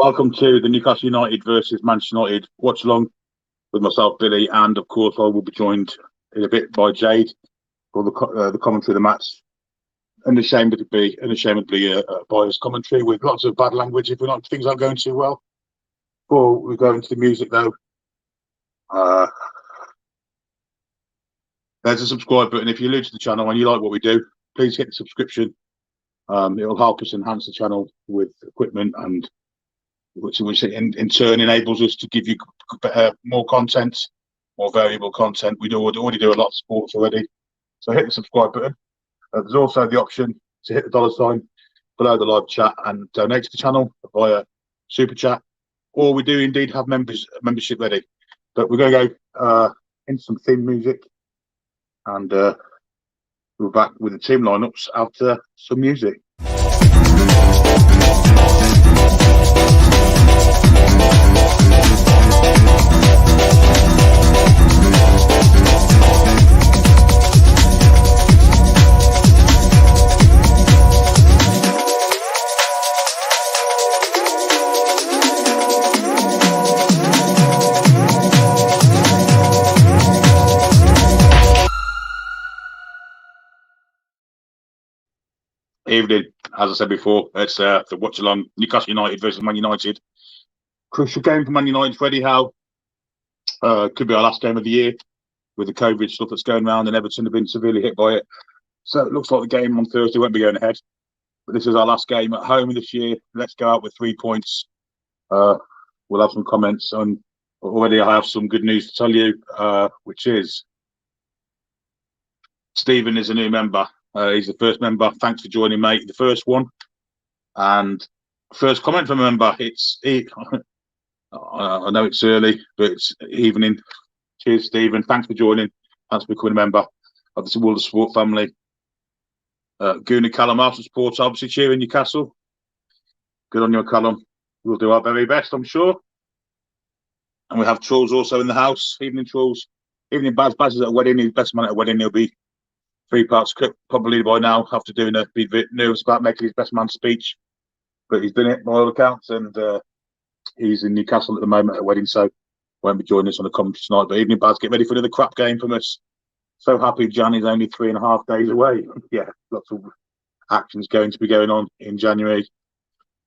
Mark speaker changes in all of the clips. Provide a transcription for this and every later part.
Speaker 1: Welcome to the Newcastle United versus Manchester United watch-along with myself, Billy, and of course I will be joined in a bit by Jade for the commentary of the match. Unashamedly biased commentary with lots of bad language if things aren't going too well. Before we go into the music, though, there's a subscribe button. If you're new to the channel and you like what we do, please hit the subscription. It'll help us enhance the channel with equipment, and which in turn enables us to give you more content, more variable content. We already do a lot of sports already, so hit the subscribe button. There's also the option to hit the dollar sign below the live chat and donate to the channel via super chat, or we do indeed have membership ready. But we're going to go into some theme music, and we're back with the team lineups after some music. Evening, as I said before, it's the watch-along Newcastle United versus Man United. Crucial game for Man United. Freddie Howe could be our last game of the year with the COVID stuff that's going around, and Everton have been severely hit by it. So it looks like the game on Thursday won't be going ahead. But this is our last game at home this year. Let's go out with 3 points. We'll have some comments on. Already I have some good news to tell you, which is Stephen is a new member. He's the first member. Thanks for joining, mate. The first one. And first comment from a member. I know it's early, but it's evening. Cheers, Stephen. Thanks for joining. Thanks for becoming a member of the World of Sport family. Gooner Callum, Arsenal supporter, obviously cheering Newcastle. Good on you, Callum. We'll do our very best, I'm sure. And we have Trolls also in the house. Evening, Trolls. Evening, Baz. Baz is at a wedding. He's best man at a wedding. He'll be 3 parts probably by now, after doing a bit nervous about making his best man speech, but he's done it by all accounts, and he's in Newcastle at the moment at a wedding, so won't be joining us on the commentary tonight. But evening, Baz, get ready for another crap game from us. So happy Jan is only 3.5 days away. Yeah, lots of actions going to be going on in January.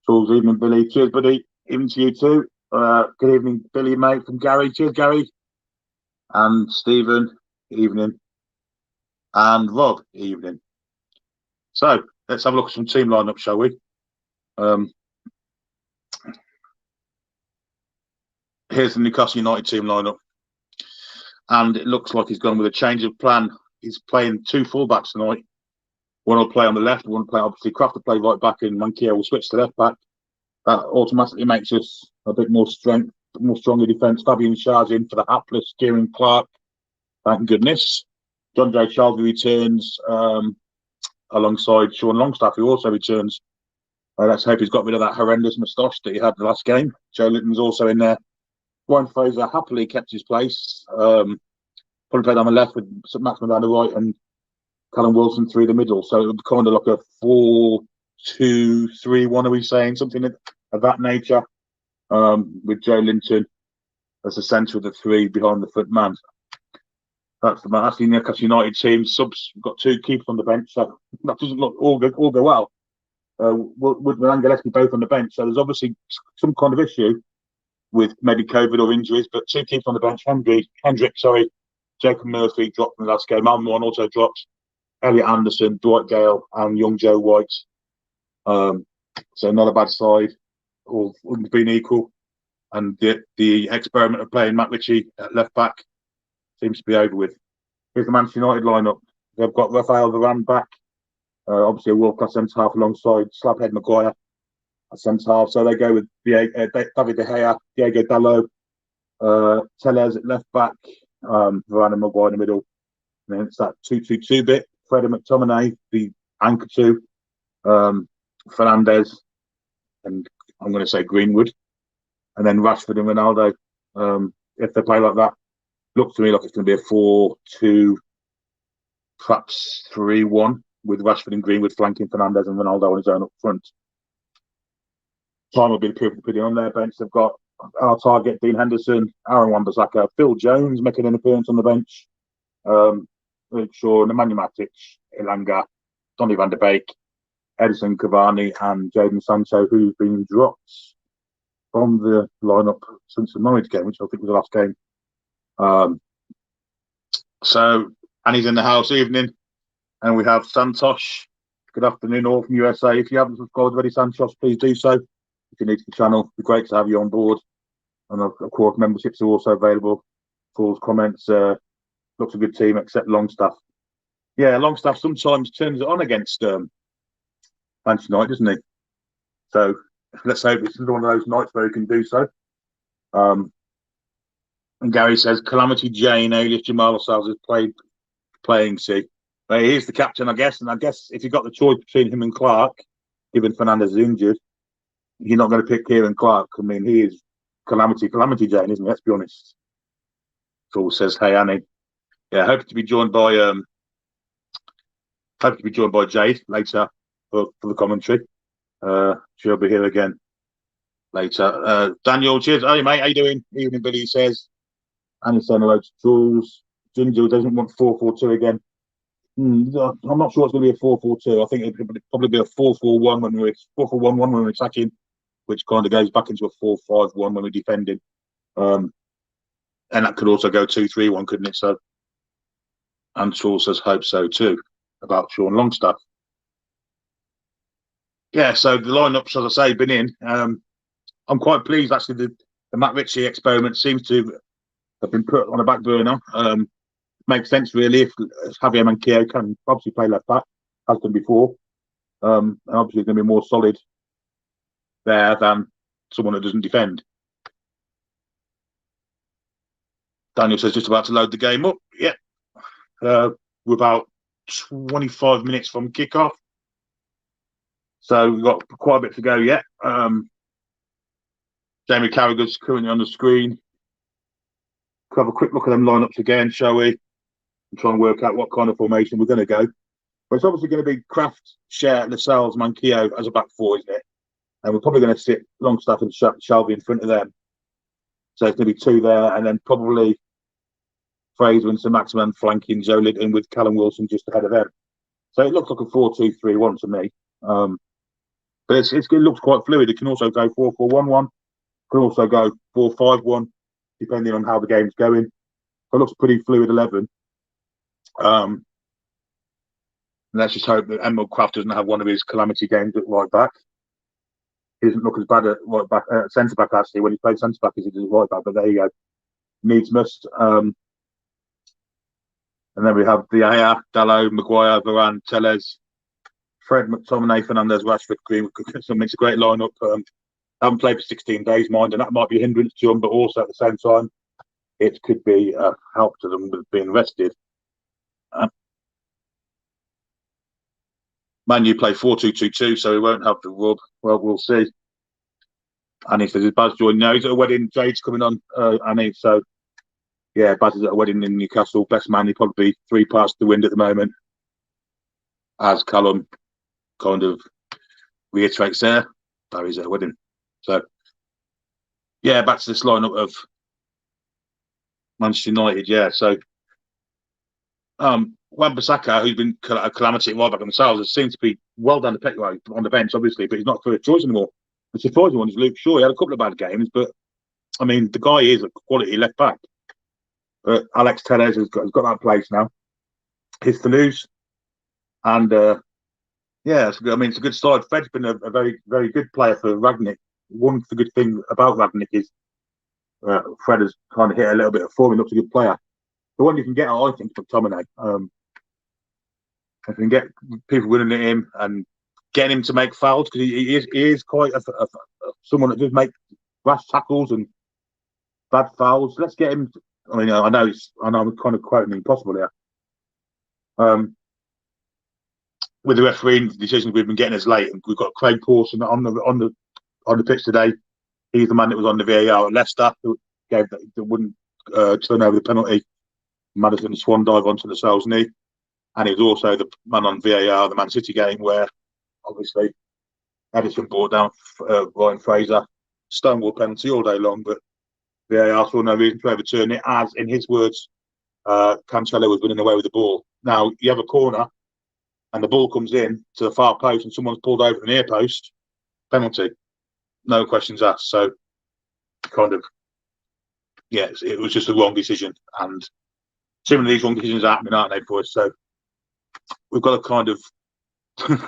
Speaker 1: Tools, evening, Billy. Cheers, buddy. Evening to you too. Good evening, Billy, mate, from Gary. Cheers, Gary. And Stephen, evening. And Rob, evening. So let's have a look at some team lineup, shall we? Here's the Newcastle United team lineup, and it looks like he's gone with a change of plan. He's playing 2 fullbacks tonight. One will play on the left, one will play, obviously Kraft will play right back, and Mankia will switch to left back. That automatically makes us a bit more stronger defence. Fabian Schär's in for the hapless Kieran Clark. Thank goodness. John J. Shelby returns alongside Sean Longstaff, who also returns. Let's hope he's got rid of that horrendous moustache that he had the last game. Joe Linton's also in there. Warren Fraser happily kept his place. Probably played on the left with Maxman down the right and Callum Wilson through the middle. So it would be kind of like a 4-2-3-1, are we saying? Something of that nature, with Joe Linton as the centre of the 3 behind the front man. That's the Newcastle United team. Subs, we've got 2 keepers on the bench, so that doesn't look all go well. Woodman and Gillespie both on the bench, so there's obviously some kind of issue with maybe COVID or injuries. But 2 keepers on the bench. Hendrick, Jacob Murphy dropped from the last game. Almiron also dropped. Elliot Anderson, Dwight Gale, and young Joe White. So not a bad side. All been equal. And the experiment of playing Matt Ritchie at left back seems to be over with. Here's the Manchester United lineup. They've got Rafael Varane back, obviously a world-class centre-half alongside Slabhead Maguire at centre-half. So they go with David De Gea, Diego Dalot, Tellez at left back, Varane and Maguire in the middle. And then it's that 2-2-2 bit. Freddie McTominay, the anchor 2, Fernandes, and I'm going to say Greenwood. And then Rashford and Ronaldo. If they play like that, looks to me like it's going to be a 4-2, perhaps 3-1, with Rashford and Greenwood flanking Fernandes and Ronaldo on his own up front. Time will be the proof of putting on their bench. They've got our target, Dean Henderson, Aaron Wan-Bissaka, Phil Jones making an appearance on the bench, Luke Shaw, Nemanja Matic, Ilanga, Donny van der Beek, Edison Cavani, and Jadon Sancho, who's been dropped from the lineup since the Norwich game, which I think was the last game. And he's in the house evening, and we have Santosh. Good afternoon, all from USA. If you haven't subscribed already, Santosh, please do so. If you're new to the channel, it'd be great to have you on board. And of course, memberships are also available. Calls, comments, looks a good team, except Longstaff. Yeah, Longstaff sometimes turns it on against Manchester United, doesn't he? So let's hope it's one of those nights where he can do so. And Gary says, Calamity Jane, alias Jamal Lascelles, is playing C. But he is the captain, I guess. And I guess if you've got the choice between him and Clark, given Fernandez is injured, you're not going to pick Kieran Clark. I mean, he is Calamity Jane, isn't he? Let's be honest. Paul says, hey, Annie. Yeah, hoping to be joined by Jade later for the commentary. She'll be here again later. Daniel, cheers. Hey, mate, how you doing? Evening, Billy says. Annie saying hello to Jules. Ginger doesn't want 4-4-2 again. I'm not sure it's going to be a 4-4-2. I think it'll probably be a 4-4-1 when we're 4-4-1-1 when we're attacking, which kind of goes back into a 4-5-1 when we're defending. And that could also go 2-3-1, couldn't it? So, and Shaw says hope so too about Sean Longstaff. Yeah, so the lineups, as I say, been in. I'm quite pleased actually. The Matt Ritchie experiment seems to have been put on a back burner. Makes sense really if Javier Manquillo can obviously play left back, has done before. And obviously going to be more solid there than someone that doesn't defend. Daniel says just about to load the game up. Yeah. We're about 25 minutes from kickoff. So we've got quite a bit to go yet. Jamie Carragher's currently on the screen. Could have a quick look at them lineups again, shall we? And try and work out what kind of formation we're going to go. But it's obviously going to be Kraft, Cher, Lascelles, Manquillo as a back four, isn't it? And we're probably going to sit Longstaff and Shelby in front of them. So it's going to be two there, and then probably Fraser and Sir Maximan flanking Joe Linton with Callum Wilson just ahead of them. So it looks like a 4-2-3-1 to me. But it looks quite fluid. It can also go 4-4-1-1. Can also go 4-5-1, depending on how the game's going. So it looks a pretty fluid 11. Let's just hope that Emerald Kraft doesn't have one of his calamity games at right back. He doesn't look as bad at right back, centre back actually. When he played centre back, as he did right back. But there you go. Needs must. And then we have Diaz, Dalot, Maguire, Varane, Tellez, Fred, McTominay, Fernandez, Rashford, Green. It's a great lineup. Haven't played for 16 days, mind, and that might be a hindrance to them, but also at the same time, it could be a help to them with being rested. Man U play 4-2-2-2, so he won't have the rub. Well, we'll see. And he says, is Baz joining? No, he's at a wedding. Jade's coming on, Annie. So, yeah, Baz is at a wedding in Newcastle. Best man, he'd probably be 3 parts to the wind at the moment. As Callum kind of reiterates there, Barry's at a wedding. So, yeah, back to this lineup of Manchester United. Yeah, so Wan-Bissaka, who's been a calamity right back on themselves, seems to be well down the pecking order on the bench, obviously, but he's not first choice anymore. The surprising one is Luke Shaw. He had a couple of bad games, but I mean, the guy is a quality left back. But Alex Tellez has got that place now. He's to lose, and yeah, I mean, it's a good side. Fred's been a very, very good player for Ragnick. One of the good things about Ragnick is Fred has kind of hit a little bit of form. He looks a good player. The one you can get, I think, from McTominay. If you can get people winning at him and getting him to make fouls, because he is quite someone that does make rash tackles and bad fouls. Let's get him. I mean, I know I'm kind of quoting impossible here. With the refereeing decisions we've been getting as late, we've got Craig Pawson on the pitch today. He's the man that was on the VAR at Leicester who gave that wouldn't turn over the penalty. Madison swan dive onto the Lascelles knee, and he was also the man on VAR the Man City game where obviously Edison brought down Ryan Fraser. Stonewall penalty all day long, but VAR saw no reason to overturn it, as, in his words, Cancelo was running away with the ball. Now, you have a corner, and the ball comes in to the far post, and someone's pulled over the near post, penalty. No questions asked. So, kind of, yeah, it was just a wrong decision. And some of these wrong decisions are happening, aren't they, for us? So, we've got to kind of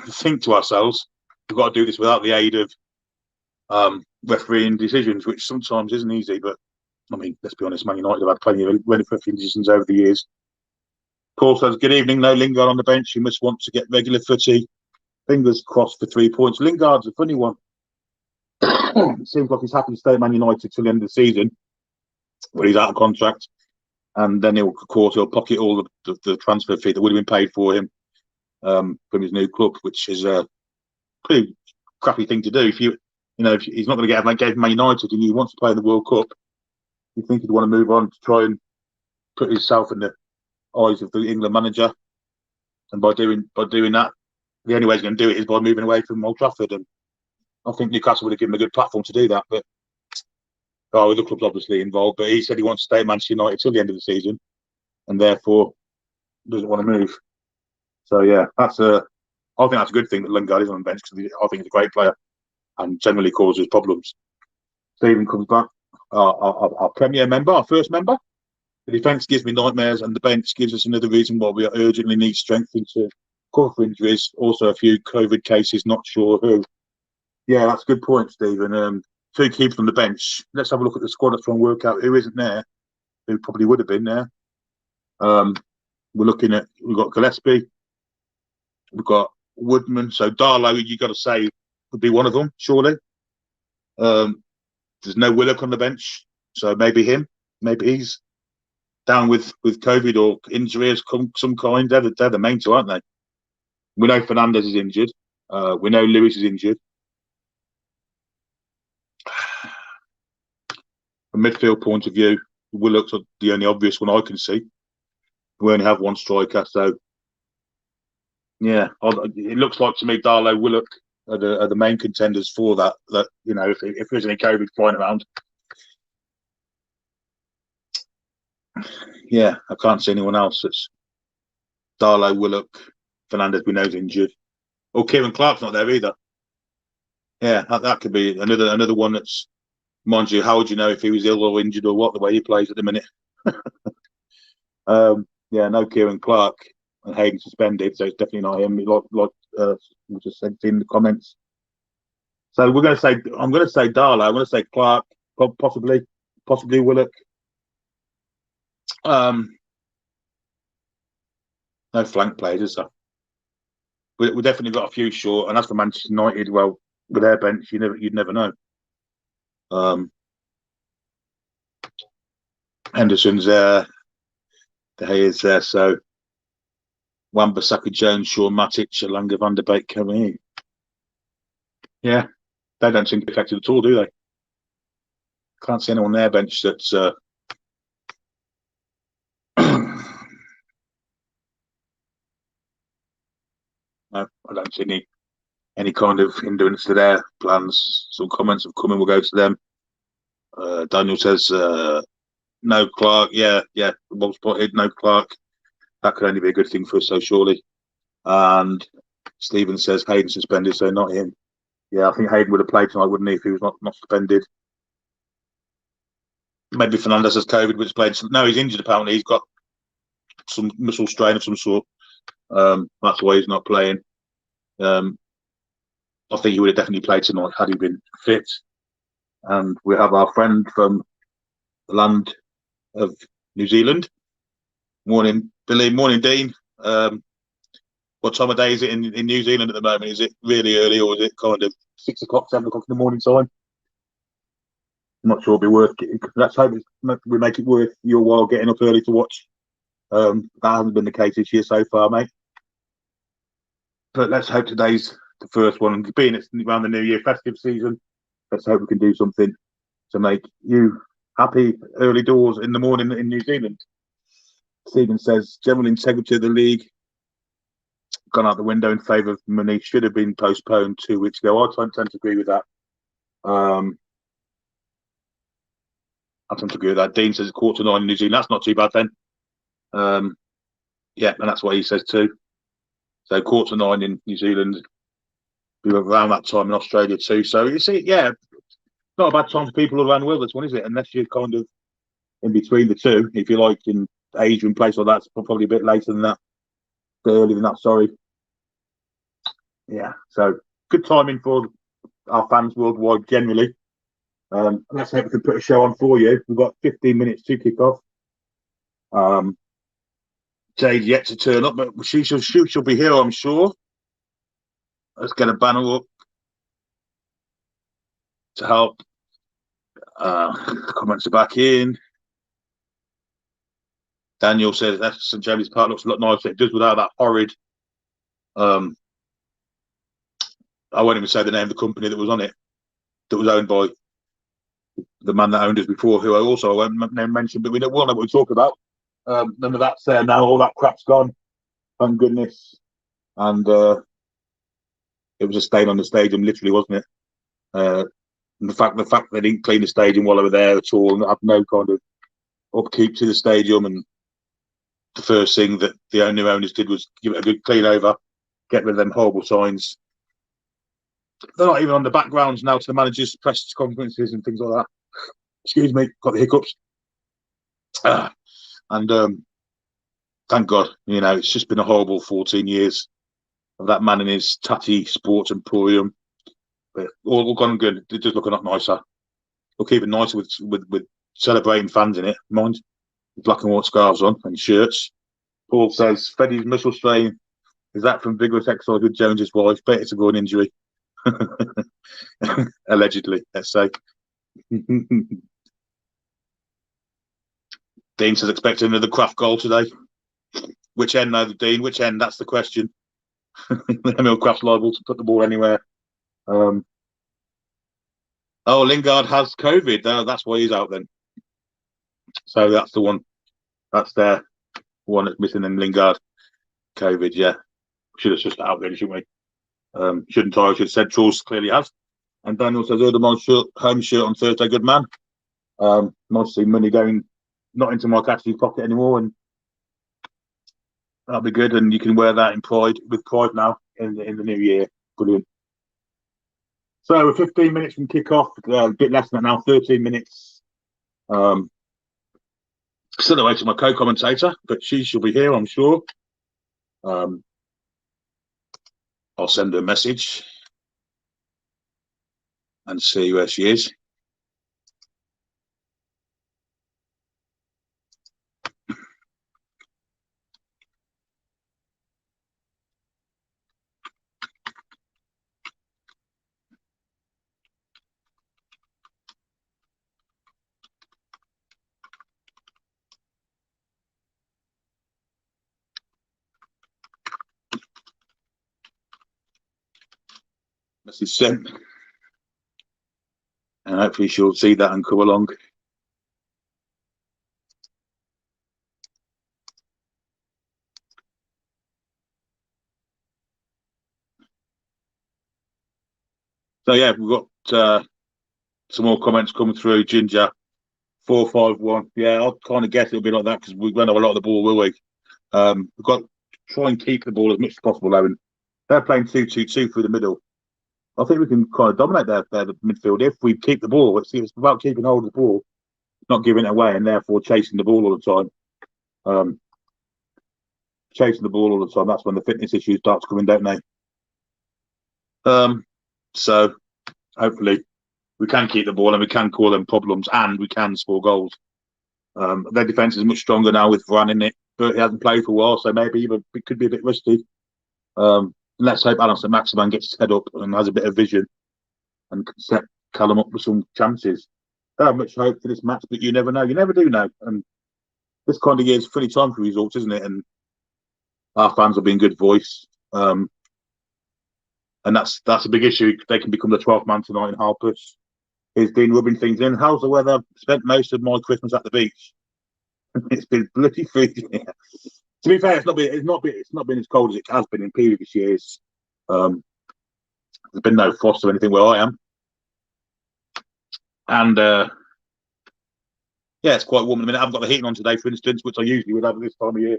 Speaker 1: think to ourselves, we've got to do this without the aid of refereeing decisions, which sometimes isn't easy. But I mean, let's be honest, Man United have had plenty of refereeing decisions over the years. Paul says, good evening. No Lingard on the bench. He must want to get regular footy. Fingers crossed for 3 points. Lingard's a funny one. It seems like he's happy to stay at Man United till the end of the season, where he's out of contract, and then he'll pocket all the transfer fee that would have been paid for him from his new club, which is a pretty crappy thing to do. If he's not going to get Man United and he wants to play in the World Cup, you think he'd want to move on to try and put himself in the eyes of the England manager, and by doing that, the only way he's going to do it is by moving away from Old Trafford. And I think Newcastle would have given him a good platform to do that. But other clubs obviously involved. But he said he wants to stay at Manchester United till the end of the season, and therefore doesn't want to move. So yeah, I think that's a good thing that Lingard is on the bench, because I think he's a great player and generally causes problems. Stephen comes back, our Premier member, our first member. The defence gives me nightmares, and the bench gives us another reason why we urgently need strength to cover for injuries. Also, a few COVID cases, not sure who. Yeah, that's a good point, Stephen. 2 keepers on the bench. Let's have a look at the squad. Let's try and work out who isn't there, who probably would have been there. We've got Gillespie, we've got Woodman. So Darlow, you got to say, would be one of them, surely. There's no Willock on the bench, so maybe him. Maybe he's down with COVID or injury of some kind. They're the main 2, aren't they? We know Fernandez is injured. We know Lewis is injured. From a midfield point of view, Willock's the only obvious one I can see. We only have one striker, so yeah, it looks like to me Darlow, Willock are the main contenders for that. That if there's any COVID flying around, yeah, I can't see anyone else. It's Darlow, Willock, Fernandez. We know is injured. Oh, Kieran Clark's not there either. Yeah, that could be another one that's. Mind you, how would you know if he was ill or injured or what, the way he plays at the minute? Yeah, no Kieran Clark, and Hayden suspended, so it's definitely not him. Like we just said in the comments. So I'm going to say Darlow. I'm going to say Clark, possibly Willock. No flank players, is there? We definitely got a few short, and as for Manchester United, well, with their bench, you'd never know. Henderson's there. De Gea's there. So Wan-Bissaka, Jones, Shaw, Matic, Alanga, Van der Beek, Kevin. Yeah, they don't seem to be affected at all, do they? Can't see anyone on their bench that's. No, I don't see any kind of hindrance to their plans. Some comments have come in. We'll go to them. Daniel says no Clark. Yeah, well spotted. No Clark. That could only be a good thing for us, so surely. And Stephen says Hayden suspended, so not him. Yeah, I think Hayden would have played tonight, wouldn't he, if he was not suspended? Maybe Fernandez has COVID, which played. No, he's injured apparently. He's got some muscle strain of some sort. That's why he's not playing. I think he would have definitely played tonight had he been fit. And we have our friend from the land of New Zealand. Morning, Billy. Morning, Dean. What time of day is it in New Zealand at the moment? Is it really early, or is it kind of 6 o'clock, 7 o'clock in the morning time? I'm not sure it'll be worth it. Let's hope we make it worth your while getting up early to watch. That hasn't been the case this year so far, mate. But let's hope today's the first one. And being it's around the New Year festive season, let's hope we can do something to make you happy early doors in the morning in New Zealand. Stephen says, general integrity of the league gone out the window in favour of money. Should have been postponed 2 weeks ago. I tend to agree with that. I tend to agree with that. Dean says 8:45 in New Zealand. That's not too bad then. Yeah, and that's what he says too. So 8:45 in New Zealand. We were around that time in Australia too. So you see, yeah, not a bad time for people all around the world, this one, is it? Unless you're kind of in between the two, if you like, in Asia and place like that, it's probably a bit later than that, a bit earlier than that, sorry. Yeah, so good timing for our fans worldwide generally. Let's hope we can put a show on for you. We've got 15 minutes to kick off. Jade yet to turn up, but she'll be here, I'm sure. Let's get a banner up to help. Comments are back in. Daniel says that St James's Park looks a lot nicer. It does without that horrid. I won't even say the name of the company that was on it, that was owned by the man that owned us before, who I also won't mention, but we all know what we talk about. None of that's there now. All that crap's gone. Thank goodness. And it was a stain on the stadium, literally, wasn't it? And the fact they didn't clean the stadium while they were there at all, and had no kind of upkeep to the stadium, and the first thing that the new owners did was give it a good clean over, get rid of them horrible signs. They're not even on the backgrounds now to the managers' press conferences and things like that. Excuse me, got the hiccups. And thank God, it's just been a horrible 14 years of that man and his tatty sports emporium. But all gone good. It does look a lot nicer. Look even nicer with celebrating fans in it. Mind, with black and white scarves on and shirts. Paul says Freddy's muscle strain, is that from vigorous exercise with Jones's wife? Bet it's a groin injury. Allegedly, let's say. Dean says expecting another Kraft goal today. Which end, though, Dean? Which end? That's the question. Emil Kraft's liable to put the ball anywhere. Lingard has COVID. That's why he's out then. So that's the one. That's their one that's missing in Lingard. COVID, yeah. Should have just out really, shouldn't we? Shouldn't I? Should have said Charles clearly has. And Daniel says, ordered my home shirt on Thursday. Good man. Nice to see money going not into my Cassidy's pocket anymore, and that'll be good. And you can wear that with pride now in the new year. Brilliant. So we're 15 minutes from kick-off, a bit less than that now, 13 minutes. Still awaiting my co-commentator, but she'll be here, I'm sure. I'll send her a message and see where she is. Message sent. And hopefully she'll see that and come along. So yeah, we've got some more comments coming through. Ginger 451. Yeah, I'll kind of guess it'll be like that because we won't have a lot of the ball, will we? We've got to try and keep the ball as much as possible, Owen. They're playing 2-2-2 through the middle. I think we can kind of dominate the midfield if we keep the ball. It's about keeping hold of the ball, not giving it away, and therefore chasing the ball all the time. Chasing the ball all the time. That's when the fitness issues start coming, don't they? So hopefully we can keep the ball and we can call them problems and we can score goals. Their defence is much stronger now with Varane in it, but he hasn't played for a while, so maybe it could be a bit rusty. Let's hope Alan St-Maximin gets his head up and has a bit of vision and can set Callum up with some chances. I have much hope for this match, but you never know. You never do know. And this kind of year is funny time for results, isn't it? And our fans will be in good voice. And that's a big issue. They can become the 12th man tonight in Harpers. He's been rubbing things in. How's the weather? Spent most of my Christmas at the beach. It's been bloody freezing here. To be fair, it's not been as cold as it has been in previous years. There's been no frost or anything where I am, and yeah, it's quite warm at the minute. I've got the heating on today, for instance, which I usually would have at this time of year,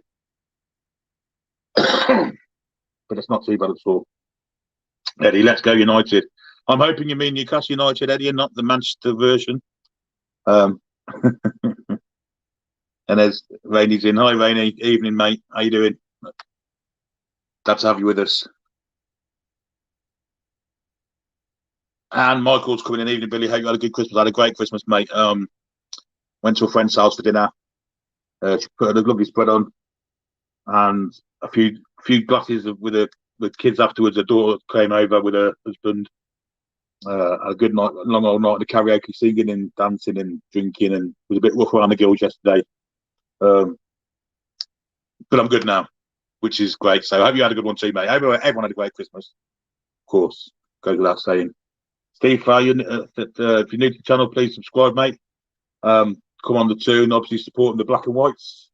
Speaker 1: but it's not too bad at all. Eddie, let's go United. I'm hoping you mean Newcastle United, Eddie, and not the Manchester version. And there's Rainy's in. Hi, Rainy. Evening, mate. How you doing? Glad to have you with us. And Michael's coming in. Evening, Billy. Hope you had a good Christmas. I had a great Christmas, mate. Went to a friend's house for dinner. She put a lovely spread on, and a few glasses with kids afterwards. Her daughter came over with her husband. A good night, long old night of karaoke, singing and dancing and drinking, and it was a bit rough around the gills yesterday. But I'm good now, which is great. So I hope you had a good one too, mate. Everyone had a great Christmas. Of course, goes without saying. Steve, if you're new to the channel, please subscribe, mate. Come on the tune, obviously supporting the black and whites.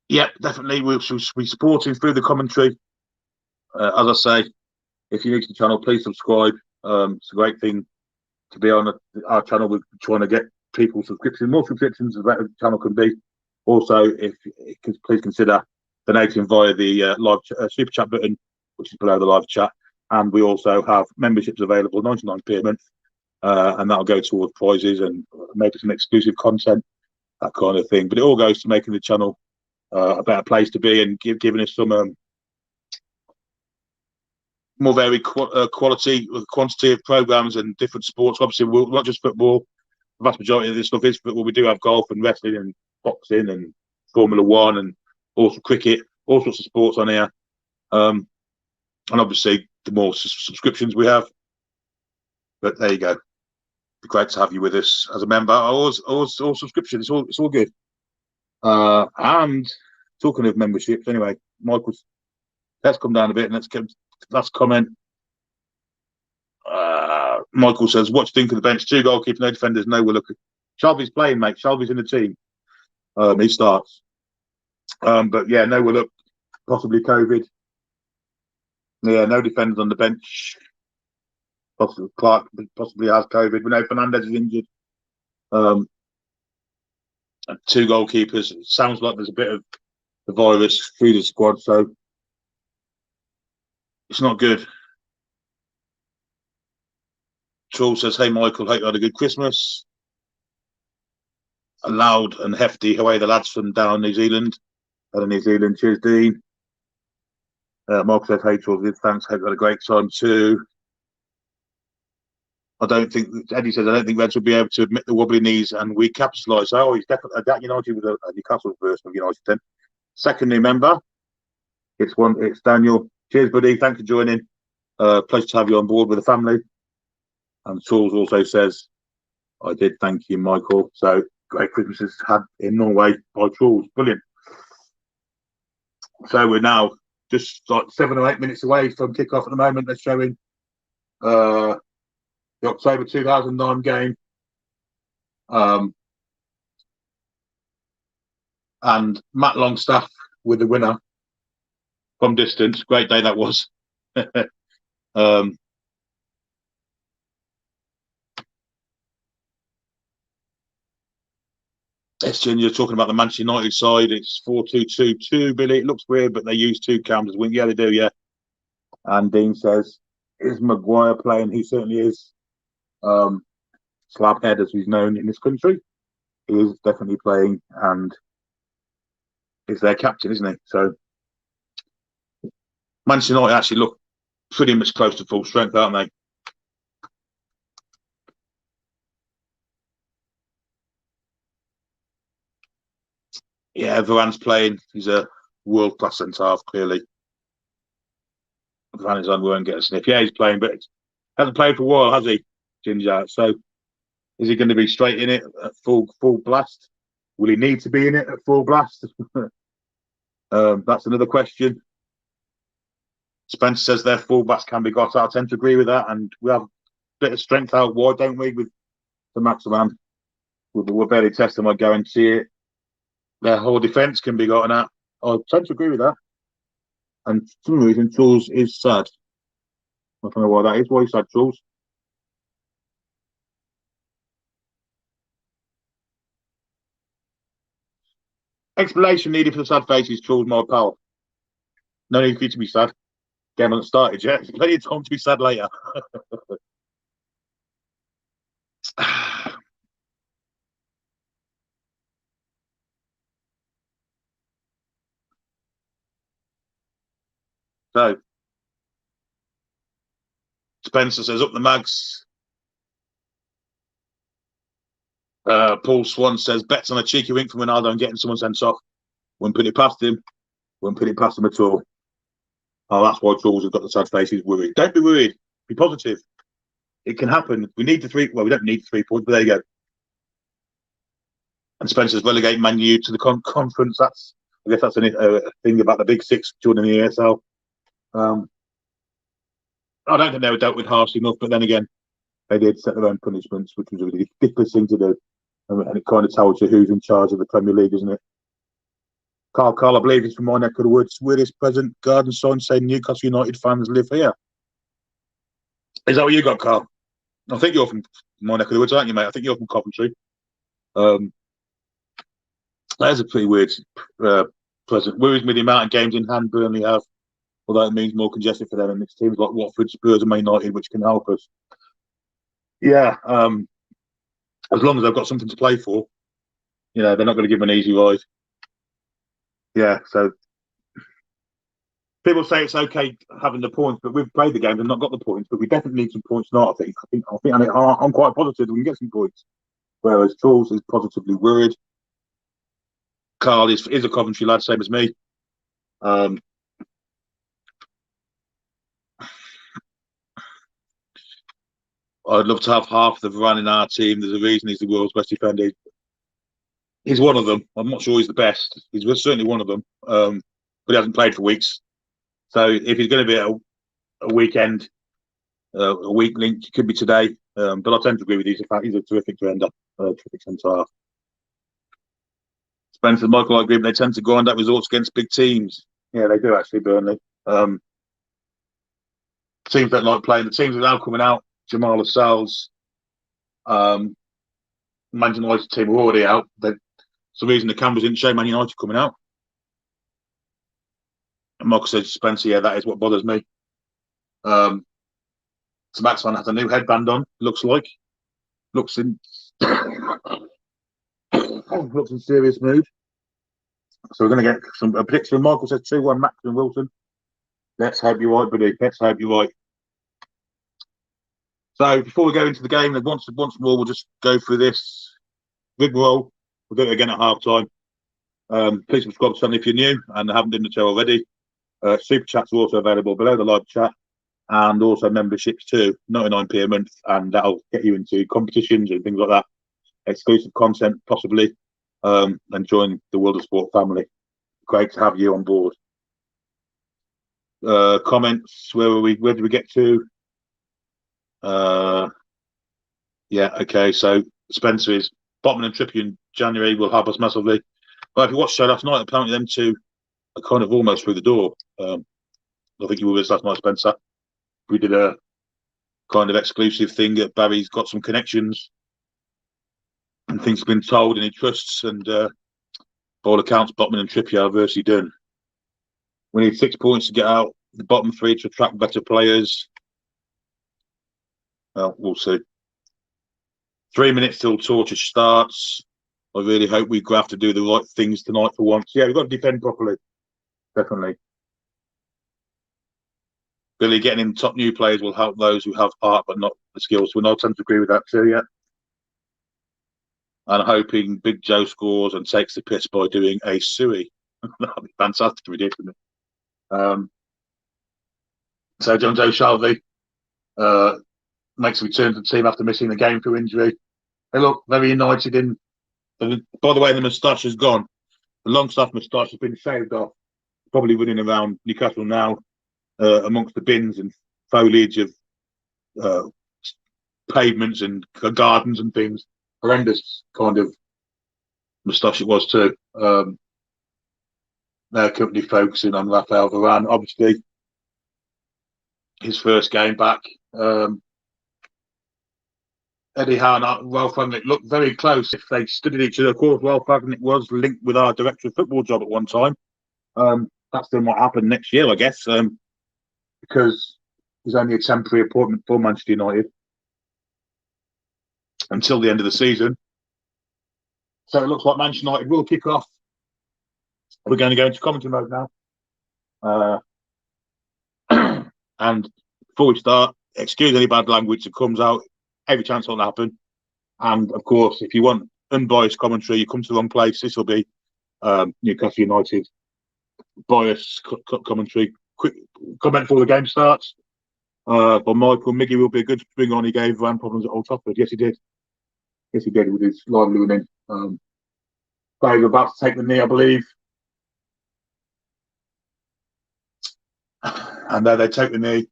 Speaker 1: Yeah, definitely. We'll be supporting through the commentary. As I say, if you're new to the channel, please subscribe. It's a great thing to be on our channel. We're trying to get people more subscriptions as the channel can be. Also, please consider donating via the live super chat button, which is below the live chat. And we also have memberships available, 99p a month, and that'll go towards prizes and maybe some exclusive content, that kind of thing. But it all goes to making the channel a better place to be and giving us some more varied quantity of programs and different sports. Obviously, not just football. The vast majority of this stuff is football. We do have golf and wrestling and boxing and Formula One and also cricket, all sorts of sports on here. And obviously, the more subscriptions we have. But there you go. Be great to have you with us as a member. All subscription. It's all good. And talking of memberships, anyway, Michael, let's come down a bit and let's comment. Michael says, what do you think of the bench? 2 goalkeepers, no defenders, no Willock. Shelby's playing, mate. Shelby's in the team. He starts. But yeah, no Willock, possibly COVID. Yeah, no defenders on the bench. Possibly Clark possibly has COVID. We know Fernandez is injured. And 2 goalkeepers. It sounds like there's a bit of the virus through the squad, so it's not good. Charles says, hey, Michael, hope you had a good Christmas. A loud and hefty, away the lads from down New Zealand. New Zealand, cheers, Dean. Mark says, hey, Charles, thanks, hope you had a great time too. Eddie says, I don't think Reds will be able to admit the wobbly knees and we capitalise. Oh, he's definitely that United with a Newcastle version of United then. Second new member, it's Daniel. Cheers, buddy. Thanks for joining. Pleasure to have you on board with the family. And Charles also says, I did thank you, Michael. So great Christmases had in Norway by Charles. Brilliant. So we're now just like 7 or 8 minutes away from kickoff at the moment. They're showing the October 2009 game. And Matt Longstaff with the winner from distance. Great day that was. It's Ginger talking about the Manchester United side. It's 4-2-2-2, Billy. It looks weird, but they use 2 cams as wing. Yeah, they do, yeah. And Dean says, is Maguire playing? He certainly is. Slabhead, as he's known in this country. He is definitely playing and is their captain, isn't he? So Manchester United actually look pretty much close to full strength, aren't they? Yeah, Varane's playing. He's a world-class centre-half, clearly. Varane is on, won't get a sniff. Yeah, he's playing, but hasn't played for a while, has he, Ginger? So is he going to be straight in it at full blast? Will he need to be in it at full blast? That's another question. Spencer says their full-backs can be got out. I tend to agree with that, and we have a bit of strength out wide, don't we, with the Maximan? We're barely testing, I guarantee it. Their whole defence can be gotten at. I tend to agree with that. And for some reason, Jules is sad. I don't know why that is. Why he's sad, Jules? Explanation needed for the sad faces, Jules, my pal. No need for you to be sad. Game hasn't started yet. There's plenty of time to be sad later. So, Spencer says, up the mags. Paul Swan says, bets on a cheeky wink from Ronaldo and getting someone sent off. Wouldn't put it past him. Wouldn't put it past him at all. Oh, that's why Jules has got the sad face. He's worried. Don't be worried. Be positive. It can happen. We need the 3. Well, we don't need the 3 points, but there you go. And Spencer's relegate Man U to the conference. I guess that's a thing about the Big Six joining the ESL. I don't think they were dealt with harshly enough, but then again, they did set their own punishments, which was a really ridiculous thing to do. And it kind of tells you who's in charge of the Premier League, isn't it? Carl, I believe it's from my neck of the woods. Weirdest present garden sign saying Newcastle United fans live here. Is that what you got, Carl? I think you're from my neck of the woods, aren't you, mate? I think you're from Coventry. That is a pretty weird present. Worries me the amount of games in hand Burnley have, although it means more congested for them, and it's teams like Watford, Spurs, and Man United which can help us. Yeah, as long as they've got something to play for, they're not going to give them an easy ride. Yeah, so people say it's okay having the points, but we've played the game and not got the points, but we definitely need some points now. I think I'm quite positive we can get some points. Whereas Charles is positively worried. Carl is a Coventry lad, same as me. I'd love to have half the Varane in our team. There's a reason he's the world's best defender. He's one of them. I'm not sure he's the best. He's certainly one of them. But he hasn't played for weeks. So if he's going to be a weekend, a weak link, it could be today. But I tend to agree with you. He's a terrific defender, terrific centre half. Spencer, Michael, I agree. They tend to grind out results against big teams. Yeah, they do actually, Burnley. Teams don't like playing. The teams that are now coming out, Jamal Lascelles, Man United team are already out. That's the reason the cameras didn't show Man United coming out. And Michael says, Spencer, yeah, that is what bothers me. So Maxman has a new headband on, looks like. Looks in serious mood. So we're going to get a prediction. Michael says 2-1 Max and Wilson. Let's hope you're right, buddy. Let's hope you're right. So before we go into the game, once more, we'll just go through this rigmarole. We'll do it again at half time. Please subscribe to the channel if you're new and haven't done the show already. Super chats are also available below the live chat, and also memberships too, 99p a month, and that'll get you into competitions and things like that. Exclusive content possibly, and join the World of Sport family. Great to have you on board. Comments, where did we get to? Yeah, okay, so Spencer is Botman and Trippier in January will help us massively. But if you watched the show last night, apparently them two are kind of almost through the door. I think you were with us last night, Spencer. We did a kind of exclusive thing that Barry's got some connections and things have been told and he trusts, and by all accounts, Botman and Trippier are virtually done. We need 6 points to get out the bottom 3 to attract better players. Well, we'll see. 3 minutes till torture starts. I really hope we have to do the right things tonight for once. Yeah, we've got to defend properly. Definitely. Billy, getting in top new players will help those who have heart but not the skills. We're not tend to agree with that too, yeah. And hoping Big Joe scores and takes the piss by doing a suey. That'd be fantastic if we did, wouldn't it? So John Joe Shelby makes a return to the team after missing the game through injury. They look very united in. By the way, the moustache is gone. The Longstaff moustache has been shaved off. Probably running around Newcastle now amongst the bins and foliage of pavements and gardens and things. Horrendous kind of moustache it was too. They're currently focusing on Rafael Varane. Obviously, his first game back. Eddie Howe and Ralph Rangnick looked very close if they studied each other. Of course, Ralph Rangnick was linked with our director of football job at one time. That's then what happened next year, I guess, because he's only a temporary appointment for Manchester United until the end of the season. So it looks like Manchester United will kick off. We're going to go into commentary mode now. And before we start, excuse any bad language that comes out. Every chance it'll happen. And of course, if you want unbiased commentary, you come to the wrong place. This will be Newcastle United biased commentary. Quick comment before the game starts. But Michael Miggy will be a good spring on. He gave Van problems at Old Trafford. Yes, he did. Yes, he did with his lively winning. They were about to take the knee, I believe. And there they take the knee.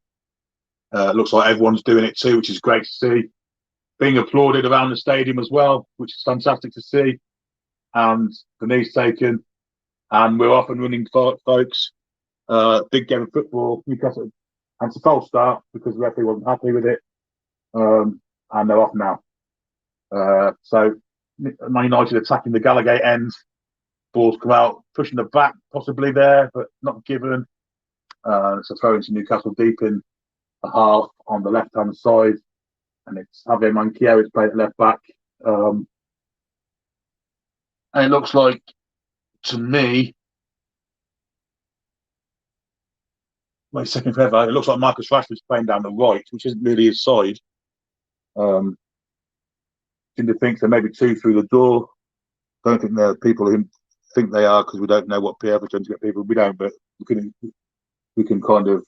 Speaker 1: Looks like everyone's doing it too, which is great to see. Being applauded around the stadium as well, which is fantastic to see. And the knee's taken. And we're off and running, folks. Big game of football. Newcastle. And it's a false start because the referee wasn't happy with it. And they're off now. So Man United attacking the Gallagher end. Balls come out, pushing the back, possibly there, but not given. It's a throw into Newcastle deep in the half on the left-hand side. And it's Javier Manquillo played at left back. And it looks like, to me, wait a second forever, it looks like Marcus Rashford's playing down the right, which isn't really his side. Seem to think there may be two through the door. Don't think there are people who think they are because we don't know what PF are trying to get people. We don't, but we can kind of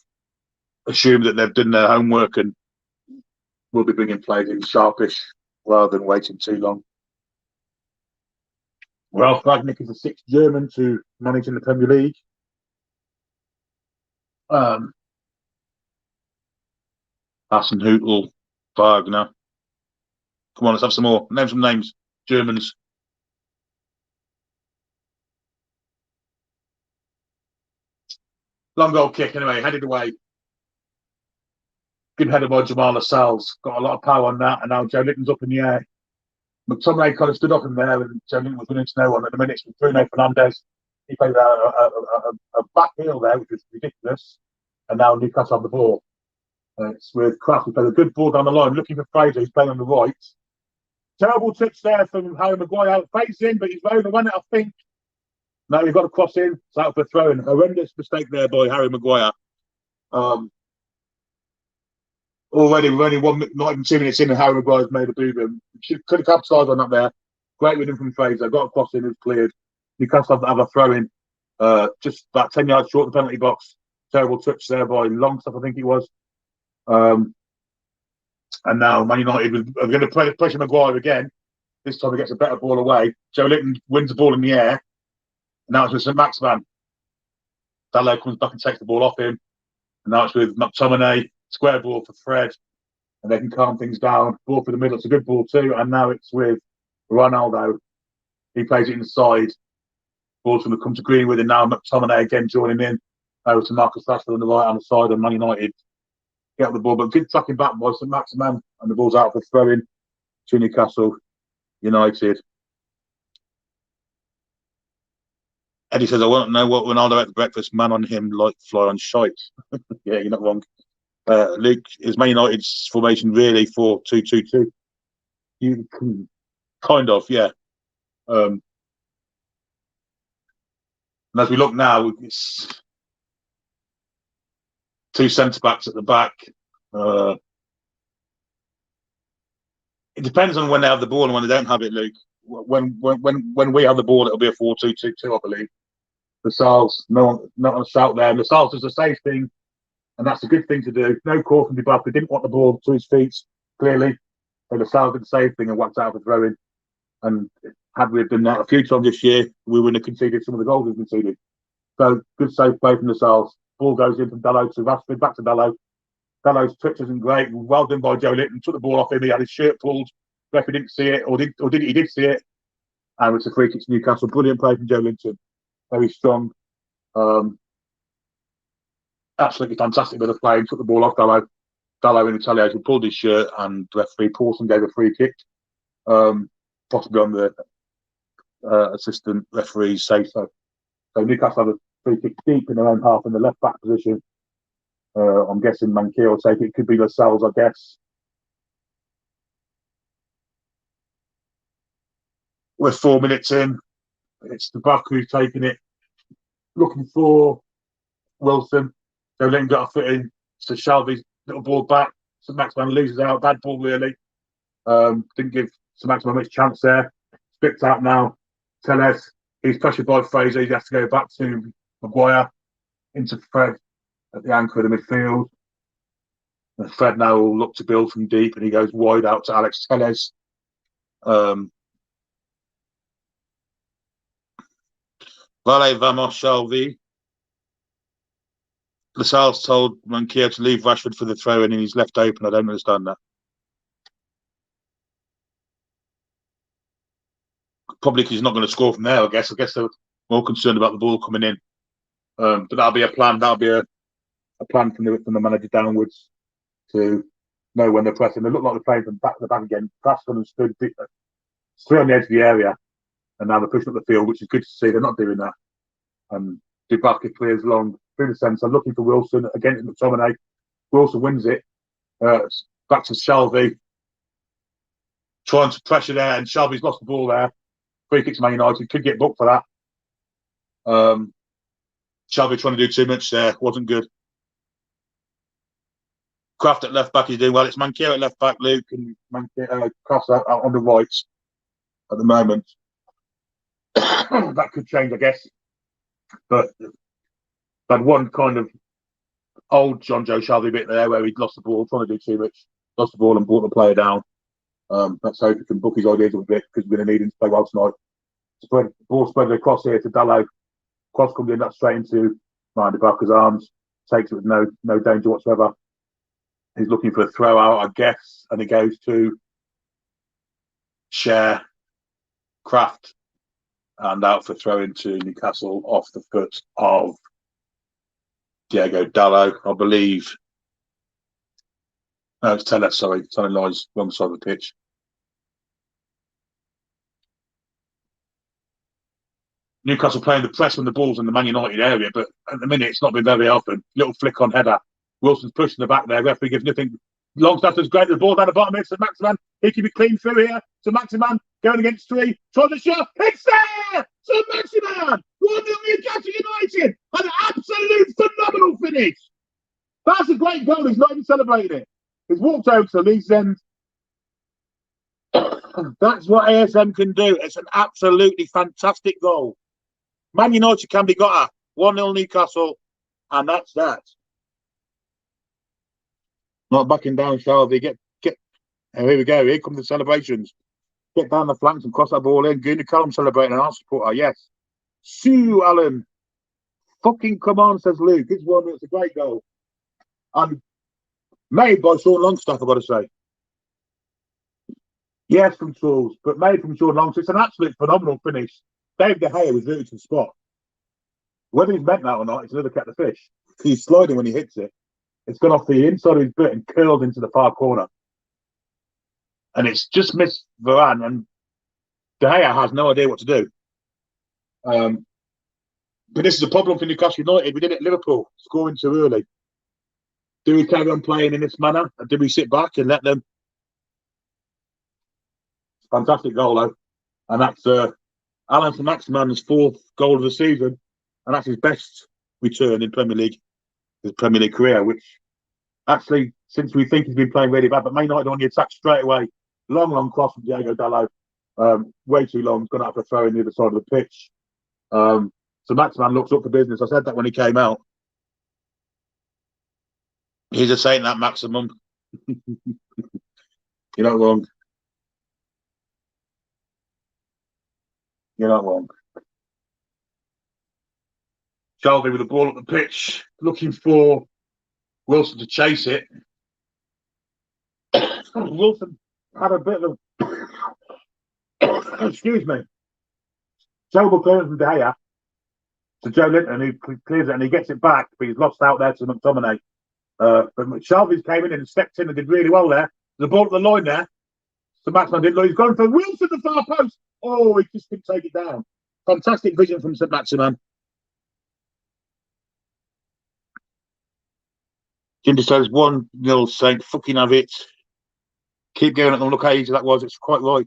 Speaker 1: assume that they've done their homework and will be bringing players in sharpish rather than waiting too long. Ralph Rangnick is the sixth German to manage in the Premier League. Hasenhüttl, Wagner. Come on, let's have some more. Name some names. Germans. Long goal kick anyway, headed away. Good header by Jamal Lascelles. Got a lot of power on that, and now Joe Litton's up in the air. McTominay kind of stood up in there, and Joe Litton was running to no one. At the minutes with Bruno Fernandes, he played a back heel there, which was ridiculous. And now Newcastle have the ball. It's with Kraft, who played a good ball down the line, looking for Fraser, who's playing on the right. Terrible touch there from Harry Maguire. Facing, but he's overrun it, I think. No, he's got to cross in. It's out for throwing. Horrendous mistake there by Harry Maguire. Already, we're only not even 2 minutes in, and Harry Maguire's made a boo-boo. Could have capitalised on that there. Great winning from Fraser. Got a cross in, it's cleared. Newcastle have a throw in. Just about 10 yards short of the penalty box. Terrible touch there by Longstaff, I think it was. And now Man United are going to pressure Maguire again. This time he gets a better ball away. Joe Litton wins the ball in the air. And now it's with St. Maximan. Dalot comes back and takes the ball off him. And now it's with McTominay. Square ball for Fred. And they can calm things down. Ball for the middle. It's a good ball too. And now it's with Ronaldo. He plays it inside. Ball's going to come to Greenwood. And now McTominay again joining in. Over to Marcus Rashford on the right-hand side. And Man United get up the ball. But good tracking back by St. Maximan. And the ball's out for throwing to Newcastle United. Eddie says, I want to know what Ronaldo ate for breakfast. Man on him like fly on shite. Yeah, you're not wrong. Luke, is Man United's formation really 4-2-2-2? You can kind of, yeah. And as we look now, it's two centre backs at the back. It depends on when they have the ball and when they don't have it, Luke. When we have the ball, it'll be a 4-2-2-2, I believe. Lascelles, not a shout there. Lascelles does the safe thing, and that's a good thing to do. No call from Dubravka. He didn't want the ball to his feet, clearly. So Lascelles did the safe thing and whacked out for throwing. And had we done that a few times this year, we wouldn't have conceded some of the goals we've conceded. So good safe play from Lascelles. Ball goes in from Dalot to Rashford, back to Dalot. Dalot's touch isn't great. Well done by Joe Litton. Took the ball off him. He had his shirt pulled. Referee didn't see it, or did he? He did see it. and it's a free kick to Newcastle. Brilliant play from Joe Linton. Very strong. Absolutely fantastic bit of play. Took the ball off Dallo. Dallo in retaliation pulled his shirt, and referee Paulson gave a free kick. Possibly on the assistant referee's say so. So Newcastle have a free kick deep in their own half in the left back position. I'm guessing Mankier will take it. It could be Lascelles, I guess. We're 4 minutes in. It's the back who's taking it. Looking for Wilson. They've then got a foot in. So Shelby's little ball back. St Maximin loses out. Bad ball, really. Didn't give St Maximin much chance there. Spipped out now. Tellez. He's pressured by Fraser. He has to go back to Maguire. Into Fred at the anchor of the midfield. And Fred now will look to build from deep, and he goes wide out to Alex Tellez. Vale Vamos Shelby. Lascelles told Mankier to leave Rashford for the throw in, and he's left open. I don't understand that. Probably because he's not going to score from there, I guess. I guess they're more concerned about the ball coming in. But that'll be a plan. That'll be a plan from the manager downwards to know when they're pressing. They look like they're playing from back to the back again. Preston and stood straight on the edge of the area, and now they're pushing up the field, which is good to see. They're not doing that. Dubravka clears long through the centre, looking for Wilson against McTominay. Wilson wins it. Back to Shelby, trying to pressure there, and Shelby's lost the ball there. Free kick to Man United, could get booked for that. Shelby trying to do too much there, wasn't good. Kraft at left back is doing well. It's Mankier at left back, Luke, and Kraft out on the right at the moment. That could change, I guess. But that one kind of old John Joe Shelby bit there where he'd lost the ball, trying to do too much, lost the ball and brought the player down. Let's hope he can book his ideas a bit, because we're going to need him to play well tonight. The ball spread across here to Dallo. Cross comes in, that's straight into Dubravka's arms. Takes it with no danger whatsoever. He's looking for a throw out, I guess, and it goes to Share, Kraft, and out for throw into Newcastle off the foot of Diego Dallo, I believe. No, it's Tellez, sorry. Telling lies, wrong side of the pitch. Newcastle playing the press when the ball's in the Man United area, but at the minute it's not been very often. Little flick on header. Wilson's pushing the back there. Referee gives nothing. Longstaff's great. The ball down the bottom. It's St Maximin. He can be clean through here. St Maximin going against three. Tries a shot. It's there! St Maximin! 1-0 Newcastle United! An absolute phenomenal finish! That's a great goal. He's not even celebrating it. He's walked over to Lee's end. That's what ASM can do. It's an absolutely fantastic goal. Man United can be got at 1-0 Newcastle, and that's that. Not backing down, Shelby. Get. Here we go. Here come the celebrations. Get down the flanks and cross that ball in. Gunnar Callum celebrating, and I'll support her. Yes. Sue Allen. Fucking come on, says Luke. It's 1-0. It's a great goal. And made by Sean Longstaff, I've got to say. Yes, from Tools, but made from Sean Longstaff. It's an absolute phenomenal finish. Dave De Gea was rooted to the spot. Whether he's meant that or not, it's another kettle of fish. He's sliding when he hits it. It's gone off the inside of his boot and curled into the far corner. And it's just missed Varane, and De Gea has no idea what to do. But this is a problem for Newcastle United. We did it at Liverpool, scoring too early. Do we carry on playing in this manner, or do we sit back and let them? Fantastic goal, though. And that's Alan St Maximin's 4th goal of the season, and that's his best return in Premier League, his Premier League career, which actually, since we think he's been playing really bad, but May United on the attack straight away. Long cross from Diego Dallo. Way too long. He's going to have to throw in the other side of the pitch. So Maximin looks up for business. I said that when he came out. He's a saint, that Maximum. You're not wrong. You're not wrong. Shelby with the ball up the pitch, looking for Wilson to chase it. Wilson had a bit of excuse me. Terrible clearance from De Gea to Joe Linton, who clears it and he gets it back, but he's lost out there to McTominay. But Shelby's came in and stepped in and did really well there. The ball at the line there. So Maximan didn't look. He's gone for Wilson, the far post. Oh, he just couldn't take it down. Fantastic vision from St. Maximan. Ginger says 1-0 Saint. Fucking have it. Keep going at them. Look how easy that was. It's quite right.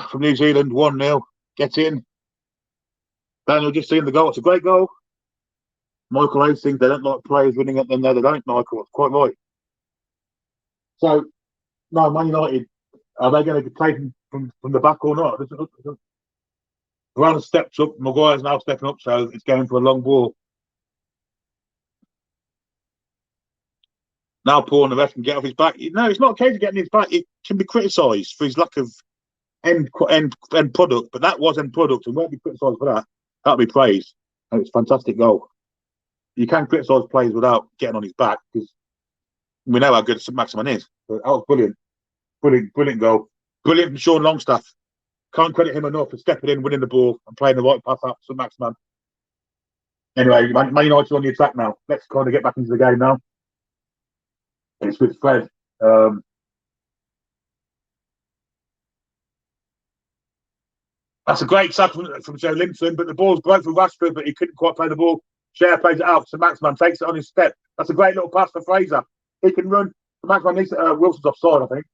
Speaker 1: From New Zealand, 1-0. Get in. Daniel just seeing the goal. It's a great goal. Michael Hastings, they don't like players winning at them there. They don't, Michael. It's quite right. So, no, Man United, are they going to play from the back or not? Brown steps up. Maguire's now stepping up, so it's going for a long ball. Now Paul and the rest can get off his back. No, it's not a case of getting his back. It can be criticised for his lack of end product, but that was end product and won't be criticised for that. That'll be praised. And it's a fantastic goal. You can criticise players without getting on his back because we know how good St. Maximin is. But that was brilliant. Brilliant goal. Brilliant from Sean Longstaff. Can't credit him enough for stepping in, winning the ball and playing the right pass out to St. Maximin. Anyway, Man United on the attack now. Let's kind of get back into the game now. It's with Fred. That's a great tackle from Joe Linton, but the ball's broke from Rashford, but he couldn't quite play the ball. Cher plays it out. So Maximan takes it on his step. That's a great little pass for Fraser. He can run. So Maximan needs Wilson's offside, I think.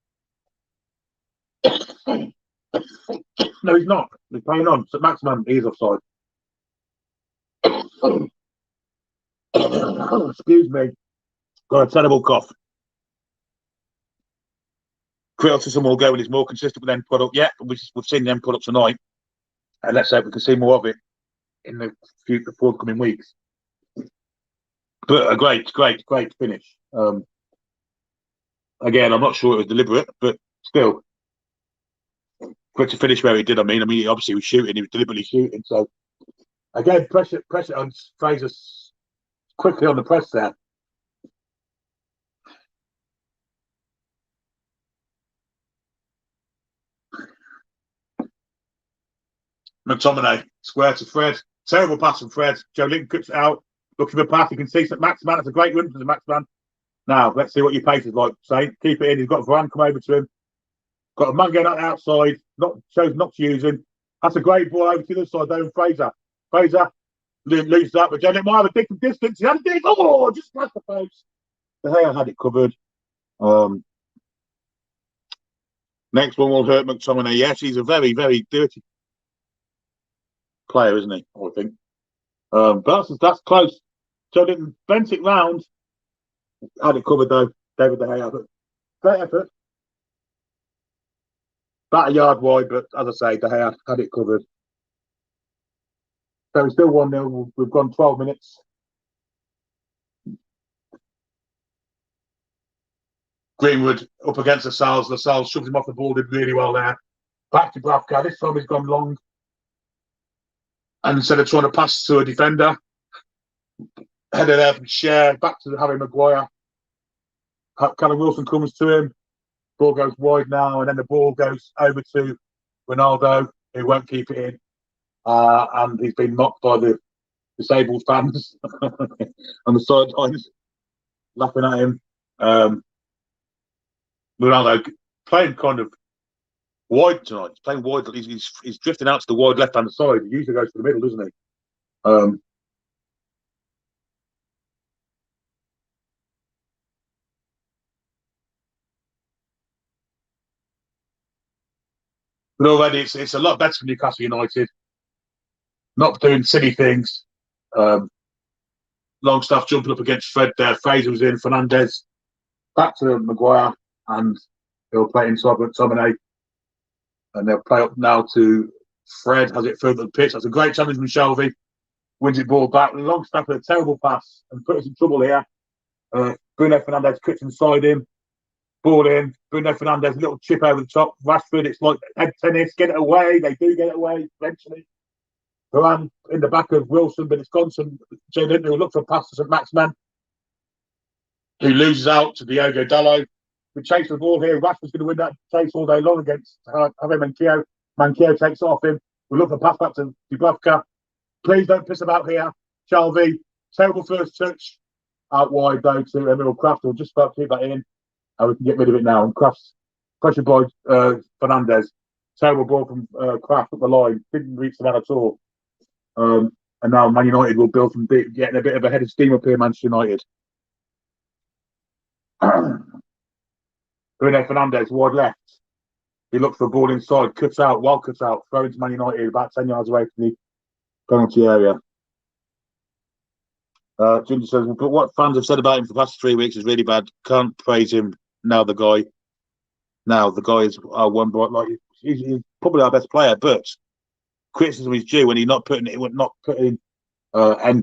Speaker 1: No, he's not. He's playing on. So Maximan is offside. Excuse me. Got a terrible cough. Criticism will go when it's more consistent with end product. Yeah, we've seen the end product tonight. And let's hope we can see more of it in the forthcoming weeks. But a great finish. Again, I'm not sure it was deliberate, but still. Quick to finish where he did, I mean, obviously he was shooting, he was deliberately shooting. So, again, pressure on Fraser quickly on the press there. McTominay, square to Fred. Terrible pass from Fred. Joe Linton cuts it out. Looking for a pass. You can see St. Maximan. That's a great run for the Maximan. Now, let's see what your pace is like. Say, keep it in. He's got Varane come over to him. Got a man going outside. Chose not to use him. That's a great ball over to the other side there. Fraser. Fraser loses that, but Joe Linton might have a different distance. He had a dig. Oh, just past the post. The hair had it covered. Next one will hurt McTominay. Yes, he's a very, very dirty player, isn't he? I think. But that's close. So didn't bent it round. Had it covered though. David De Gea. But great effort. About a yard wide, but as I say, De Gea had it covered. So it's still 1-0. We've gone 12 minutes. Greenwood up against Lascelles. Lascelles shoves him off the ball, did really well there. Back to Bravka. This time he's gone long. And instead of trying to pass to a defender, header there from Cher, back to Harry Maguire. Callum Wilson comes to him. Ball goes wide now, and then the ball goes over to Ronaldo, who won't keep it in. And he's been mocked by the disabled fans on the sidelines, laughing at him. Ronaldo playing kind of wide tonight. He's playing wide. He's drifting out to the wide left-hand side. He usually goes to the middle, doesn't he? But already it's a lot better for Newcastle United. Not doing silly things. Longstaff jumping up against Fred there. Fraser was in. Fernandez back to Maguire, and they'll play inside McTominay. And they'll play up now to Fred. Has it further the pitch? That's a great challenge from Shelby. Wins it ball back. Longstaff with a terrible pass and put us in trouble here. Bruno Fernandes cuts inside him. Ball in. Bruno Fernandes, a little chip over the top. Rashford, it's like head tennis. Get it away. They do get it away eventually. Varane in the back of Wilson, but it's gone to Joe Linton, who looks for a pass to St. Maximin, who loses out to Diogo Dalot. We chase the ball here. Rashford's going to win that chase all day long against Javier Manquillo. Manquillo takes it off him. We look for pass back to Dubravka. Please don't piss about here. Shelby, terrible first touch. Out wide though to Emil Kraft. We'll just about keep that in. And we can get rid of it now. And Kraft's pressured by Fernandez. Terrible ball from Kraft up the line. Didn't reach the man at all. And now Man United will build from deep, getting a bit of a head of steam up here, Manchester United. Bruno Fernandez, wide left. He looks for a ball inside, cuts out, well cuts out, throw into Man United, about 10 yards away from the penalty area. Ginger says, but what fans have said about him for the past 3 weeks is really bad. Can't praise him now. The guy is one bright light. He's probably our best player, but criticism is due when he's not putting end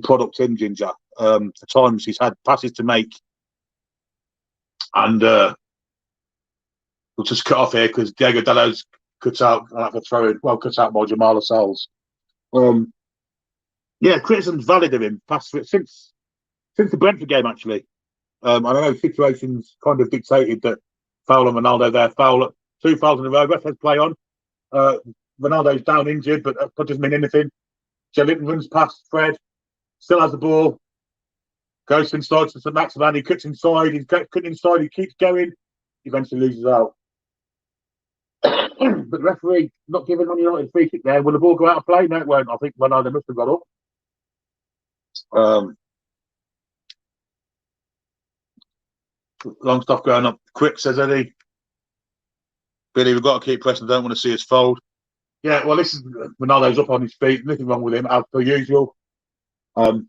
Speaker 1: product in, Ginger. At times he's had passes to make, and we'll just cut off here because Diego Dallo's cut out for throwing. Well, cut out by Jamal Lascelles. Yeah, criticism's valid of him since the Brentford game. Actually, I don't know, situations kind of dictated that foul on Ronaldo there. Two fouls in a row. Ref has play on. Ronaldo's down injured, but that doesn't mean anything. Joelinton runs past Fred, still has the ball, goes inside to St. Maximan. He cuts inside. He's cutting inside. He keeps going. Eventually loses out. But the referee not giving Man United a free kick there. Will the ball go out of play? No, it won't. I think Ronaldo must have got up. Long stuff going up. Quick, says Eddie. Billy, we've got to keep pressing. I don't want to see us fold. Yeah, well, this is Ronaldo's up on his feet. Nothing wrong with him, as per usual. Yeah,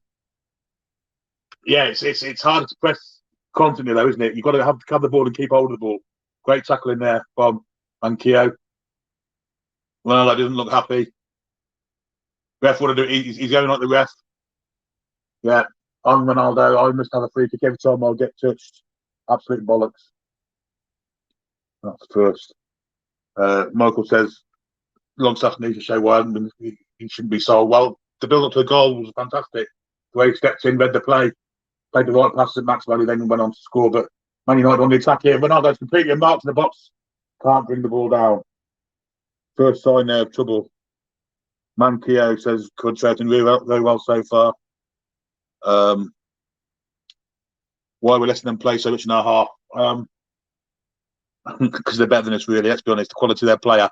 Speaker 1: it's harder to press constantly, though, isn't it? You've got to have the ball and keep hold of the ball. Great tackle in there from Manquillo. Ronaldo doesn't look happy. Ref, what to do? He's going like the ref. Yeah, I'm Ronaldo. I must have a free kick every time I'll get touched. Absolute bollocks. That's first. Michael says, Longstaff needs to show why he shouldn't be sold. Well, the build up to the goal was fantastic. The way he stepped in, read the play, played the right pass at Maxwell, then went on to score. But Man United on the attack here. Ronaldo's completely marked in the box. Can't bring the ball down. First sign there of trouble. Manquillo says, concentrating very well so far. Why are we letting them play so much in our half? Because they're better than us, really. Let's be honest. The quality of their player.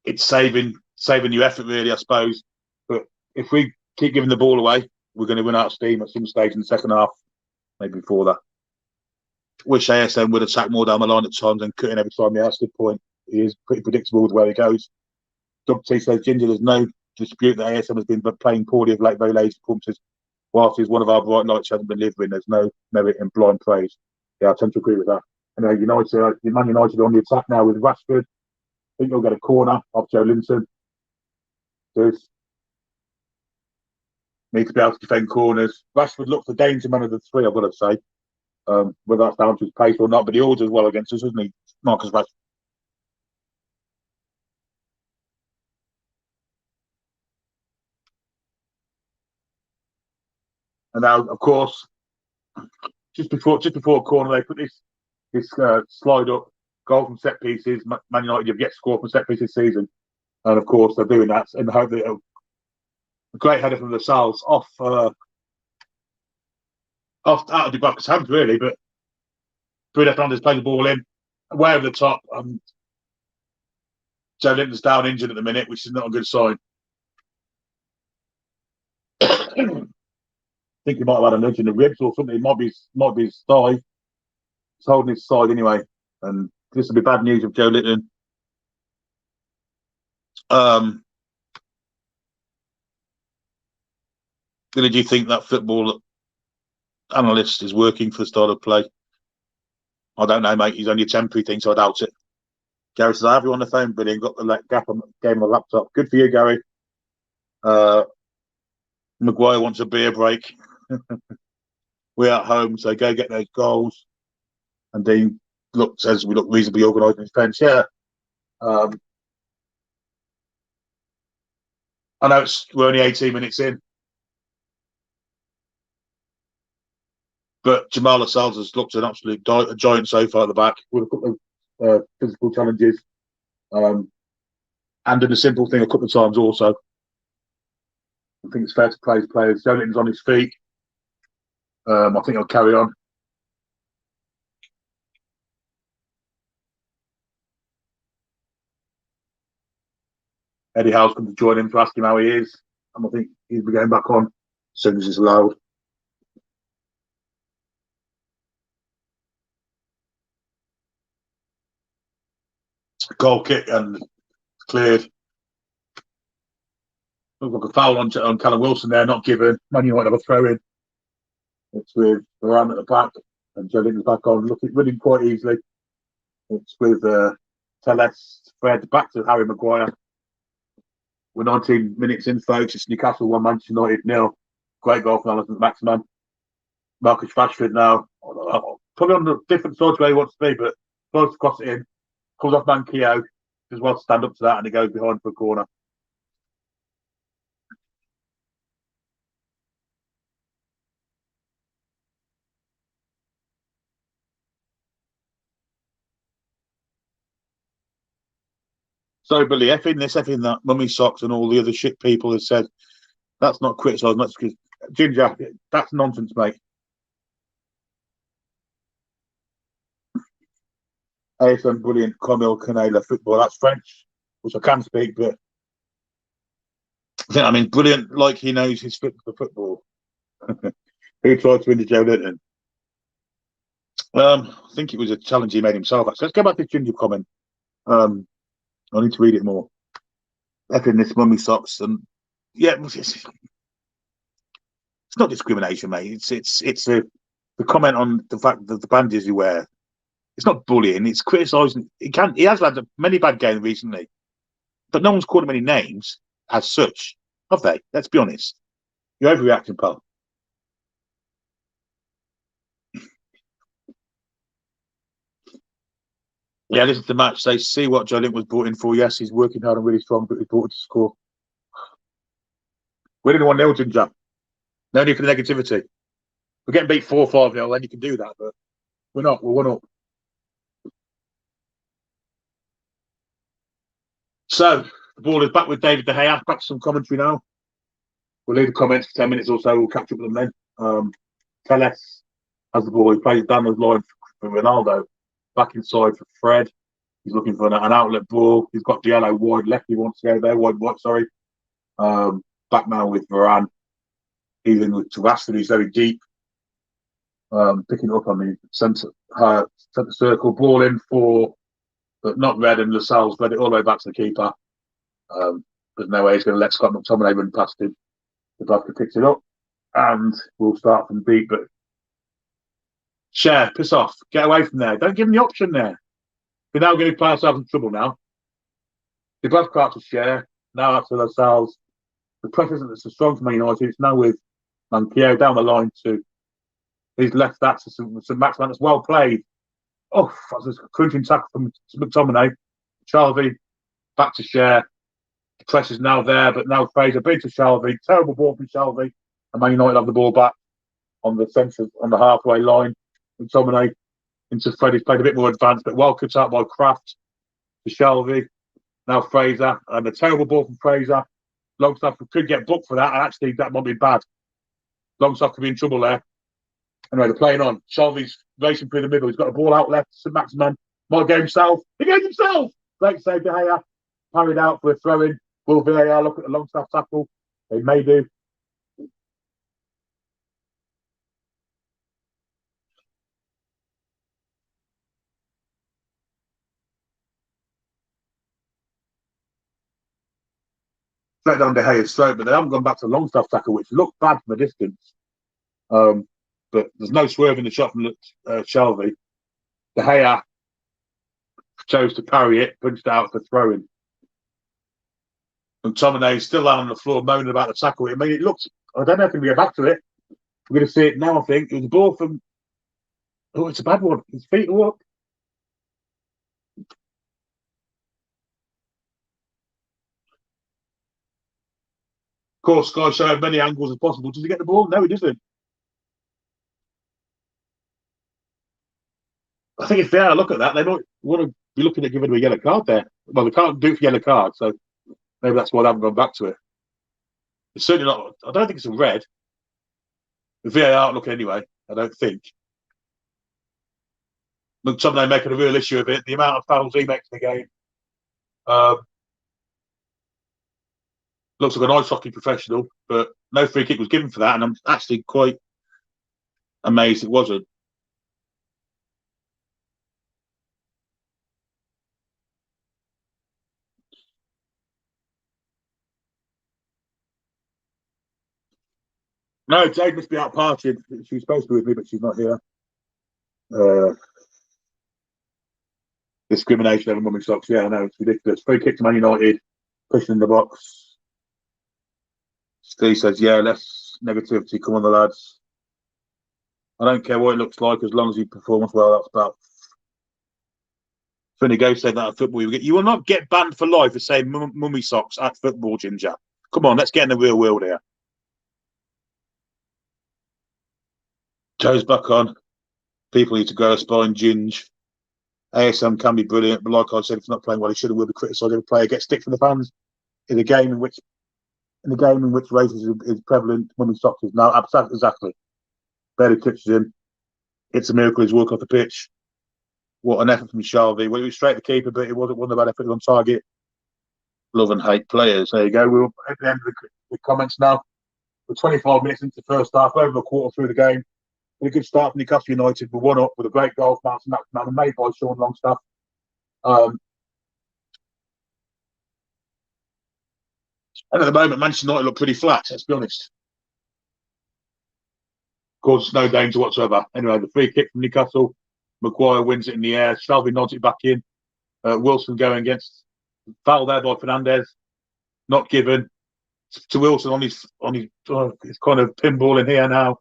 Speaker 1: It's saving your effort, really, I suppose. But if we keep giving the ball away, we're going to run out of steam at some stage in the second half, maybe before that. Wish ASM would attack more down the line at times and cut in every time. Yeah, that's a good point. He is pretty predictable with where he goes. Doug T says, Ginger, there's no dispute that ASM has been playing poorly of late, very lazy performances. Whilst he's one of our bright lights, hasn't been delivering. There's no merit in blind praise. Yeah, I tend to agree with that. Anyway, Man United on the attack now with Rashford. I think he'll get a corner off Joelinton. Does need to be able to defend corners. Rashford looks the danger man of the three, I've got to say. Whether that's down to his pace or not, but he always does well against us, doesn't he, Marcus Rashford? And now, of course, just before a corner, they put this slide up, goal from set pieces. Man United have yet to score from set pieces this season, and of course they're doing that in the hope that a great header from Lascelles off out of Dubravka's hands, really. But Bruno Fernandes playing the ball in, way over the top. Joelinton's down injured at the minute, which is not a good sign. I think he might have had a nudge in the ribs or something. It might be his thigh. He's holding his side anyway, and this will be bad news of Joelinton. Did you think that football analyst is working for the style of play? I don't know, mate. He's only a temporary thing, so I doubt it. Gary says, I have you on the phone, Billy, and got the gap on game on the laptop. Good for you, Gary. Maguire wants a beer break. We're at home, so go get those goals. And Dean says we look reasonably organised in defence. Yeah. I know we're only 18 minutes in. But Jamal Lascelles has looked an absolute giant so far at the back with a couple of physical challenges. and done a simple thing a couple of times also. I think it's fair to praise players. Joelinton's on his feet. I think he'll carry on. Eddie Howe's come to join him to ask him how he is. And I think he'll be going back on as soon as it's allowed. Goal kick and cleared. Looks like a foul on Callum Wilson there, not given. Man United have a throw in. It's with Varane at the back and Joelinton's back on, running quite easily. It's with Teles, Fred, back to Harry Maguire. We're 19 minutes in, folks. It's Newcastle 1, Manchester United 0. Great goal from Alisson Maximan. Marcus Rashford now. Probably on the different side where he wants to be, but tries to cross it in. Comes off Manquillo. Does well to stand up to that and he goes behind for a corner. So, Billy, effing this, effing that, mummy socks and all the other shit people have said, that's not criticising, that's because, Ginger, that's nonsense, mate. AFM, brilliant, Camille Canela, football, that's French, which I can speak, but I mean, brilliant, like he knows his football. Who tried to win the Joelinton? I think it was a challenge he made himself, actually. Let's go back to Ginger comment. I need to read it more. Effing this mummy socks, and yeah, it's not discrimination, mate. It's the comment on the fact that the bandages you wear. It's not bullying. It's criticising. He has had many bad games recently, but no one's called him any names as such, have they? Let's be honest. You're overreacting, pal. Yeah, listen to the match. They see what Joelinton was brought in for. Yes, he's working hard and really strong, but he's brought it to score. We're in 1-0, Ginger. No need for the negativity. We're getting beat 4-5-0, then you can do that, but we're not. We're 1-up. So, the ball is back with David De Gea. Back to some commentary now. We'll leave the comments for 10 minutes or so. We'll catch up with them then. Teles has the ball. He plays down the line for Ronaldo. Back inside for Fred. He's looking for an outlet ball. He's got Diallo wide left. He wants to go there. Wide, sorry. Back now with Varane. He's in with Rashford. He's very deep. Picking up on the centre circle. Ball in for, but not Red, and Lascelles read it all the way back to the keeper. There's no way he's going to let Scott McTominay run past him. The Bradford picks it up, and we'll start from deep. But Share, piss off, get away from there. Don't give him the option there. We're now going to play ourselves in trouble now. The Bradford cart to Share. Now after Lascelles. The press isn't so strong for Man United. It's now with Manquillo down the line to his left. That's St. Maximan. That's well played. Oh, that's a crunching tackle from McTominay. Shelvey back to Share. The press is now there, but now Fraser big to Shelvey. Terrible ball from Shelvey. And Man United have the ball back on the centre, on the halfway line. McTominay into Fred. He's played a bit more advanced, but well cut out by Kraft to Shelvey. Now Fraser. And a terrible ball from Fraser. Longstaff could get booked for that, and actually that might be bad. Longstaff could be in trouble there. Anyway, they're playing on. Shelvey's racing through the middle. He's got a ball out left. St. Maximan might go himself. He goes himself! Great save, De Gea. Parried out for a throw-in. Will VAR look at the Longstaff tackle? They may do. Straight down De Gea's throat, but they haven't gone back to Longstaff tackle, which looked bad from a distance. But there's no swerve in the shot from Shelvey. De Gea chose to parry it, punched it out for throwing. And McTominay still down on the floor moaning about the tackle. I mean, it looks, I don't know if we can get back to it. We're going to see it now, I think. It was a ball from, oh, it's a bad one. His feet are up. Of course, Sky show as many angles as possible. Does he get the ball? No, he doesn't. I think if they look at that, they might want to be looking at giving him a yellow card there. Well, they can't do it for yellow card, so Maybe that's why they haven't gone back to it. It's certainly not. I don't think it's a red. The VAR look anyway. I don't think. McTominay making a real issue of it. The amount of fouls he makes in the game. Looks like an ice hockey professional, but no free kick was given for that, and I'm actually quite amazed it wasn't. No, Jade must be out partying. She's supposed to be with me, but she's not here. Discrimination over mummy socks. Yeah, I know, it's ridiculous. Free kick to Man United, pushing in the box. Steve says, yeah, less negativity. Come on, the lads. I don't care what it looks like as long as he performs well. That's about. Funny Go said that at football. You will not get banned for life for saying mummy socks at football, Ginger. Come on, let's get in the real world here. Joe's back on. People need to grow a spine, Ginge. ASM can be brilliant, but like I said, if he's not playing well, he should have will be criticised. Every player gets stick from the fans in a game in which racism is prevalent. Mummy socks is now exactly. Barely touches him. It's a miracle he's walked off the pitch. What an effort from Shalvey. Well, he was straight to keeper, but it wasn't one of bad effort on target. Love and hate players. There you go. We're at the end of the comments now. We're 25 minutes into the first half, over a quarter through the game. A good start from Newcastle United. We're 1-up with a great goal from Max and made by Sean Longstaff. And at the moment, Manchester United look pretty flat, let's be honest. Causes no danger whatsoever. Anyway, the free kick from Newcastle. Maguire wins it in the air. Shelby nods it back in. Wilson going against. Foul there by Fernandez. Not given. To Wilson on his kind of pinball in here now.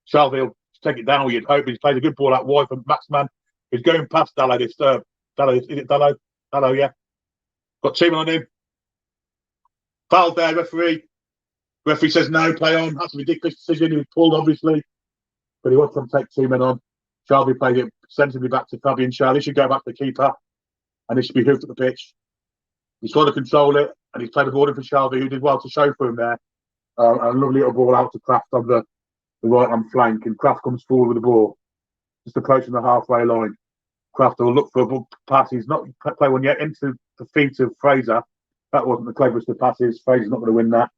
Speaker 1: Shelby will take it down. You'd hope he's played a good ball out wide from Maxman. He's going past Dallo. Is it Dallo? Dallo, yeah. Got two men on him. Foul there, referee. Referee says no, play on. That's a ridiculous decision. He was pulled, obviously. But he wants to take two men on. Shelby played it sensibly back to Fabian Schär. He should go back to the keeper. And he should be hoofed at the pitch. He's trying to control it. And he's played the ball in for Shelby, who did well to show for him there. A lovely little ball out to Kraft on the right-hand flank. And Kraft comes forward with the ball. Just approaching the halfway line. Kraft will look for a pass. He's not play one yet into the feet of Fraser. That wasn't the cleverest of passes. Fraser's not going to win that.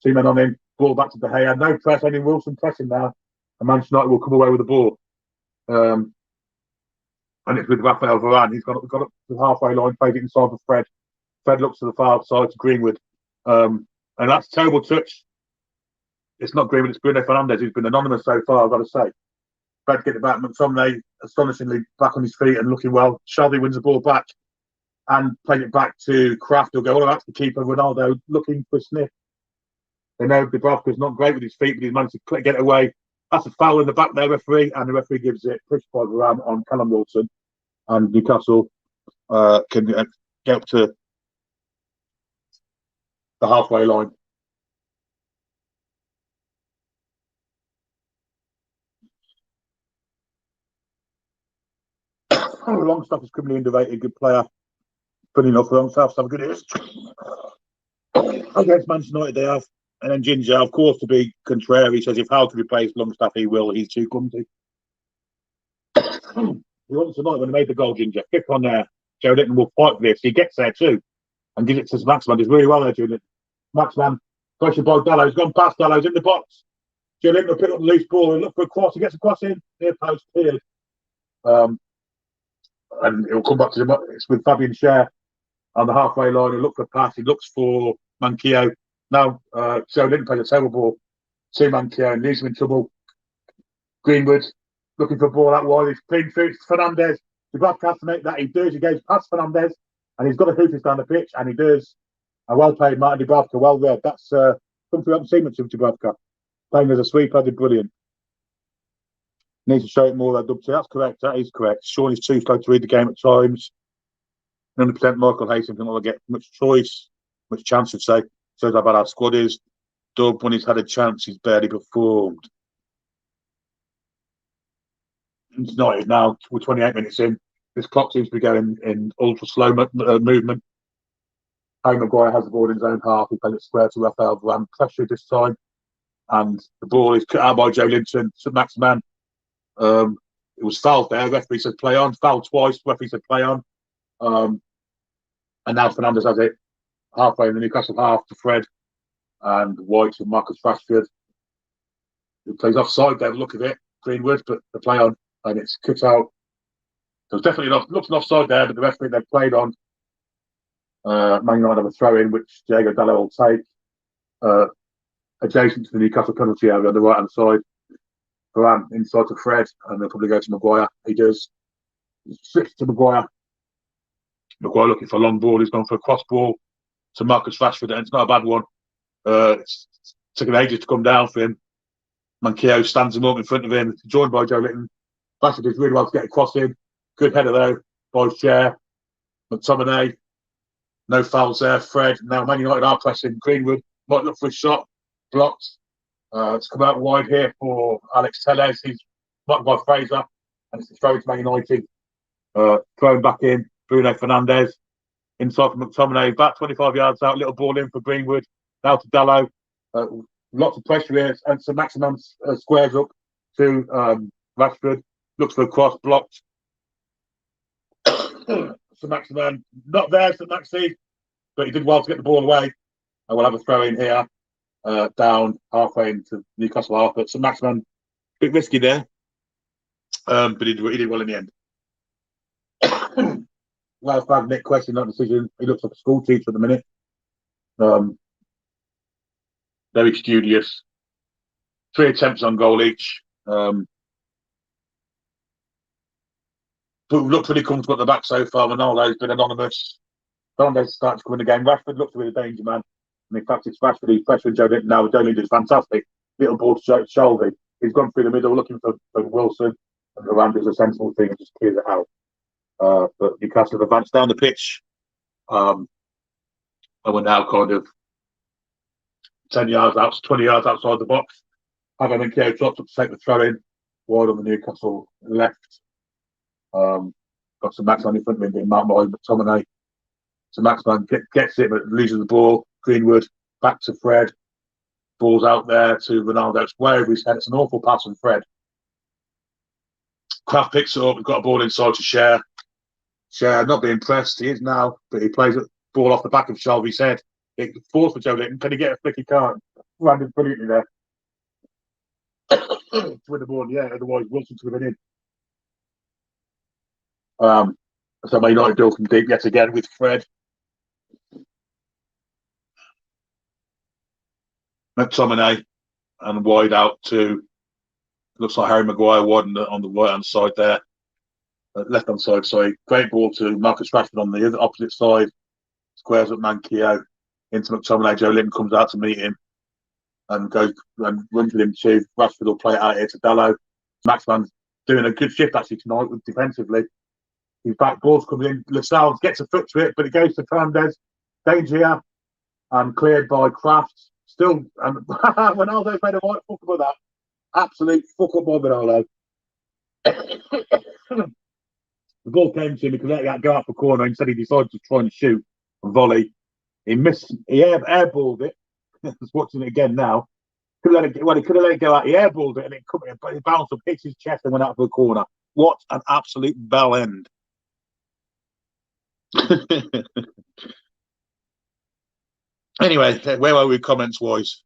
Speaker 1: Two men on him. Ball back to De Gea. No press. Only Wilson pressing now. And Manchester United will come away with the ball. And it's with Raphael Varane. He's got up to the halfway line, plays it inside for Fred. Fred looks to the far side to Greenwood. And that's a terrible touch. It's not Greenwood, it's Bruno Fernandes, who's been anonymous so far, I've got to say. Fred get it back. McTominay astonishingly back on his feet and looking well. Shelby wins the ball back and playing it back to Kraft. He'll go all out to the keeper. Ronaldo looking for a sniff. They know Dubravka's not great with his feet, but he's managed to get it away. That's a foul in the back there, referee, and the referee gives it push by Varane on Callum Wilson. And Newcastle can get up to the halfway line. Longstaff is criminally underrated, good player. Funny enough, Longstaff's have a good ears. Against Manchester United, they have. And then Ginger, of course, to be contrary, says if Howe can replace Longstaff, he will. He's too clumsy. He wants tonight when he made the goal, Ginger. Kick on there. Joe Linton will fight for this. He gets there too. And gives it to Maxman. He's really well there, Joe Linton. Maxman, pressure by Dallo. He's gone past Dallo. He's in the box. Joe Linton will pick up the loose ball and look for a cross. He gets a cross in. Near post, cleared. And he'll come back to him. It's with Fabian Schär on the halfway line. He'll look for a pass. He looks for Manquillo. Now, Joe Linton plays a terrible ball. See Manquillo, leaves him in trouble. Greenwood looking for a ball out wide. He's clean through. It's Fernandez. Dubravka has to make that. He does. He goes past Fernandez. And he's got a hoofus down the pitch. And he does. A well played Martin Dubravka. Well read. That's something we haven't seen much of Dubravka. Playing as a sweeper, did brilliant. Needs to show it more, that Dub. That's correct. That is correct. Sean is too slow to read the game at times. 100% Michael Hastings will get much choice, much chance, I'd say. Shows how bad our squad is. Dub, when he's had a chance, he's barely performed. It's not now. We're 28 minutes in. This clock seems to be going in ultra slow movement. Harry Maguire has the ball in his own half. He plays it square to Raphael Varane. Pressure this time. And the ball is cut out by Joe Linton. St Maximin. It was fouled there. Referee said play on. Fouled twice. Referee said play on. And now Fernandes has it halfway in the Newcastle half to Fred and White and Marcus Rashford. He plays offside there. Look at it, Greenwood, but the play on and it's cut out. So it's definitely looks an offside there, but the referee they played on. Man United have a throw in, which Diego Dalot will take adjacent to the Newcastle penalty area on the right hand side. Varane inside to Fred, and they'll probably go to Maguire. He does. Switch to Maguire. Maguire looking for a long ball. He's gone for a cross ball to Marcus Rashford, and it's not a bad one. It's taken ages to come down for him. Manquillo stands him up in front of him, joined by Joe Linton. Rashford did really well to get across him. Good header though by Cher. McTominay. No fouls there. Fred. Now Man United are pressing. Greenwood might look for a shot. Blocked. It's come out wide here for Alex Telles. He's blocked by Fraser. And it's a throw to Man United. Thrown back in. Bruno Fernandes. Inside for McTominay. Back 25 yards out. Little ball in for Greenwood. Now to Dalot. Lots of pressure here. And St Maximin squares up to Rashford. Looks for a cross. Blocked. St Maximin. Not there, St Maxi. But he did well to get the ball away. And we'll have a throw in here. Down halfway into Newcastle half. But St Maximin, a bit risky there. But he did well in the end. Well, flag Nick question that decision. He looks like a school teacher at the minute. Very studious. 3 attempts on goal each. But we look pretty comfortable at the back so far. Ronaldo's been anonymous. Fernandes starts to come in the game. Rashford looks to be the danger man. And in fact, it's Rashford. He's pressuring Joe Linton now. Joe Linton is fantastic. Little ball to shoulder. He's gone through the middle looking for Wilson. And Varane does a sensible thing and just clears it out. But Newcastle have advanced down the pitch. And we're now kind of 10 yards out, 20 yards outside the box. Having Manquillo drops up to take the throw in. Wide on the Newcastle left. Got some Maximin in front of him being marked by McTominay. So Maximin gets it but loses the ball. Greenwood back to Fred. Ball's out there to Ronaldo. It's way over his head. It's an awful pass from Fred. Kraft picks it up. We've got a ball inside to Cher. Cher not being pressed. He is now, but he plays the ball off the back of Shelby's head. It falls for Joe Linton. Can he get a flick? He can't. Landed brilliantly there. To win the ball, yeah. Otherwise, Wilson could have been in. So Man United built from deep yet again with Fred. McTominay and wide out to looks like Harry Maguire wide on the right hand side there, left hand side. Sorry, great ball to Marcus Rashford on the other opposite side. Squares up Manquillo into McTominay. Joe Linton comes out to meet him and goes and runs with him too. Rashford will play it out here to Dalot. Maximin's doing a good shift actually tonight with defensively. His back ball's coming in. Lascelles gets a foot to it, but it goes to Fernandes. Danger here and cleared by Kraft. Still, and Ronaldo's made a right fuck up of that. Absolute fuck up by Ronaldo. The ball came to him. He could let that go out for corner. Instead, he decided to try and shoot a volley. He missed. He airballed it. Just watching it again now. He could have let it go out. He airballed it and it bounced up, hit his chest, and went out for a corner. What an absolute bell end. Anyway, where are we comments wise?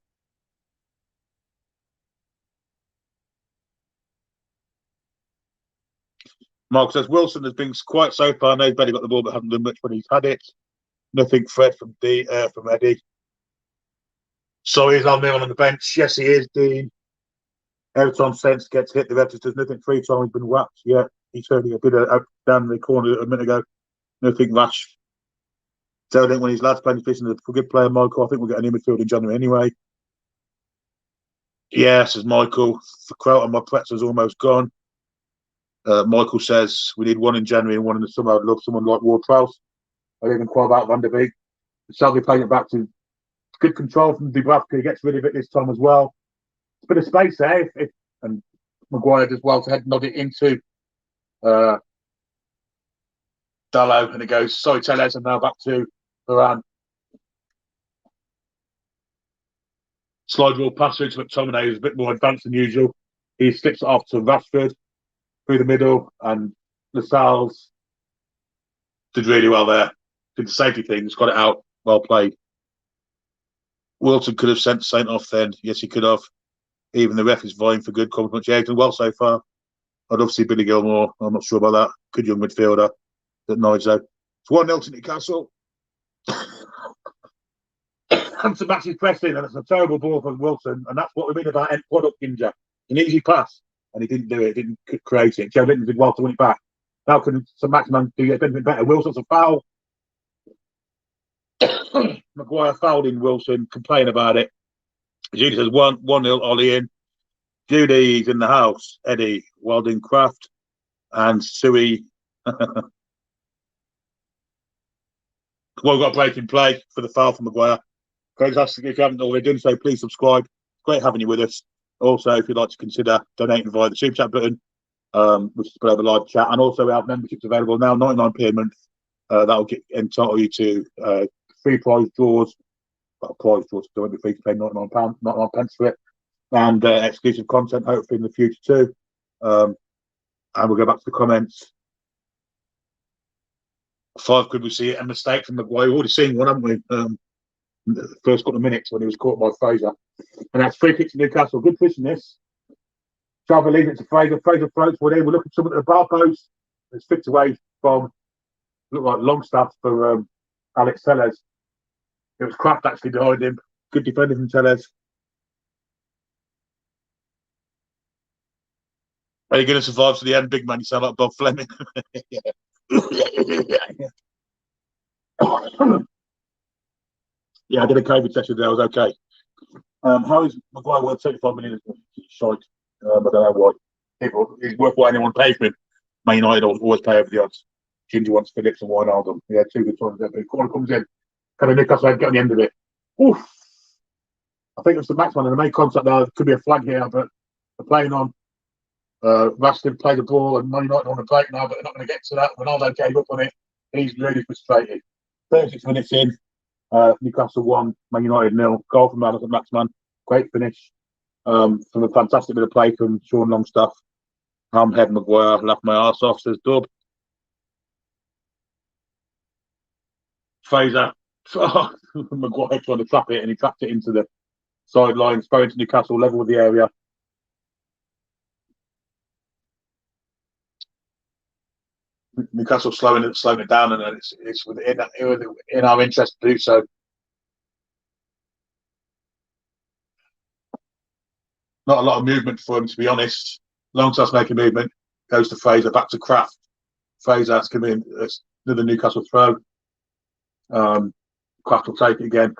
Speaker 1: Mark says Wilson has been quiet so far. No, he's barely got the ball, but hasn't done much when he's had it. Nothing Fred from Eddie. So he's on there on the bench. Yes, he is, Dean. Every time Sense gets hit, the ref just does nothing. 3 times he's been whacked. Yeah, he's certainly a bit down the corner a minute ago. Nothing rash. So I think when his lads playing fishing, a good player, Michael. I think we'll get an midfield in January anyway. Yeah, says Michael. For Crowton, my pretzel's almost gone. Michael says we need one in January and one in the summer. I'd love someone like Ward-Prowse. I didn't inquire about Van der Beek. Shall be playing it back to good control from Dubravka. He gets rid of it this time as well. It's a bit of space there. And Maguire does well to head nod it into Dalot, and it goes, sorry, Telles, and now back to Varane. Slide rule pass through to McTominay, who's a bit more advanced than usual. He slips it off to Rashford through the middle, and Lascelles did really well there. Did the safety things, got it out, well played. Wilson could have sent Saint off then. Yes, he could have. Even the ref is vying for good compliment. Yeah, he's done well so far. I'd love to see Billy Gilmore. I'm not sure about that. Good young midfielder at Nigel. It's 1-0 to Newcastle. And to Max's pressing, and it's a terrible ball from Wilson. And that's what we mean about end product Ginger. An easy pass, and he didn't do it. Didn't create it. Joe Linton did well to win it back. How can Sir Maximan do anything better? Wilson's a foul. Maguire fouled in Wilson, complain about it. Judy says 1-0 Ollie in. Judy's in the house. Eddie, Welding Craft, and Sui. Well, we've got a break in play for the foul from Maguire. Fantastic. If you haven't already done so, please subscribe. Great having you with us. Also, if you'd like to consider donating via the Super Chat button, which is below the live chat. And also, we have memberships available now, 99p a month. That'll entitle you to free prize draws. Well, prize draws, so won't be free to pay £99 for it. And exclusive content, hopefully, in the future too. And we'll go back to the comments. 5 could we see a mistake from Maguire? We've already seen one, haven't we? The first couple of minutes when he was caught by Fraser. And that's free kick to Newcastle. Good push in this. Trevor leaves it to Fraser. Fraser floats one in. We're looking at something at the bar post. It's flicked away from, looked like Longstaff for Alex Telles. It was Kraft actually behind him. Good defending from Telles. Are you going to survive to the end, big man? You sound like Bob Fleming. Yeah, I did a COVID test today. I was okay. How is Maguire worth 75 million? Shite. I don't know why. It's worth what anyone pays for him. Man United always pay over the odds. Ginger wants Phillips and Wijnaldum. Yeah, 2 good times there. But corner comes in. Kind of Newcastle get on the end of it. Oof. I think it's the Maxman and the main contact there. Could be a flag here, but they're playing on. Rashford played the ball and Man United on a break now, but they're not going to get to that. Ronaldo gave up on it. He's really frustrated. 36 minutes in. Newcastle 1, Man United 0. Goal from Maxman. Great finish. From a fantastic bit of play from Sean Longstaff. Hamhead Maguire, laughed my arse off, says Dub. Fraser. Maguire trying to trap it, and he trapped it into the sidelines, going to Newcastle, level with the area. Newcastle slowing it down, and it's in our interest to do so. Not a lot of movement for him, to be honest. Longstaff's making movement. Goes to Fraser, back to Kraft. Fraser, that's going to be another Newcastle throw. Kraft will take it again.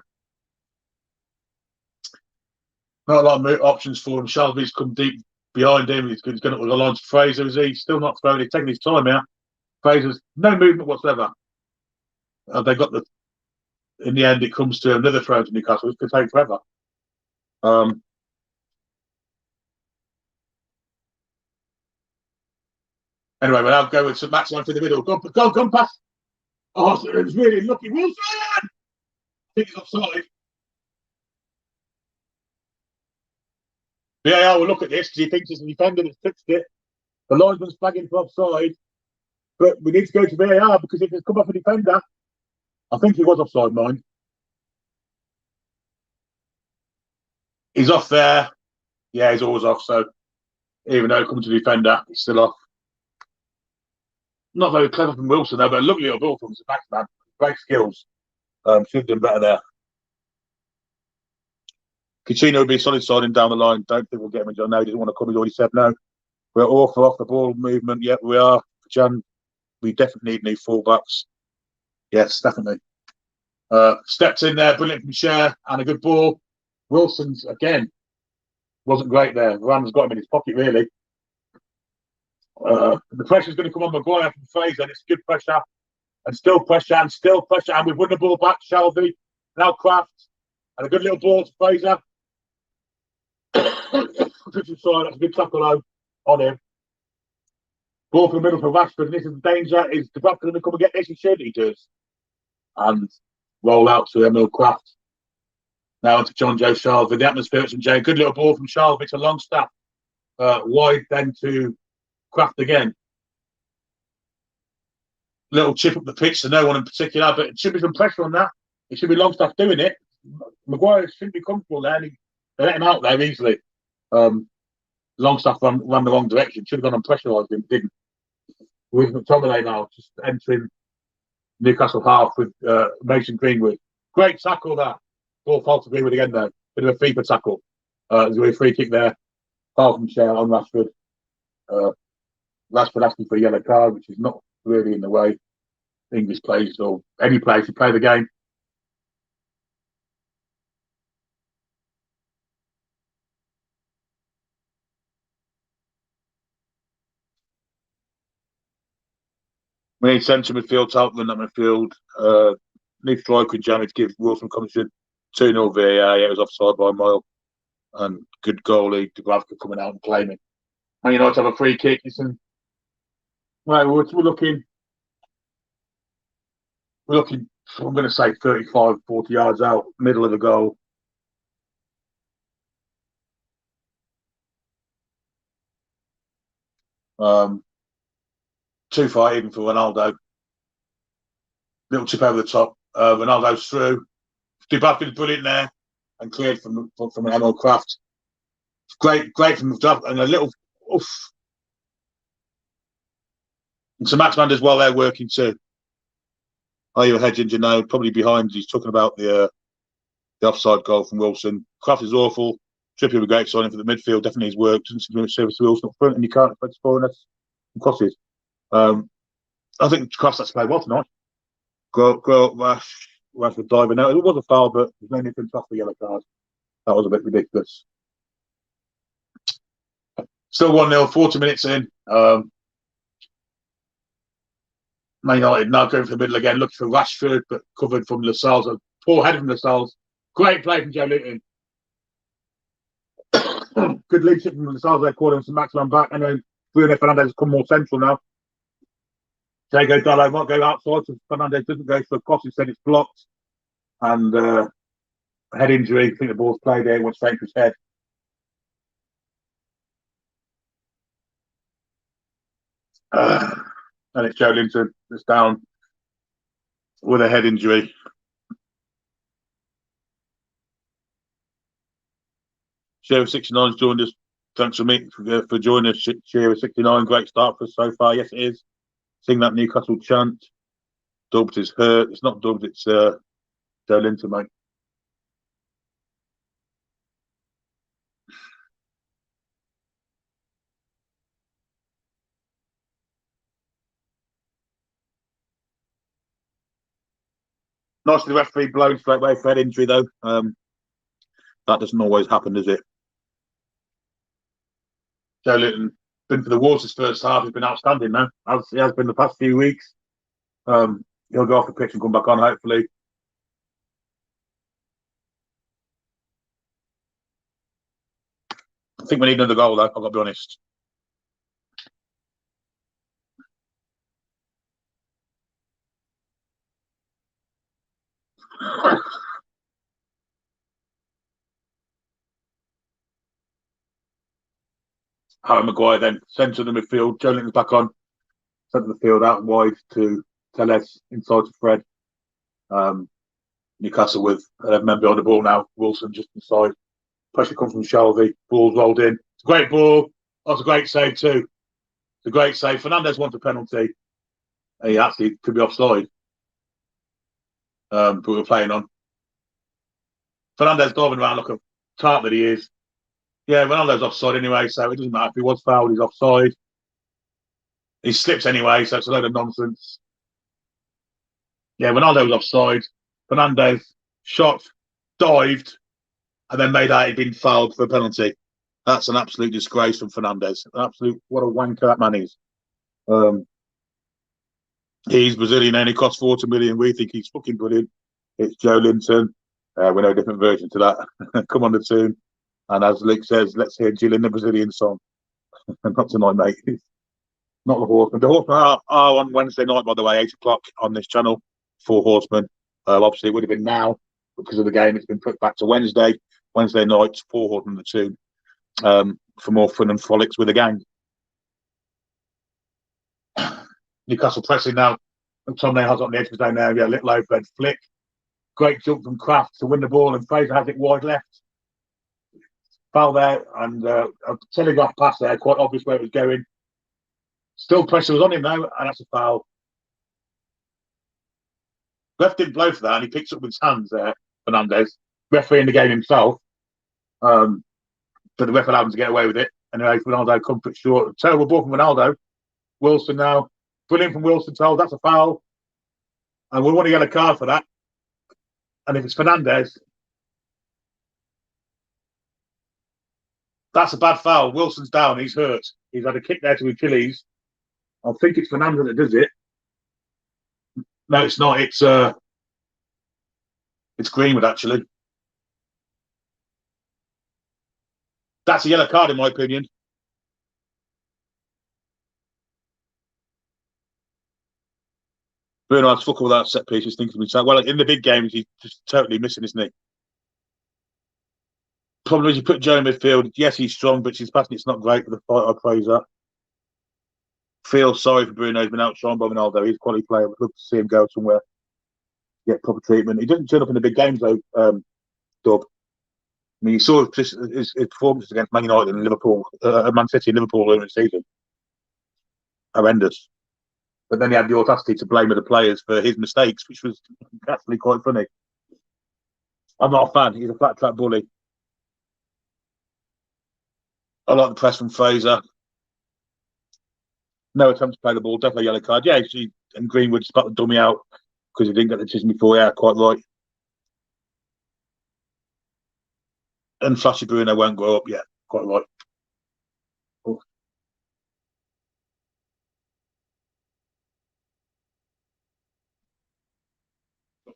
Speaker 1: Not a lot of options for him. Shelby's come deep behind him. He's going to line to Fraser. Is he still not throwing? He's taking his time here. Fraser's no movement whatsoever. They got the. In the end, it comes to another throw to Newcastle. It's going to take forever. Anyway, we'll now go with some Maximan through the middle. Go pass. Oh, it was really lucky. Wilson! I think he's offside. VAR will look at this because he thinks it's a defender that's fixed it. The linesman's flagging for offside. But we need to go to VAR because if it's come off a defender, I think he was offside, mind. He's off there. Yeah, he's always off. So even though it comes to defender, he's still off. Not very clever from Wilson, though, but a lovely little ball from the Maxman. Great skills. Should have done better there. Coutinho would be solid siding down the line. Don't think we'll get him in. No, he doesn't want to come. He's already said no. We're awful off the ball movement. Yep, we are. Jan, we definitely need new fullbacks. Yes, definitely. Stepped in there, brilliant from Cher, and a good ball. Wilson's, again, wasn't great there. Rams got him in his pocket, really. The pressure's going to come on Maguire from Fraser, and it's good pressure, and still pressure, and we've won the ball back. Shelby, now Kraft, and a good little ball to Fraser. That's a good tackle on him. Ball from the middle for Rashford, and this is the danger. Is DeBruyne going to come and get this? He does. And roll out to Emil Kraft. Now onto John Joe Shalvey. The atmosphere from Jay. Good little ball from Shalvey to Longstaff. Wide then to Kraft again. Little chip up the pitch to no one in particular, but it should be some pressure on that. It should be Longstaff doing it. Maguire shouldn't be comfortable there. They let him out there easily. Longstaff ran the wrong direction. Should have gone and pressurised him. Didn't. With McTominay now just entering Newcastle half with Mason Greenwood. Great tackle that. Ball false to Greenwood again though. Bit of a FIFA tackle. There's a free kick there. Far from share on Rashford. Rashford asking for a yellow card, which is not really in the way English players or any players who play the game. We need centre midfield to help run that midfield. Need striker and Jamie to give Wilson Competition 2-0 VAR. Yeah, it was offside by a mile. And good goalie, Dubravka coming out and claiming. And United have a free kick. Right, we're looking, I'm going to say 35, 40 yards out, middle of the goal. Too far even for Ronaldo. Little chip over the top. Ronaldo's through. Dubravka's brilliant there and cleared from an Emil Kraft. Great from Dubravka and a little oof. And so Max Mander's well there working too. Are you hedging? You know, probably behind. He's talking about the offside goal from Wilson. Kraft is awful. Trippier was great signing for the midfield. Definitely has worked. Doesn't seem to service to Wilson up front, and you can't expect to score unless crosses. I think Kraft's actually played well tonight. Rashford diving out. It was a foul, but there's no need for him to have the yellow card. That was a bit ridiculous. Still 1-0, 40 minutes in. Man United now going for the middle again, looking for Rashford, but covered from Lascelles. A poor header from Lascelles. Great play from Joe Linton. Good leadership from Lascelles there, calling some Maxwell back. And then Bruno Fernandes has come more central now. Diego Dallo might go outside, so Fernandes doesn't go for a cross. Instead, it's blocked. And head injury. I think the ball's played there, went straight to his head. And it's Joe Linton that's down with a head injury. Share 69's joined us. Thanks for joining us. Share 69, great start for us so far. Yes, it is. Sing that Newcastle chant. Dubbed is hurt. It's not dubbed, it's Joe Linton, mate. Nice to the referee blown straight away for head injury, though. That doesn't always happen, does it? Joe Linton been for the Wolves' first half. He's been outstanding now, as he has been the past few weeks. He'll go off the pitch and come back on, hopefully. I think we need another goal, though. I've got to be honest. Harry Maguire then centre of the midfield. Joe Linton's back on centre of the field, out wide to Teles, inside to Fred. Newcastle with 11 men behind the ball now. Wilson just inside. Pressure comes from Shelvey. Ball's rolled in. It's a great ball. That's a great save too. It's a great save. Fernandes wants a penalty. He actually could be offside. But we're playing on. Fernandes diving around like a tart that he is. Yeah, Ronaldo's offside anyway, so it doesn't matter if he was fouled, he's offside. He slips anyway, so it's a load of nonsense. Yeah, Ronaldo was offside. Fernandes shot, dived, and then made out he'd been fouled for a penalty. That's an absolute disgrace from Fernandes. What a wanker that man is. He's Brazilian and he costs 40 million. We think he's fucking brilliant. It's Joe Linton. We know a different version to that. Come on the tune. And as Luke says, let's hear Jill in the Brazilian song. Not tonight, mate. Not the Horsemen. The Horsemen are on Wednesday night, by the way, 8 o'clock on this channel. 4 Horsemen. Obviously, it would have been now. because of the game. It's been put back to Wednesday nights, 402, for more fun and frolics with the gang. Newcastle pressing now. McTominay has on the edge of his own area, a little overhead flick. Great jump from Kraft to win the ball, and Fraser has it wide left. Foul there, and a telegraph pass there, quite obvious where it was going. Still pressure was on him though, and that's a foul. Ref didn't blow for that, and he picks up with his hands there, Fernandez. Referee in the game himself. But the ref allowed him to get away with it. Anyway, Ronaldo comfort short. Terrible ball from Ronaldo. Wilson now. Brilliant from Wilson, told that's a foul. And we want to get a card for that. And if it's Fernandez, that's a bad foul. Wilson's down. He's hurt. He's had a kick there to Achilles. I think it's Fernandez that does it. No, it's not. It's Greenwood, actually. That's a yellow card, in my opinion. Bruno has fuck all that set pieces. Well, in the big games, he's just totally missing, isn't he? Problem is, you put Joe in midfield. Yes, he's strong, but his passing, it's not great for the fight. I praise that. Feel sorry for Bruno. He's been outshone by Ronaldo. He's a quality player. Would love to see him go somewhere, get proper treatment. He doesn't turn up in the big games, though, Dub. I mean, you saw his performances against Man United and Liverpool, Man City and Liverpool earlier in the season. Horrendous. But then he had the audacity to blame the players for his mistakes, which was actually quite funny. I'm not a fan. He's a flat track bully. I like the press from Fraser. No attempt to play the ball. Definitely a yellow card. Yeah, and Greenwood spat the dummy out because he didn't get the decision before. Yeah, quite right. And Flashy Bruno won't grow up yet. Quite right. Oh.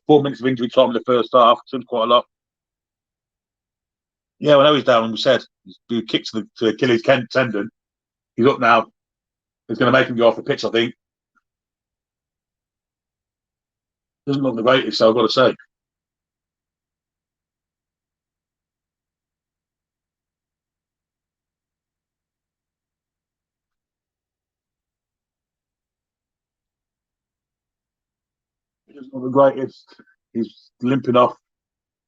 Speaker 1: 4 minutes of injury time in the first half. It's quite a lot. Yeah, I know he's down. We said he kicked to Achilles tendon. He's up now. It's going to make him go off the pitch, I think. Doesn't look the greatest, so I've got to say. He doesn't look the greatest. He's limping off.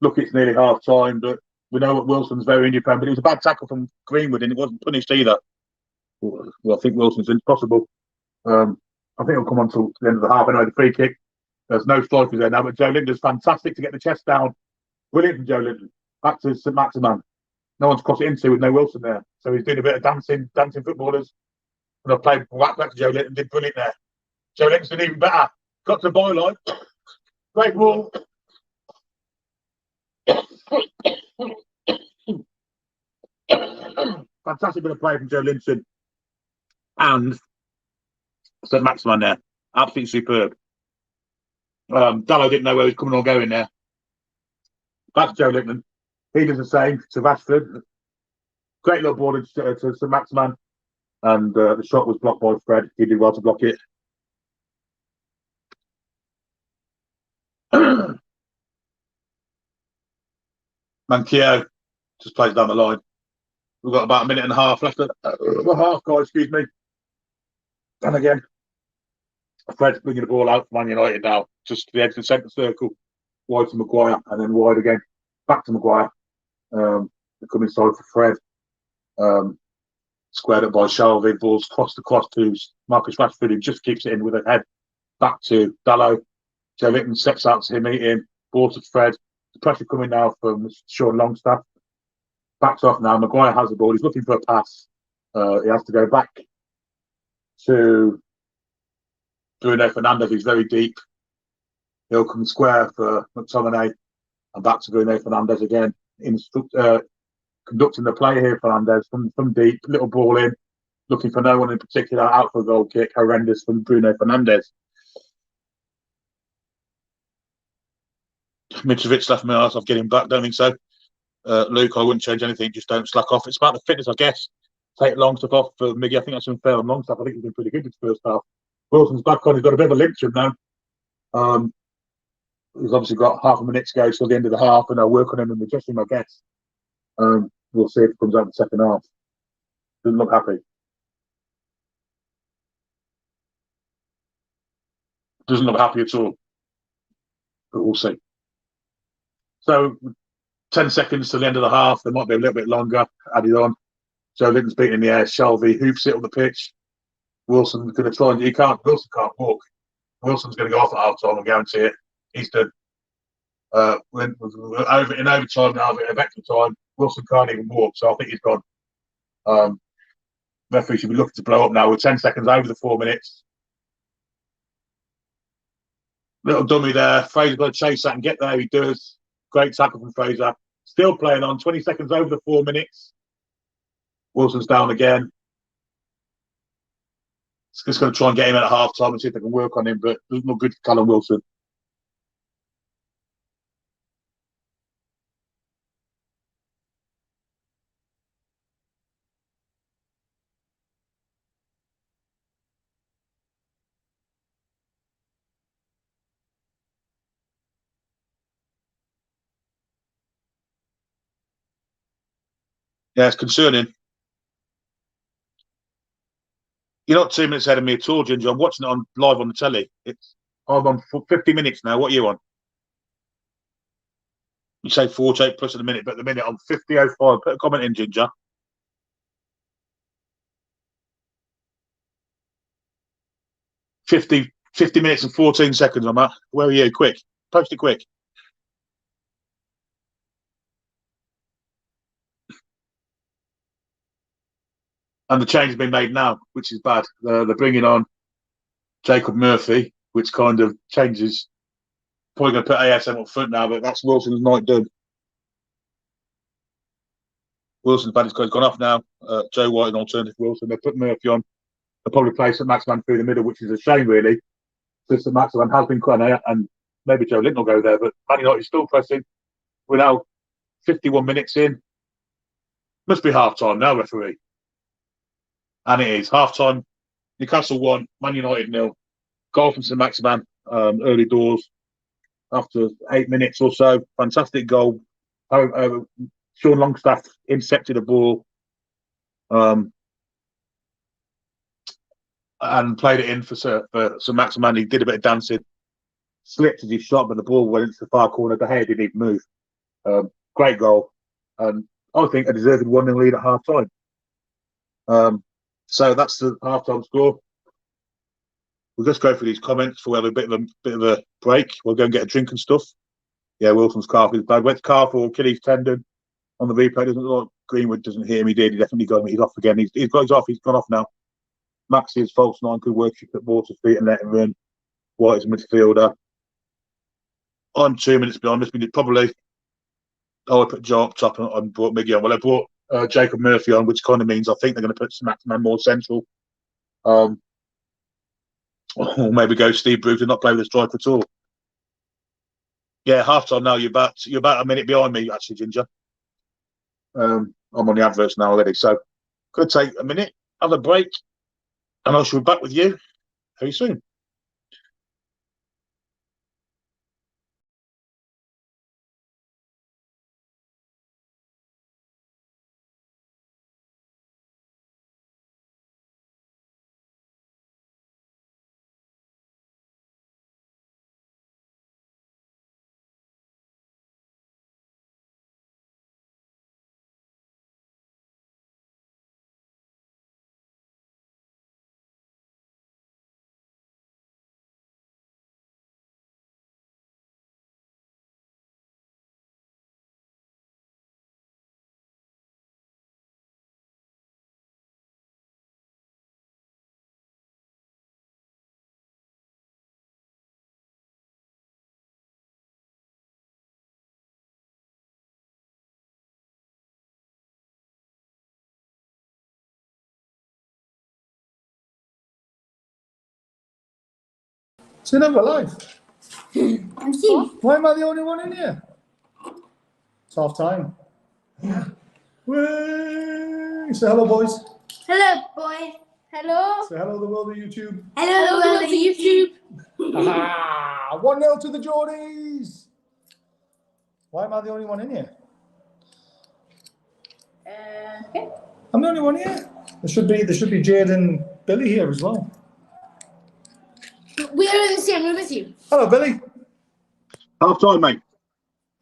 Speaker 1: Look, it's nearly half time, but we know that Wilson's very independent. But it was a bad tackle from Greenwood, and it wasn't punished either. Well, I think Wilson's impossible. I think it'll come on to the end of the half. Anyway, the free kick. There's no strikers there now, but Joe Linton's fantastic to get the chest down. Brilliant from Joe Linton. Back to St Maximan. No one's crossed it into with no Wilson there. So he's doing a bit of dancing footballers. And I played back to Joe Linton, did brilliant there. Joe Linton's did even better. Got to the byline. Great ball. Fantastic bit of play from Joe Linton. And St Maximan there. Absolutely superb. Dallo didn't know where he was coming or going there. Back to Joe Linton. He does the same to Rashford. Great little ball to St Maximan. And the shot was blocked by Fred. He did well to block it. Manquillo just plays down the line. We've got about a minute and a half left. Half, guys, excuse me. And again, Fred's bringing the ball out for Man United now, just to the edge of the centre circle, wide to Maguire, and then wide again, back to Maguire. They're coming inside for Fred. Squared up by Shelvey, balls crossed across to Marcus Rashford, who just keeps it in with a head. Back to Dallo. Joe Linton steps out to meet him. Ball to Fred. The pressure coming now from Sean Longstaff. Backs off now. Maguire has the ball. He's looking for a pass. He has to go back to Bruno Fernandes, who's very deep. He'll come square for McTominay. And back to Bruno Fernandes again. Conducting the play here, Fernandes, from deep. Little ball in. Looking for no one in particular. Out for a goal kick. Horrendous from Bruno Fernandes. Mitrovic left my arse off getting back. Don't think so. Luke, I wouldn't change anything. Just don't slack off. It's about the fitness, I guess. Take Longstaff off for Miggy. I think that's unfair on Longstaff. I think he's been pretty good in the first half. Wilson's back on. He's got a bit of a limp to him now. He's obviously got half a minute to go till the end of the half, and I'll work on him in the dressing room, I guess. We'll see if it comes out in the second half. Doesn't look happy. Doesn't look happy at all. But we'll see. So 10 seconds to the end of the half. There might be a little bit longer added on. Joe Linton's beating in the air. Shelby hoops it on the pitch. Wilson's going to try and Wilson can't walk. Wilson's going to go off at half time, I guarantee it. He's done. In overtime now, in extra time, Wilson can't even walk, so I think he's gone. Referee should be looking to blow up now with 10 seconds over the 4 minutes. Little dummy there. Fraser's got to chase that and get there. He does. Great tackle from Fraser. Still playing on. 20 seconds over the 4 minutes. Wilson's down again. It's just going to try and get him at half time and see if they can work on him, but there's no good for Callum Wilson. Yeah, it's concerning. You're not 2 minutes ahead of me at all, Ginger. I'm watching it on live on the telly. I'm on 50 minutes now. What are you on? You say 48 plus in a minute, but at the minute I'm 50.05. Put a comment in, Ginger. 50 minutes and 14 seconds, I'm at. Where are you? Quick. Post it quick. And the change has been made now, which is bad. They're bringing on Jacob Murphy, which kind of changes. Probably going to put ASM up front now, but that's Wilson's night done. Wilson's bad. He's gone off now. Joe White, an alternative Wilson. They put Murphy on. They'll probably play St. Maximan through the middle, which is a shame, really. So St. Maximan has been quite and maybe Joe Linton will go there, but Man United is still pressing. We're now 51 minutes in. Must be half time now, referee. And it is half time. Newcastle 1, Man United 0. Goal from St. Maximan, early doors. After 8 minutes or so, fantastic goal. Sean Longstaff intercepted a ball and played it in for St. Maximan. He did a bit of dancing, slipped as he shot, but the ball went into the far corner. The head didn't even move. Great goal, and I think a deserved 1-0 lead at half time. So that's the half time score. We'll just go through these comments before we have a bit of a break. We'll go and get a drink and stuff. Yeah, Wilson's calf is bad. Went to calf or Achilles tendon on the replay. Doesn't look like Greenwood doesn't hear him. He did. He definitely got him. He's off again. He's off. He's gone off now. Maxi is false 9. Could work. She put Water's feet and let him run. White is a midfielder. I'm 2 minutes behind. Must be probably. I put Joe up top and brought Miggy on. Well, I brought Jacob Murphy on, which kind of means I think they're going to put Maximan more central. Or maybe go Steve Bruce and not play with the striker at all. Yeah, half time now. You're about a minute behind me, actually, Ginger. I'm on the adverts now already, so could take a minute, have a break, and I shall be back with you very soon.
Speaker 2: It's another life.
Speaker 3: Thank you.
Speaker 2: Why am I the only one in here? It's half time.
Speaker 3: Yeah.
Speaker 2: Whee! Say hello, boys.
Speaker 3: Hello, boy. Hello.
Speaker 2: Say hello to the world of YouTube.
Speaker 3: Hello, world of YouTube.
Speaker 2: Ah, 1-0 to the Geordies. Why am I the only one in here?
Speaker 3: Okay.
Speaker 2: I'm the only one here. There should be Jade and Billy here as well.
Speaker 3: We are in the same room as you.
Speaker 2: Hello, Billy.
Speaker 1: Half time, mate.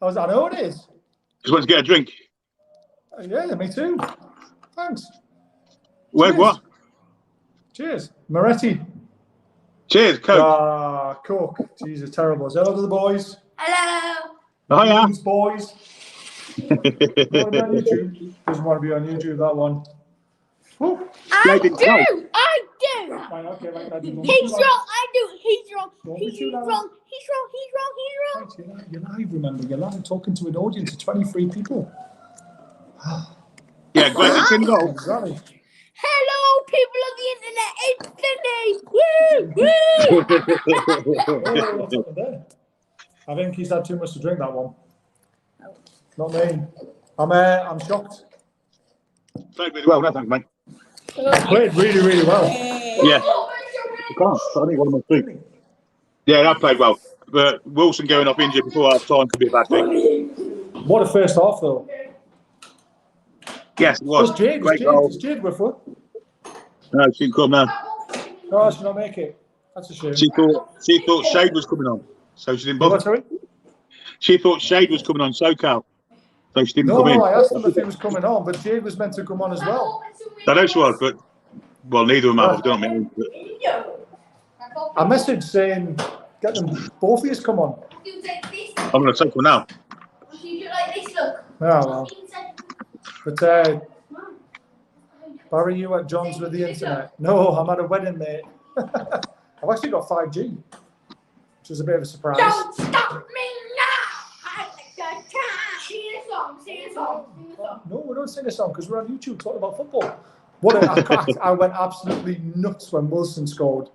Speaker 2: I know it is.
Speaker 1: Just went to get a drink.
Speaker 2: Yeah, me too. Thanks.
Speaker 1: Wait,
Speaker 2: Cheers.
Speaker 1: what?
Speaker 2: Cheers. Moretti.
Speaker 1: Cheers, coach.
Speaker 2: Ah, Coke. Jesus, terrible. Say hello to the boys.
Speaker 3: Hello.
Speaker 1: Hiya.
Speaker 2: Rooms, boys. Want to be on YouTube? Doesn't want to be on YouTube, that one. Woo.
Speaker 3: I
Speaker 1: Jade,
Speaker 3: do.
Speaker 1: no.
Speaker 3: I do.
Speaker 2: Right, okay, right, I do.
Speaker 3: He's wrong. I do. He's wrong.
Speaker 2: Don't be
Speaker 3: He's
Speaker 2: too
Speaker 3: wrong.
Speaker 2: loud.
Speaker 3: He's wrong. He's wrong. He's wrong.
Speaker 2: Right, you're live, remember. You're live talking to an audience of 23 people.
Speaker 1: Yeah, great. It's in goal.
Speaker 2: Exactly.
Speaker 3: Hello, people of the internet. It's Billy. Woo, woo.
Speaker 2: Oh, what's happened there? I think he's had too much to drink, that one. Not me. I'm shocked.
Speaker 1: Played really well, no thanks, mate.
Speaker 2: Played really, really well.
Speaker 1: Yeah. I can't. I think one of my feet. Yeah, that played well. But Wilson going off injured before half time could be a bad thing.
Speaker 2: What a first half, though.
Speaker 1: Yes, it was. Great goal.
Speaker 2: It's Jade with her.
Speaker 1: No, she didn't come now.
Speaker 2: No, she not make it. That's a shame.
Speaker 1: She thought Shade was coming on, so she didn't bother.
Speaker 2: What, sorry?
Speaker 1: She thought Shade was coming on SoCal, so she didn't
Speaker 2: No,
Speaker 1: come in.
Speaker 2: I asked him if he was coming on, but Jade was meant to come on as well.
Speaker 1: I know she was, but well, neither of them have done it.
Speaker 2: I messaged saying, get them both of you to come on.
Speaker 1: I'm going to take one now.
Speaker 2: Oh, well. But, Barry, you at John's with the internet? No, I'm at a wedding, mate. I've actually got 5G, which is a bit of a surprise.
Speaker 3: Don't stop me now. Sing a song. Sing a song. Sing a song.
Speaker 2: No, we don't sing a song because we're on YouTube talking about football. I went absolutely nuts when Wilson scored.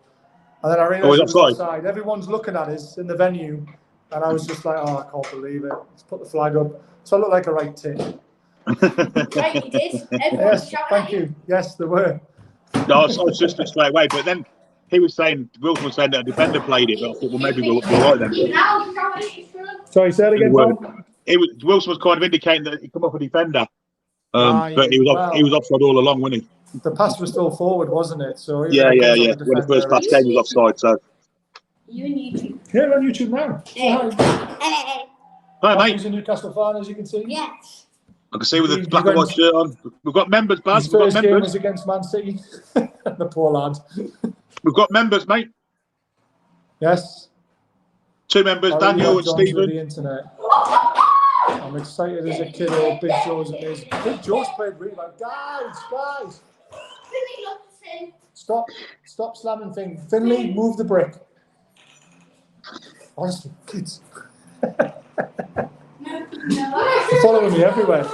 Speaker 2: And then I realised it was offside. Everyone's looking at us in the venue. And I was just like, oh, I can't believe it. Let's put the flag up. So I look like a right tit.
Speaker 3: Right, you did.
Speaker 2: Yes, thank you. Yes, there were.
Speaker 1: No, I was just straight away. But then Wilson was saying that a defender played it. But I thought, well, maybe we'll right then.
Speaker 2: Sorry, say it again, Tom.
Speaker 1: Wilson was kind of indicating that he come off a defender. But he was offside all along, wasn't he?
Speaker 2: The pass was still forward, wasn't it? So
Speaker 1: yeah. When the first pass came, he was offside. So
Speaker 3: You on YouTube?
Speaker 2: Yeah, we're on YouTube now.
Speaker 3: Hey.
Speaker 1: hi, mate.
Speaker 2: He's a Newcastle fan, as you can see.
Speaker 3: Yes.
Speaker 1: I can see with the black and white shirt on. We've got members, Baz.
Speaker 2: His
Speaker 1: We've got
Speaker 2: first game
Speaker 1: members.
Speaker 2: was against Man City. The poor lad.
Speaker 1: We've got members, mate.
Speaker 2: Yes.
Speaker 1: 2 members, Daniel and Stephen.
Speaker 2: The internet. I'm excited as a kid. Oh, Big Joe's amazing. Big Joe's played really well. Guys. Stop slamming things. Finley, move the brick. Honestly, kids. Following me everywhere.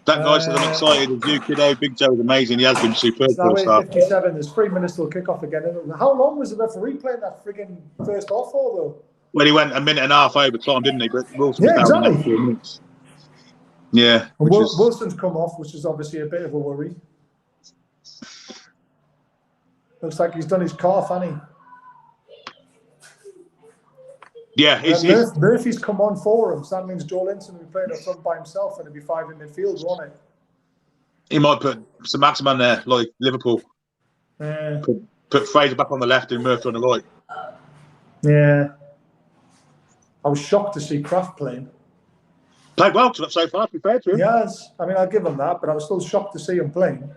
Speaker 1: That guy said I'm excited as you, kiddo. Big Joe was amazing. He has been superb for us.
Speaker 2: 57. There's 3 minutes till kick off again. How long was the referee playing that frigging first half for, though?
Speaker 1: Well, he went a minute and a half over time, didn't he? But Wilson
Speaker 2: Yeah,
Speaker 1: was down
Speaker 2: exactly.
Speaker 1: 4 minutes. Yeah.
Speaker 2: Wilson's come off, which is obviously a bit of a worry. Looks like he's done his calf, hasn't he?
Speaker 1: Yeah,
Speaker 2: Murphy's come on for him, so that means Joe Linton will be playing up front by himself and it'll be 5 in midfield, won't it?
Speaker 1: he might put some Maximan there, like Liverpool. Put Fraser back on the left and Murphy on the right.
Speaker 2: Yeah. I was shocked to see Kraft playing.
Speaker 1: Played well so far, to be fair to him.
Speaker 2: Yes, I mean, I'll give him that, but I was still shocked to see him playing.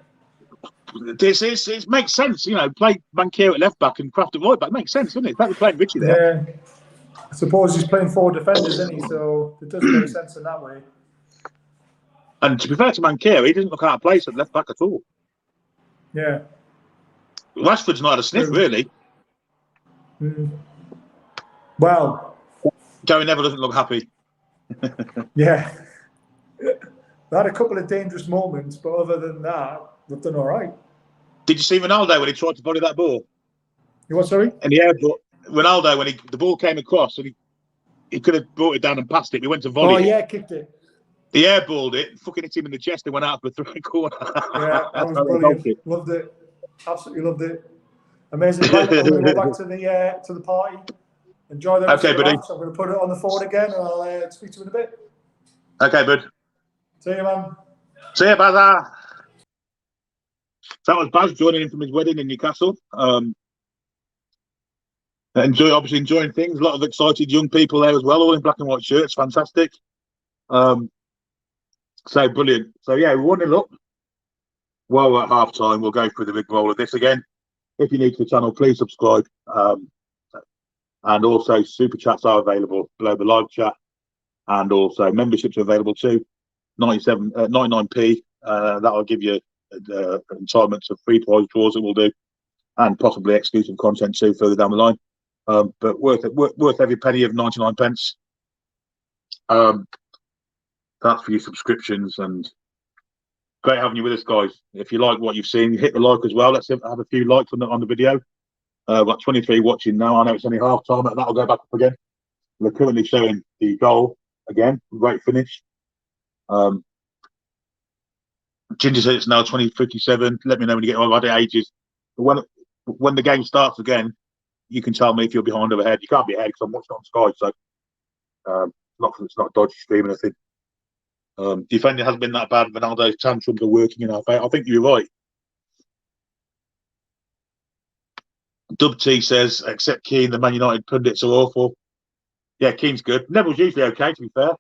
Speaker 1: It makes sense, play Bankier at left back and Kraft at right back. It makes sense, doesn't it? That was playing Richie there.
Speaker 2: Yeah. I suppose he's playing 4 defenders, isn't he? So it does make sense in that way.
Speaker 1: And to be fair to Bankier, he doesn't look out of place at left back at all.
Speaker 2: Yeah.
Speaker 1: Rashford's not had a sniff, really.
Speaker 2: Well,
Speaker 1: Gary Neville doesn't look happy.
Speaker 2: yeah. They had a couple of dangerous moments, but other than that, they've done all right.
Speaker 1: Did you see Ronaldo when he tried to volley that ball?
Speaker 2: You what, sorry?
Speaker 1: In the air, Ronaldo, when the ball came across and he could have brought it down and passed it. He went to volley.
Speaker 2: Oh, yeah, kicked it.
Speaker 1: He airballed it, fucking hit him in the chest and went out for the third corner.
Speaker 2: Yeah, that was brilliant. Loved it. Absolutely loved it. Amazing. Right, I'm going to go back to the party. Enjoy the rest
Speaker 1: Okay,
Speaker 2: of the
Speaker 1: buddy.
Speaker 2: match. I'm going to put it on the phone again, and I'll speak to you in a bit.
Speaker 1: Okay, bud.
Speaker 2: See you, man.
Speaker 1: See you, Bazza. That was Baz joining in from his wedding in Newcastle. Obviously enjoying things. A lot of excited young people there as well, all in black and white shirts. Fantastic. So brilliant. So yeah, we're 1-0 up. Well, we're at half time. We'll go through the big roll of this again. If you're new to the channel, please subscribe. And also super chats are available below the live chat, and also memberships are available too. 99p. That'll give you entitlement to free prize draws that we'll do, and possibly exclusive content too further down the line. But worth every penny of 99 pence. That's for your subscriptions, and great having you with us, guys. If you like what you've seen, hit the like as well. Let's have a few likes on the video. We've got 23 watching now. I know it's only half time, but that'll go back up again. We're currently showing the goal again. Great finish. Ginger said it's now 20:57. Let me know when you get on. I've had it ages. But when the game starts again, you can tell me if you're behind or ahead. You can't be ahead because I'm watching on Sky, so it's not a dodgy stream or anything. Defending hasn't been that bad. Ronaldo's tantrums are working in our favour. I think you're right. Dub T says, except Keane, the Man United pundits are awful. Yeah, Keane's good. Neville's usually okay, to be fair.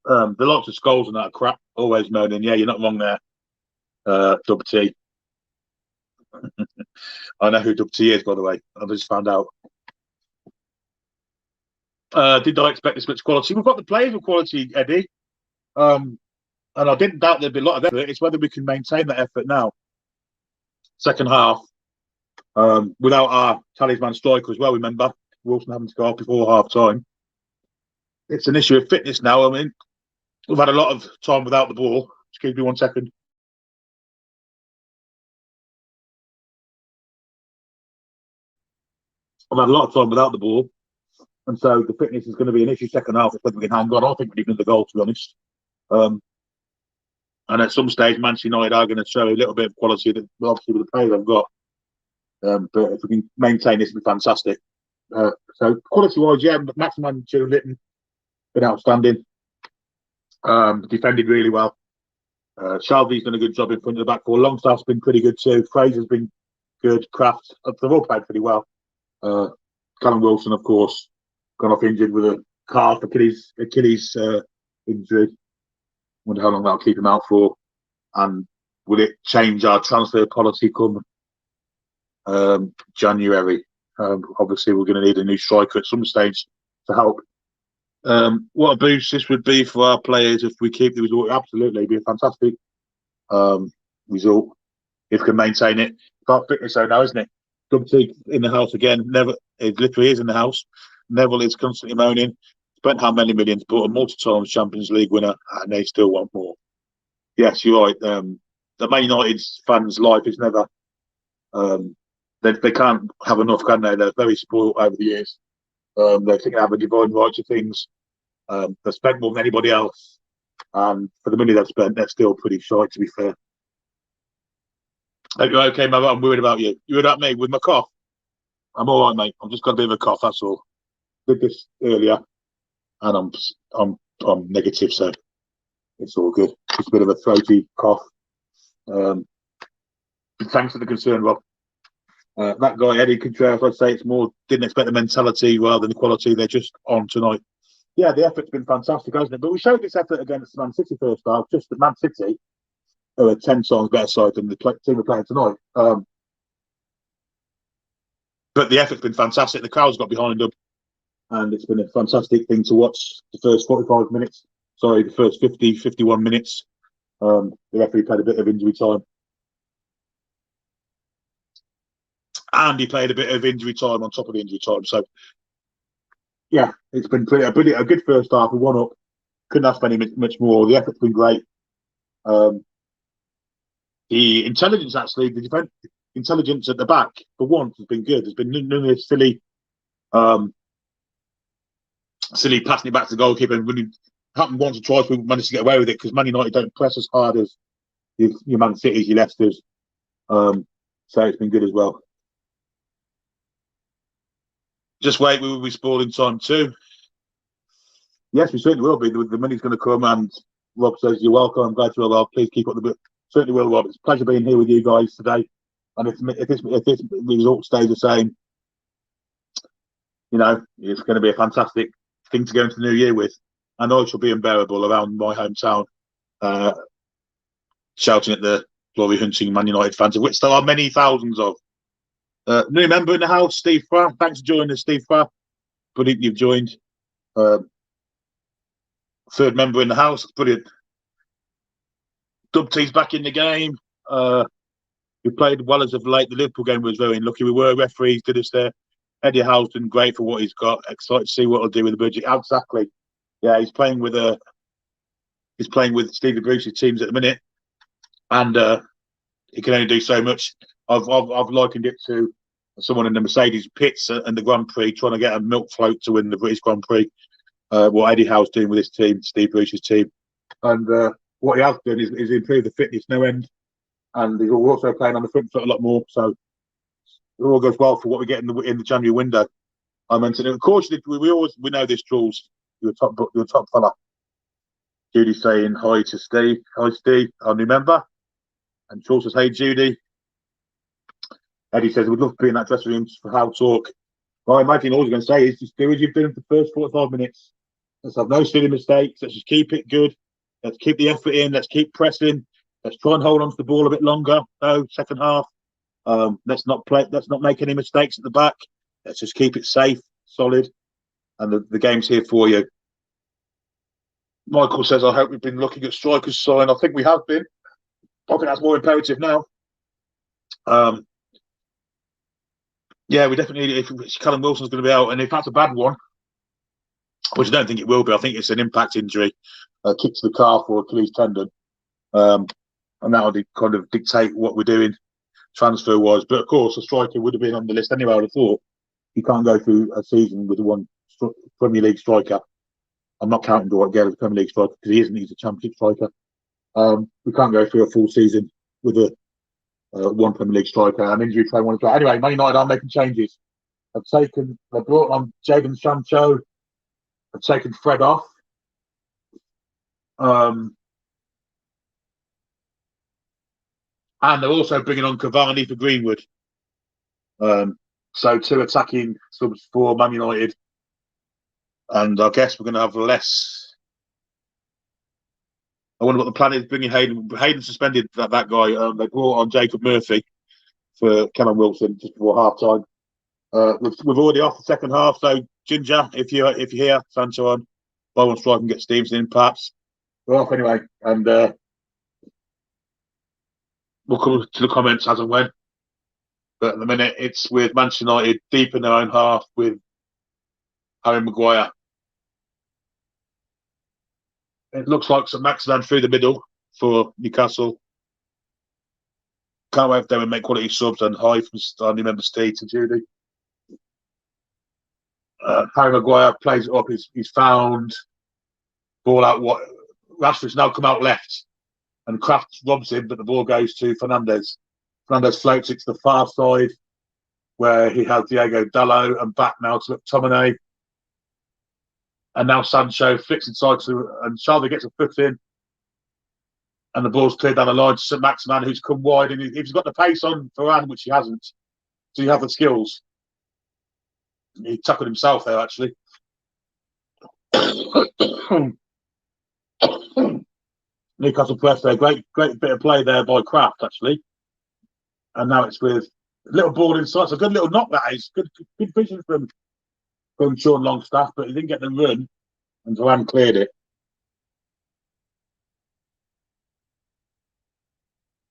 Speaker 1: The lots of Scholes and that are crap. Always moaning. Yeah, you're not wrong there, Dub T. I know who Dub T is, by the way. I just found out. Did I expect this much quality? We've got the players with quality, Eddie. And I didn't doubt there'd be a lot of effort. It's whether we can maintain that effort now. Second half. Without our talisman striker as well, remember? Wilson having to go off before half time. It's an issue of fitness now. I mean, we've had a lot of time without the ball. Excuse me 1 second. I've had a lot of time without the ball. And so the fitness is going to be an issue second half. Whether we can hang on. I think we need another goal, to be honest. And at some stage, Manchester United are going to show a little bit of quality that obviously with the players they've got. But if we can maintain this, it'll be fantastic. So quality-wise, yeah, Maximan Litton been outstanding. Defended really well. Shelby's done a good job in front of the back four. Longstaff's been pretty good too. Fraser's been good. Kraft, they've all played pretty well. Callum Wilson, of course, gone off injured with a calf Achilles injury. Wonder how long that'll keep him out for, and will it change our transfer policy come January? Obviously, we're going to need a new striker at some stage to help. What a boost this would be for our players if we keep the result. Absolutely, it'd be a fantastic result if we can maintain it. About fitness, so now, isn't it? Dubty in the house again. It literally is in the house. Neville is constantly moaning. Spent how many millions, but a multi-time Champions League winner, and they still want more. Yes, you're right. The Man United fans' life is never. They can't have enough, can they? They're very spoiled over the years. They think they have a divine right to things. They've spent more than anybody else. And for the money they've spent, they're still pretty shy, to be fair. Hope you're okay, mate. I'm worried about you. You worried about me with my cough? I'm all right, mate. I've just got a bit of a cough, that's all. Did this earlier, and I'm negative, so it's all good. Just a bit of a throaty cough. Thanks for the concern, Rob. That guy, Eddie Contreras, I'd say it's more, didn't expect the mentality rather than the quality. They're just on tonight. Yeah, the effort's been fantastic, hasn't it? But we showed this effort against Man City first half, just that Man City are a 10 times better side than the team we're playing tonight. But the effort's been fantastic. The crowd's got behind them, and it's been a fantastic thing to watch the first 45 minutes. Sorry, the first 51 minutes. The referee played a bit of injury time. And he played a bit of injury time on top of the injury time. So, yeah, it's been a good first half. We won up. Couldn't ask for any much more. The effort's been great. The intelligence, actually, the defense intelligence at the back, for once, has been good. There's been none of this silly passing it back to the goalkeeper. And when it happened once or twice, we managed to get away with it because Man United don't press as hard as your Man Cities, your Leicesters. So it's been good as well. Just wait, we will be spoiling time too. Yes, we certainly will be. The money's going to come, and Rob says you're welcome. I'm glad you're well. Please keep up the book. Certainly will, Rob. It's a pleasure being here with you guys today. And if this result stays the same, it's going to be a fantastic thing to go into the new year with. I know it shall be unbearable around my hometown, shouting at the glory hunting Man United fans, of which there are many thousands of. New member in the house, Steve Fra. Thanks for joining us, Steve Fra. Brilliant, you've joined. Third member in the house, brilliant. Dub T's back in the game. We played well as of late. The Liverpool game was very unlucky. We were referees, did us there. Eddie Howe's done great for what he's got. Excited to see what he'll do with the budget. Exactly. Yeah, he's playing with Stevie Bruce's teams at the minute, and he can only do so much. I've likened it to someone in the Mercedes pits and the Grand Prix trying to get a milk float to win the British Grand Prix. What Eddie Howe's doing with his team, Steve Bruce's team, and what he has done is improve the fitness no end, and he's also playing on the front foot a lot more. So it all goes well for what we get in the January window. I mentioned it. Of course, we know this, Jules. You're a top fella. Judy saying hi to Steve. Hi, Steve, our new member. And Jules says, hey, Judy. Eddie says, we'd love to be in that dressing room for how talk. Well, I imagine all he's going to say is just do as you've done for the first 45 minutes. Let's have no silly mistakes. Let's just keep it good. Let's keep the effort in. Let's keep pressing. Let's try and hold on to the ball a bit longer. No, second half. Let's not make any mistakes at the back. Let's just keep it safe, solid, and the game's here for you. Michael says, I hope we've been looking at strikers sign. I think we have been. I think that's more imperative now. Yeah, we definitely, if Callum Wilson's going to be out, and if that's a bad one, which I don't think it will be, I think it's an impact injury, kick to the calf or Achilles tendon, and that'll kind of dictate what we're doing transfer-wise. But of course, a striker would have been on the list anyway, I would have thought. You can't go through a season with one Premier League striker. I'm not counting Dwight Gale as a Premier League striker because he isn't. He's a Championship striker. We can't go through a full season with a one Premier League striker, an injury-prone one. Anyway, Man United are making changes. They've brought on Jadon Sancho. They've taken Fred off. And they're also bringing on Cavani for Greenwood. So 2 attacking subs for Man United. And I guess we're going to have less. I wonder what the plan is, bringing Hayden. Hayden suspended that guy. They brought on Jacob Murphy for Callum Wilson just before half-time. We've already off the second half, so Ginger, if you're here, Sancho on. Buy one strike and get Stevenson in, perhaps. We're off anyway, and we'll come to the comments as and when. But at the minute, it's with Manchester United deep in their own half with Harry Maguire. It looks like St Maximin through the middle for Newcastle. Can't wait for them to make quality subs, and hi from our new member Steve to Judy. Harry Maguire plays it up. He's found ball out. What Rashford's now come out left, and Kraft robs him, but the ball goes to Fernandes. Fernandes floats it to the far side, where he has Diego Dalot, and back now to McTominay. And now Sancho flicks inside and Xavi gets a foot in, and the ball's cleared down the line to St Maximin, who's come wide, and he's got the pace on Varane, which he hasn't. So you have the skills. He tackled himself there, actually. Newcastle press there. Great bit of play there by Kraft, actually. And now it's with a little ball inside. It's a good little knock, that is. Good vision from Sean Longstaff, but he didn't get the run, and Varane cleared it.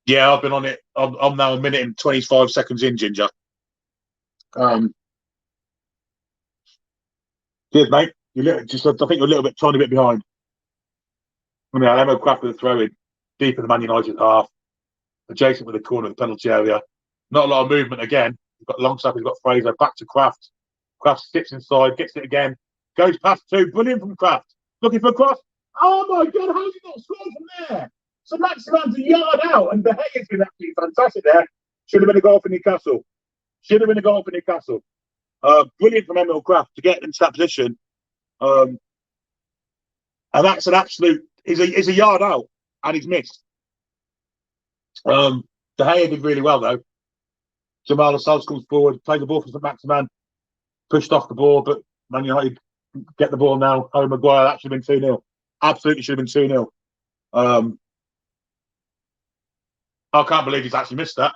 Speaker 1: Yeah, I've been on it. I'm now a minute and 25 seconds in, Ginger. Cheers, mate. I think you're a little bit, tiny bit behind. I mean, Emo Kraft with a throw in deep in the Man United half, adjacent with the corner of the penalty area. Not a lot of movement again. He's got Longstaff, he's got Fraser, back to Kraft. Kraft sits inside, gets it again, goes past 2. Brilliant from Kraft. Looking for a cross. Oh my God, how's he not scored from there? So Maximan's a yard out, and the head has been absolutely fantastic there. Should have been a goal for Newcastle. Should have been a goal for Newcastle. Brilliant from Emil Kraft to get into that position. And that's an absolute. He's a yard out, and he's missed. De Gea did really well though. Jamal Lascelles comes forward, plays the ball for Maximan, pushed off the ball, but Man United get the ball now. Harry Maguire, that should have been 2-0. Absolutely should have been 2-0. I can't believe he's actually missed that.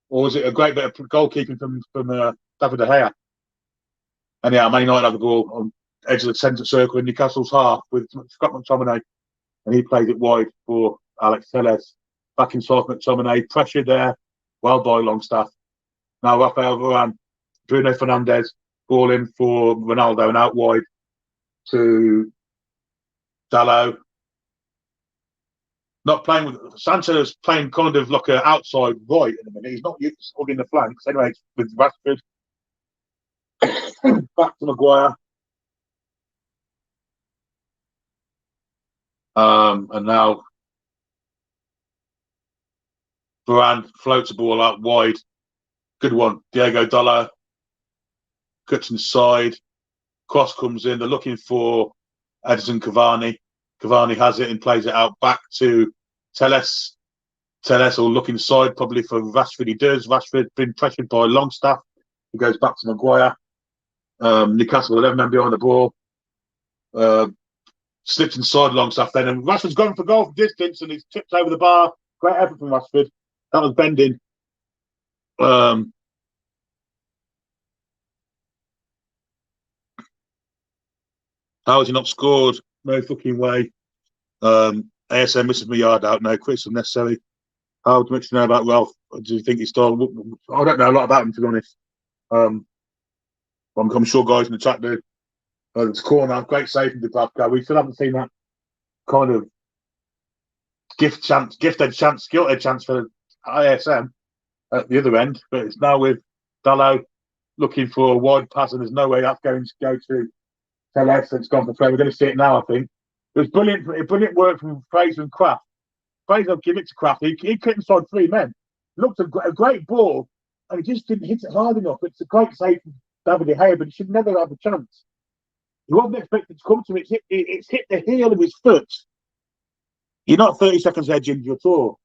Speaker 1: Or was it a great bit of goalkeeping from David De Gea? And yeah, Man United have the ball on edge of the centre circle in Newcastle's half with Scott McTominay, and he plays it wide for Alex Telles. Back inside McTominay, pressure there, well by Longstaff. Now Rafael Varane, Bruno Fernandes, ball in for Ronaldo and out wide to Dalot. Not playing with Sancho's playing kind of like an outside right at the minute. He's not used to hugging the flanks. Anyway, with Rashford. Back to Maguire. And now Varane floats the ball out wide. Good one. Diego Dalot cuts inside. Cross comes in. They're looking for Edison Cavani. Cavani has it and plays it out back to Telles. Telles will look inside probably for Rashford. He does. Rashford been pressured by Longstaff. He goes back to Maguire. Newcastle 11 men behind the ball. Slips inside Longstaff then, and Rashford's gone for goal from distance, and he's tipped over the bar. Great effort from Rashford. That was bending. How has he not scored? No fucking way. ASM misses my yard out. No quits unnecessary. How much do you know about Ralph? Do you think he's still? I don't know a lot about him, to be honest. I'm sure guys in the chat do. It's corner, great save from Dubravka. We still haven't seen that kind of gifted chance, skilled chance for ISM at the other end. But it's now with Dalot looking for a wide pass, and there's no way that's going to go to Telles. It's gone for play. We're going to see it now, I think. It was brilliant work from Fraser and Kraft. Fraser will give it to Kraft. He cut inside 3 men. Looked a great ball, and he just didn't hit it hard enough. It's a great save from David De Gea, but he should never have a chance. He wasn't expected to come to it. It's hit the heel of his foot. You're not 30 seconds ahead, Ginger, at all.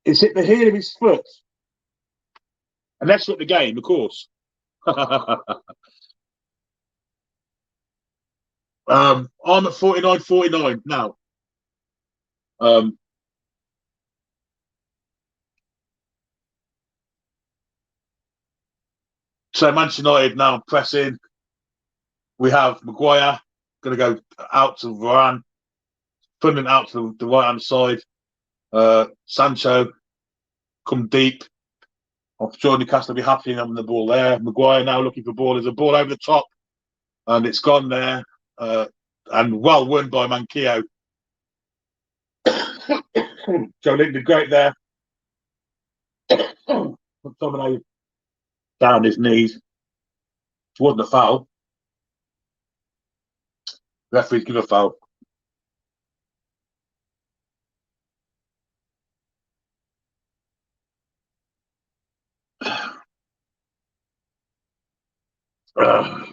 Speaker 1: It's hit the heel of his foot. And that's at the game, of course. I'm at 49-49 now. So Manchester United now pressing. We have Maguire going to go out to Varane, funding out to the right-hand side. Sancho come deep. I'm sure Newcastle will be happy having the ball there. Maguire now looking for ball. There's a ball over the top, and it's gone there. And well won by Manquillo. Joe Linton did great there. McTominay down his knees. It wasn't a foul. Referees give a foul. Yeah,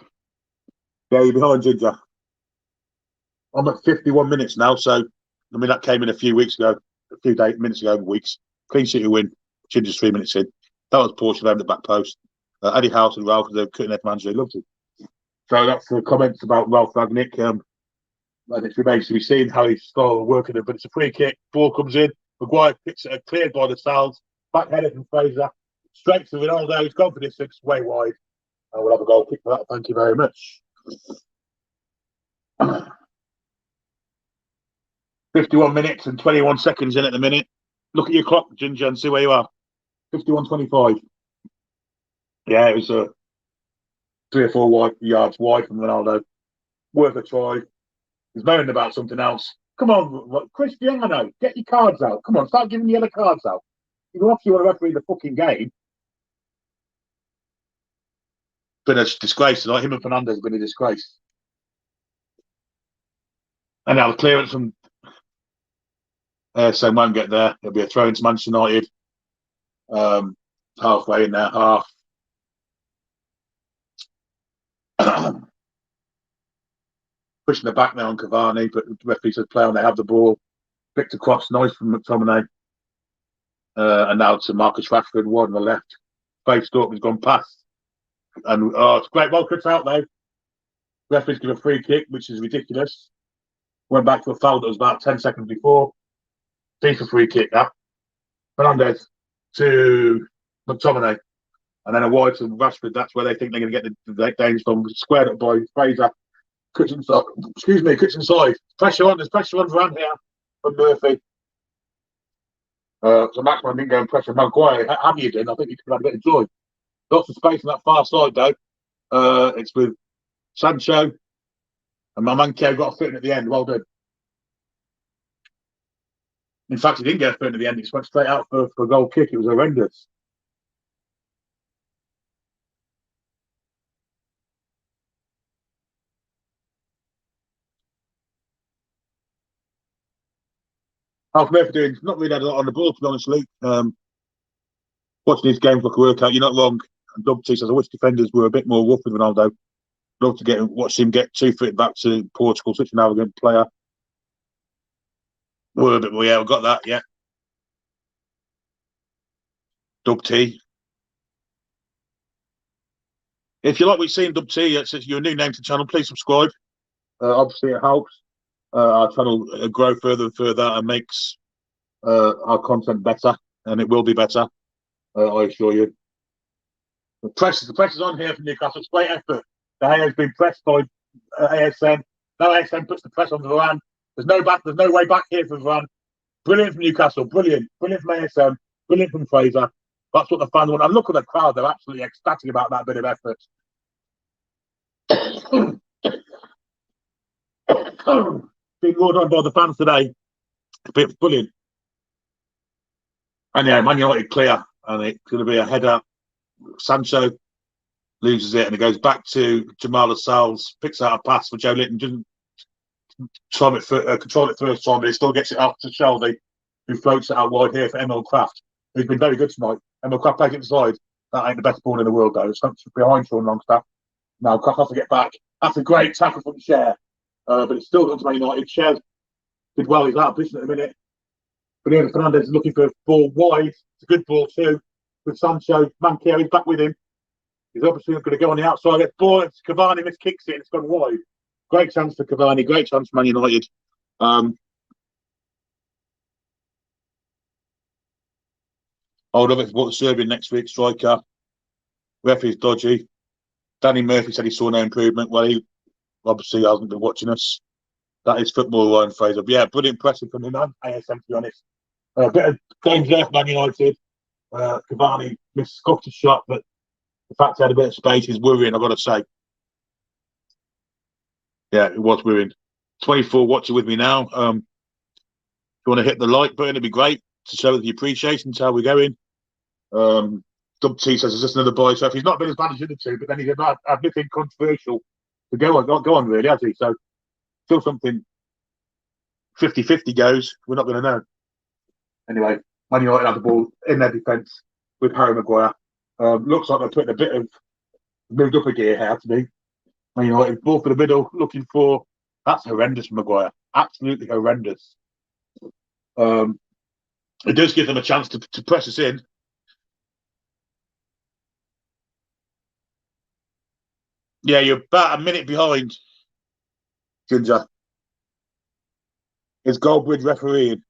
Speaker 1: you're behind, Ginger. I'm at 51 minutes now, so I mean that came in a few minutes ago, weeks. Clean sheet to win. Ginger's 3 minutes in. That was Portugal over the back post. Eddie House and Ralph, the cutting edge manager, he loved it. So that's the comments about Ralph Ragnick. And it remains to be seen how he's still working it. But it's a free kick. Ball comes in. Maguire picks it, cleared by the Sal's. Back header from Fraser. Straight to Ronaldo. He's gone for distance, way wide. And we'll have a goal kick for that. Thank you very much. 51 minutes and 21 seconds in at the minute. Look at your clock, Ginger, and see where you are. 51-25. Yeah, it was 3 or 4 yards wide from Ronaldo. Worth a try. He's moaning about something else. Come on, Cristiano, get your cards out. Come on, start giving the other cards out. You obviously want to referee the fucking game. Been a disgrace tonight. Him and Fernandes have been a disgrace. And now the clearance from so won't get there. It'll be a throw into Manchester United. Halfway in their half. Pushing the back now on Cavani, but the referee says play on, they have the ball. Victor Cross, nice from McTominay. And now to Marcus Rashford, one on the left. Faced up, he's gone past. And it's great. Well cut out though. Referees give a free kick, which is ridiculous. Went back to a foul that was about 10 seconds before. Decent free kick that. Fernandez to McTominay. And then a wide to Rashford. That's where they think they're going to get the Danes from. Squared up by Fraser. Kitchen side. Kitchen side. Pressure on. There's pressure on Varane here from Murphy. So Maxman didn't go and pressure Maguire. Have you done? I think he could have a bit of joy. Lots of space on that far side though. It's with Sancho. And my man Kev got a foot in at the end. Well done. In fact, he didn't get a foot in at the end. He just went straight out for a goal kick. It was horrendous. How's Murphy doing? Not really had a lot on the ball, to be honest, Luke. Watching these games like a workout, you're not wrong. And Doug T says, I wish defenders were a bit more rough with Ronaldo. Love to watch him get 2 feet back to Portugal, such an arrogant player. We're a bit more, yeah, we've got that, yeah. Doug T. If you like what you've seen, Doug T, it's you're a new name to the channel, please subscribe. Obviously, it helps our channel grow further and further and makes our content better, and it will be better, I assure you. The pressure's on here from Newcastle. It's great effort. The hair has been pressed by ASN. Now ASN puts the press on Varane. There's no way back here for Varane. Brilliant from Newcastle. Brilliant from ASN. Brilliant from Fraser. That's what the fans want. And look at the crowd. They're absolutely ecstatic about that bit of effort. Being roared on by the fans today. A bit brilliant. And yeah, Man United clear. And it's going to be a header. Sancho loses it and it goes back to Jamal Lascelles, picks out a pass for Joe Linton, doesn't control it first time, but he still gets it up to Shelby, who floats it out wide here for Emil Kraft, who's been very good tonight. Emil Kraft plays it inside. That ain't the best ball in the world, though. It's behind Sean Longstaff. Now Kraft has to get back. That's a great tackle from Cher, but it's still going to Man United. Cher did well. He's out of position at the minute. But here Fernandez is looking for a ball wide. It's a good ball too. With Sancho, Mankier, he's back with him. He's obviously going to go on the outside. Gets ball. It's Cavani miskicks it and it's gone wide. Great chance for Cavani. Great chance for Man United. Hold up, it's what the Serbian next week. Striker. Referee's dodgy. Danny Murphy said he saw no improvement. Well, he obviously hasn't been watching us. That is football, Ryan Fraser. But yeah, pretty impressive from him and ASM, to be honest. A bit of games there for Man United. Cavani missed a shot, but the fact he had a bit of space is worrying, I've got to say. Yeah, it was worrying. 24 watching with me now. If you want to hit the like button, it'd be great to show the appreciation to how we're going. Dub T says it's just another boy. So if he's not been as bad as the other two, but then he's not had nothing controversial to go on really, has he? So still something 50-50 goes. We're not going to know. Anyway, Man United have the ball in their defence with Harry Maguire. Looks like they're putting a bit of moved up a gear here to me. Man United ball for the middle, looking for. That's horrendous from Maguire. Absolutely horrendous. It does give them a chance to press us in. Yeah, you're about a minute behind, Ginger. Is Goldbridge refereeing?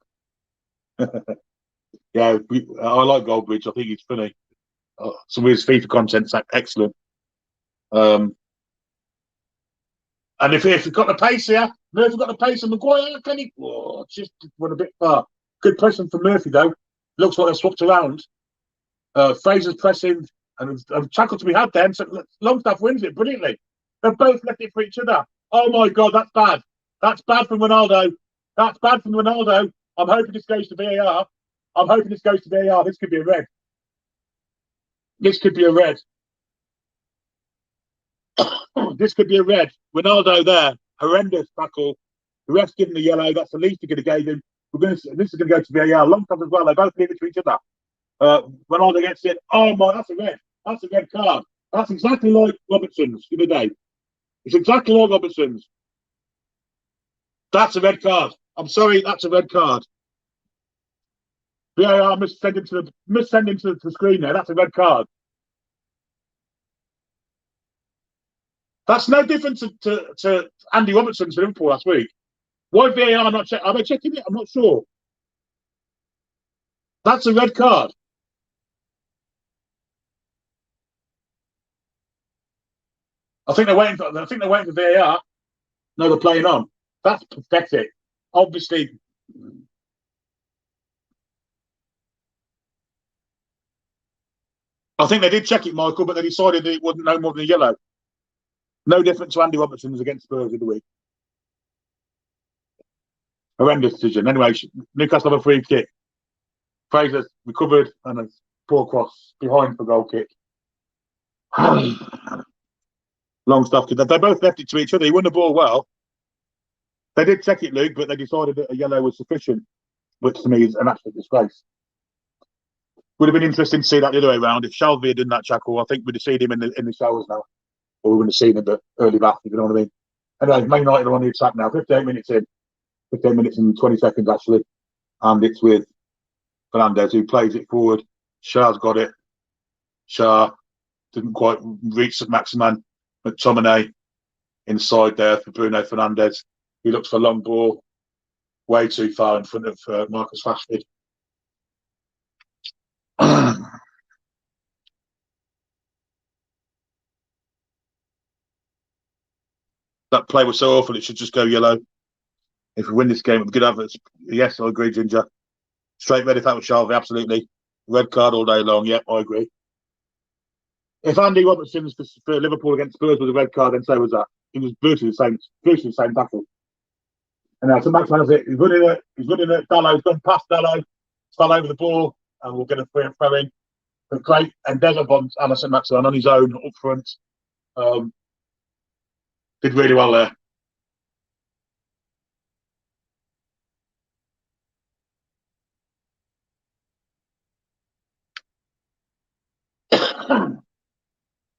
Speaker 1: Yeah, I like Goldbridge. I think he's funny. Some of his FIFA content's excellent. And if you've got the pace here, Murphy's got the pace, and Maguire, can he? Oh, just went a bit far. Good pressing from Murphy, though. Looks like they're swapped around. Fraser's pressing, and a tackle to be had then. So Longstaff wins it brilliantly. They've both left it for each other. Oh my God, that's bad. That's bad from Ronaldo. That's bad from Ronaldo. I'm hoping this goes to VAR. This could be a red. This could be a red. This could be a red. Ronaldo there. Horrendous tackle. The ref's giving the yellow. That's the least he could have gave him. This is going to go to VAR. Long time as well. They both leave it to each other. Ronaldo gets it. Oh my, that's a red. That's a red card. That's exactly like Robertson's the other day. It's exactly like Robertson's. That's a red card. I'm sorry, that's a red card. VAR must send him to the screen there. That's a red card. That's no different to Andy Robertson to Liverpool last week. Why VAR not check? Are they checking it? I'm not sure. That's a red card. I think they're waiting for VAR. No, they're playing on. That's pathetic. Obviously, I think they did check it, Michael, but they decided that it wasn't no more than a yellow. No different to Andy Robertson's against Spurs of the week. Horrendous decision. Anyway, Newcastle have a free kick. Fraser recovered and a poor cross behind for goal kick. Long stuff. They both left it to each other. He won the ball well. They did check it, Luke, but they decided that a yellow was sufficient, which to me is an absolute disgrace. Would have been interesting to see that the other way around. If Shelby had done that tackle, I think we'd have seen him in the showers now. Or we wouldn't have seen him at early bath, if you know what I mean. Anyway, Man United are on the attack now. 58 minutes in. 15 minutes and 20 seconds, actually. And it's with Fernandes, who plays it forward. Shah's got it. Shah didn't quite reach Maximan. McTominay inside there for Bruno Fernandes. He looks for a long ball. Way too far in front of Marcus Rashford. That play was so awful, it should just go yellow. If we win this game, we could have it. Yes, I agree, Ginger. Straight red if that was Shelby, absolutely. Red card all day long, yep, I agree. If Andy Robertson's for Liverpool against Spurs was a red card, then so was that. He was brutally the same tackle. And now, so Maximan has it. He's running it. Dallow's gone past Dallow. Fell over the ball, and we'll get a throw in. But great endeavour by Alison Maximan on his own up front. Did really well there.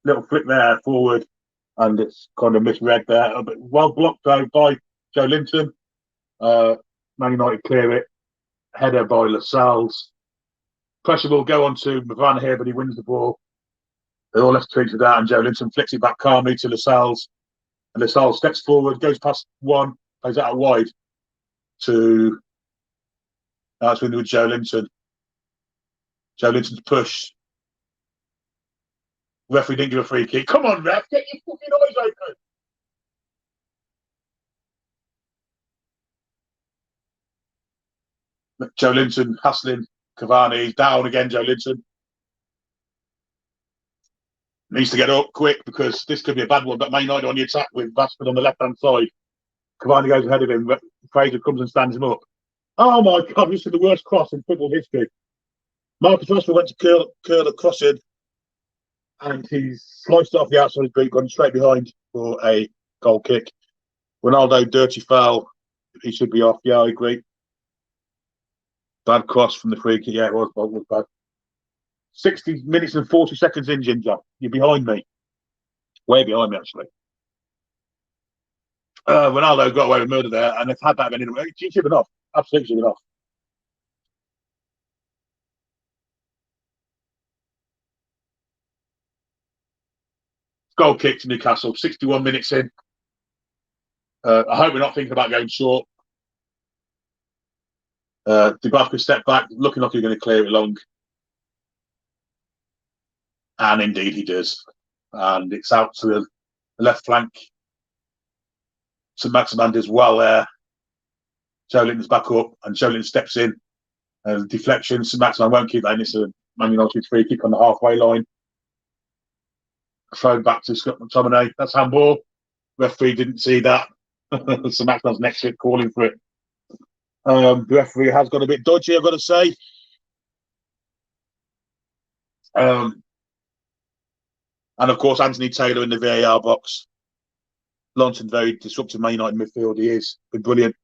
Speaker 1: Little flick there forward, and it's kind of misread there. But well blocked though by Joe Linton. Man United clear it. Header by Lascelles. Pressure will go on to Mavan here, but he wins the ball. They're all left to each other, and Joe Linton flicks it back calmly to Lascelles. And Lascelles steps forward, goes past one, plays it out wide to. That's when with Joe Linton. Joe Linton's push. Referee didn't give a free kick. Come on, ref, get your fucking eyes open. Joe Linton hassling Cavani. Down again, Joe Linton. Needs to get up quick because this could be a bad one. But Man United on the attack with Rashford on the left-hand side. Cavani goes ahead of him. Fraser comes and stands him up. Oh my God, this is the worst cross in football history. Marcus Rashford went to curl a cross in, and he's sliced it off the outside of his boot, gone straight behind for a goal kick. Ronaldo, dirty foul. He should be off. Yeah, I agree. Bad cross from the free kick. Yeah, it was bad. 60 minutes and 40 seconds in, Ginger. You're behind me. Way behind me, actually. Ronaldo got away with murder there, and they've had that anyway. He should have been off. Absolutely should have been off. Goal kick to Newcastle. 61 minutes in. I hope we're not thinking about going short. Dubravka stepped back, looking like he's going to clear it long. And indeed he does. And it's out to the left flank. St. Maximan does well there. Joe Linton's back up, and Joe Linton steps in. Deflection. St. Maximan won't keep that in. It's a Man United free kick on the halfway line. Thrown back to Scott McTominay. That's handball. Referee didn't see that. St. Maximan's next to it, calling for it. The referee has got a bit dodgy, I've got to say. And of course, Anthony Taylor in the VAR box. Launching very disruptive Man United midfield. He is. Been brilliant.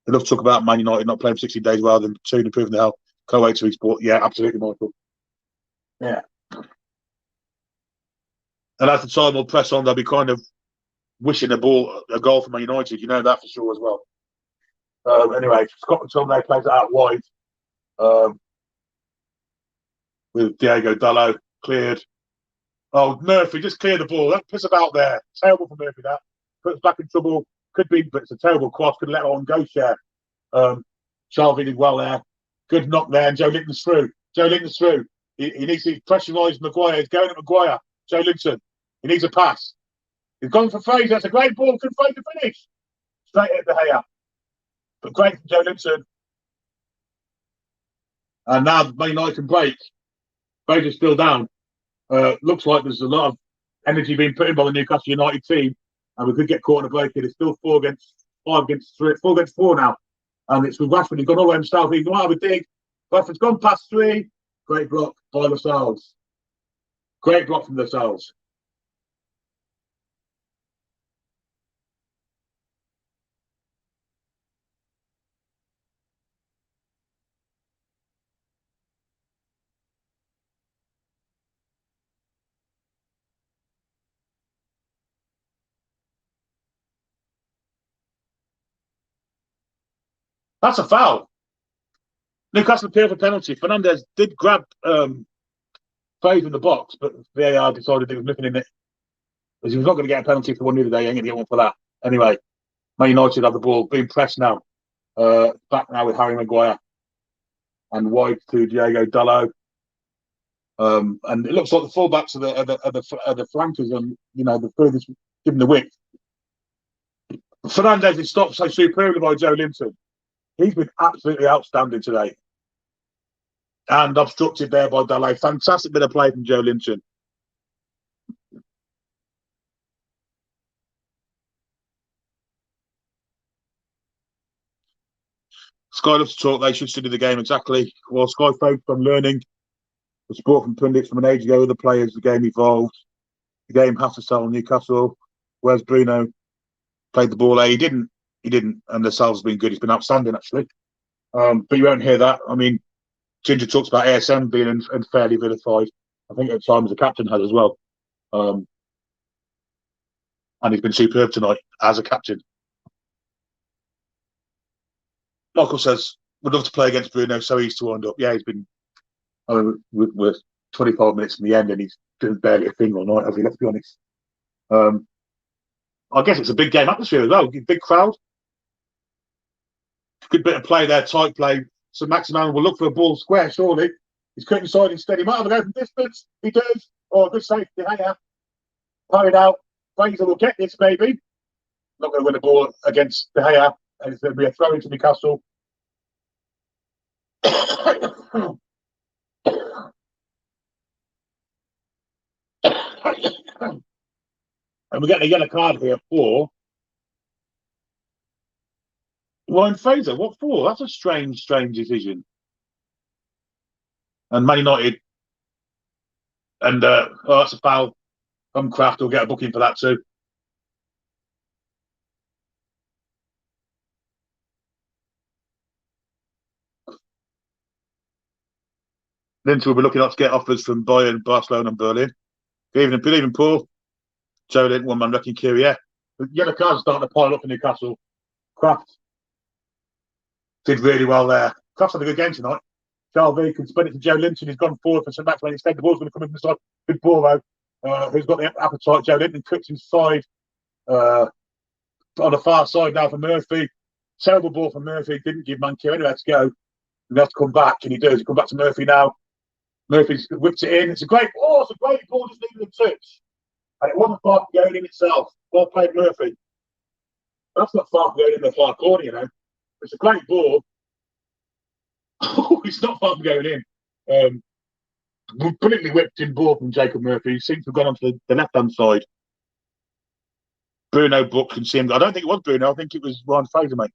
Speaker 1: They love to talk about Man United not playing 60 days rather than 2 improving the health. Co-way to his sport. Yeah, absolutely, Michael. Yeah. And as the time will press on, they'll be kind of wishing a goal for Man United. You know that for sure as well. Anyway, Scott McTominay plays it out wide with Diego Dallo cleared. Oh, Murphy just cleared the ball. That piss about there. Terrible for Murphy. That puts back in trouble. Could be, but it's a terrible cross. Could let on go share. Charlie did well there. Good knock there. And Joe Linton's through. Joe Linton's through. He needs to pressurise Maguire. He's going at Maguire. Joe Linton. He needs a pass. He's gone for Fraser. That's a great ball. Good Fraser finish. Straight at De Gea. But great from Joe Linton. And now Man United can break. Fraser's still down. Looks like there's a lot of energy being put in by the Newcastle United team, and we could get caught in a break here. It's still 4 against 5 against 3, 4 against 4 now, and it's with Rashford. He's gone all the way himself. He's gone out of a dig. Rashford's gone past 3. Great block by Lascelles. Great block from Lascelles. That's a foul. Newcastle appealed for penalty. Fernandez did grab Fraser in the box, but VAR decided there was nothing in it. Because he was not going to get a penalty for one the other day. He ain't going to get one for that. Anyway, Man United have the ball, being pressed now. Back now with Harry Maguire. And wide to Diego Dallo. And it looks like the fullbacks are the flankers and, you know, the furthest given the width. Fernandez is stopped so superbly by Joe Linton. He's been absolutely outstanding today. And obstructed there by Dallo. Fantastic bit of play from Joe Linton. Sky loves to talk. They should study the game exactly. While Sky focused on learning the sport from pundits from an age ago, other players, the game evolved. The game has to start on Newcastle. Whereas Bruno played the ball. He didn't. And the Sal's been good. He's been outstanding, actually. But you won't hear that. I mean, Ginger talks about ASM being unfairly vilified. I think at times the captain has as well. And he's been superb tonight as a captain. Michael says, would love to play against Bruno, so he's to wind up. Yeah, he's been, we're 25 minutes from the end and he's doing barely a thing all night, has he? Let's be honest. I guess it's a big game atmosphere as well. Big crowd. Good bit of play there, tight play. So Maximan will look for a ball square, surely. He's cutting inside instead. He might have a go from distance. He does. Oh, good save. De Gea. Carried out. Fraser will get this, maybe. Not going to win the ball against De Gea. And it's going to be a throw into Newcastle. And we're getting a yellow card here for Ryan Fraser. What for? That's a strange decision. And Man United, and that's a foul. Kraft will get a booking for that too. Then we'll be looking up to get offers from Bayern, Barcelona, and Berlin. Good evening, Paul. Joe Linton, one man wrecking queue, yeah. The yellow cards starting to pile up for Newcastle. Kraft did really well there. Kraft's had a good game tonight. Charlie can spin it to Joe Linton. He's gone forward for St. Maximin. Instead, the ball's going to come in the side. Good ball, though. Who's got the appetite? Joe Linton cuts inside. On the far side now for Murphy. Terrible ball from Murphy. Didn't give Mankiw anywhere to go. He has to come back, and he does. He come back to Murphy now. Murphy's whipped it in. It's a great ball. It's a great ball. Just needed a touch. And it wasn't far from going in itself. Well played, Murphy. But that's not far from going in the far corner, you know. It's a great ball. It's not far from going in. Brilliantly whipped in ball from Jacob Murphy. He seems to have gone onto the left-hand side. Bruno Buck can see him. I don't think it was Bruno. I think it was Ryan Fraser, mate.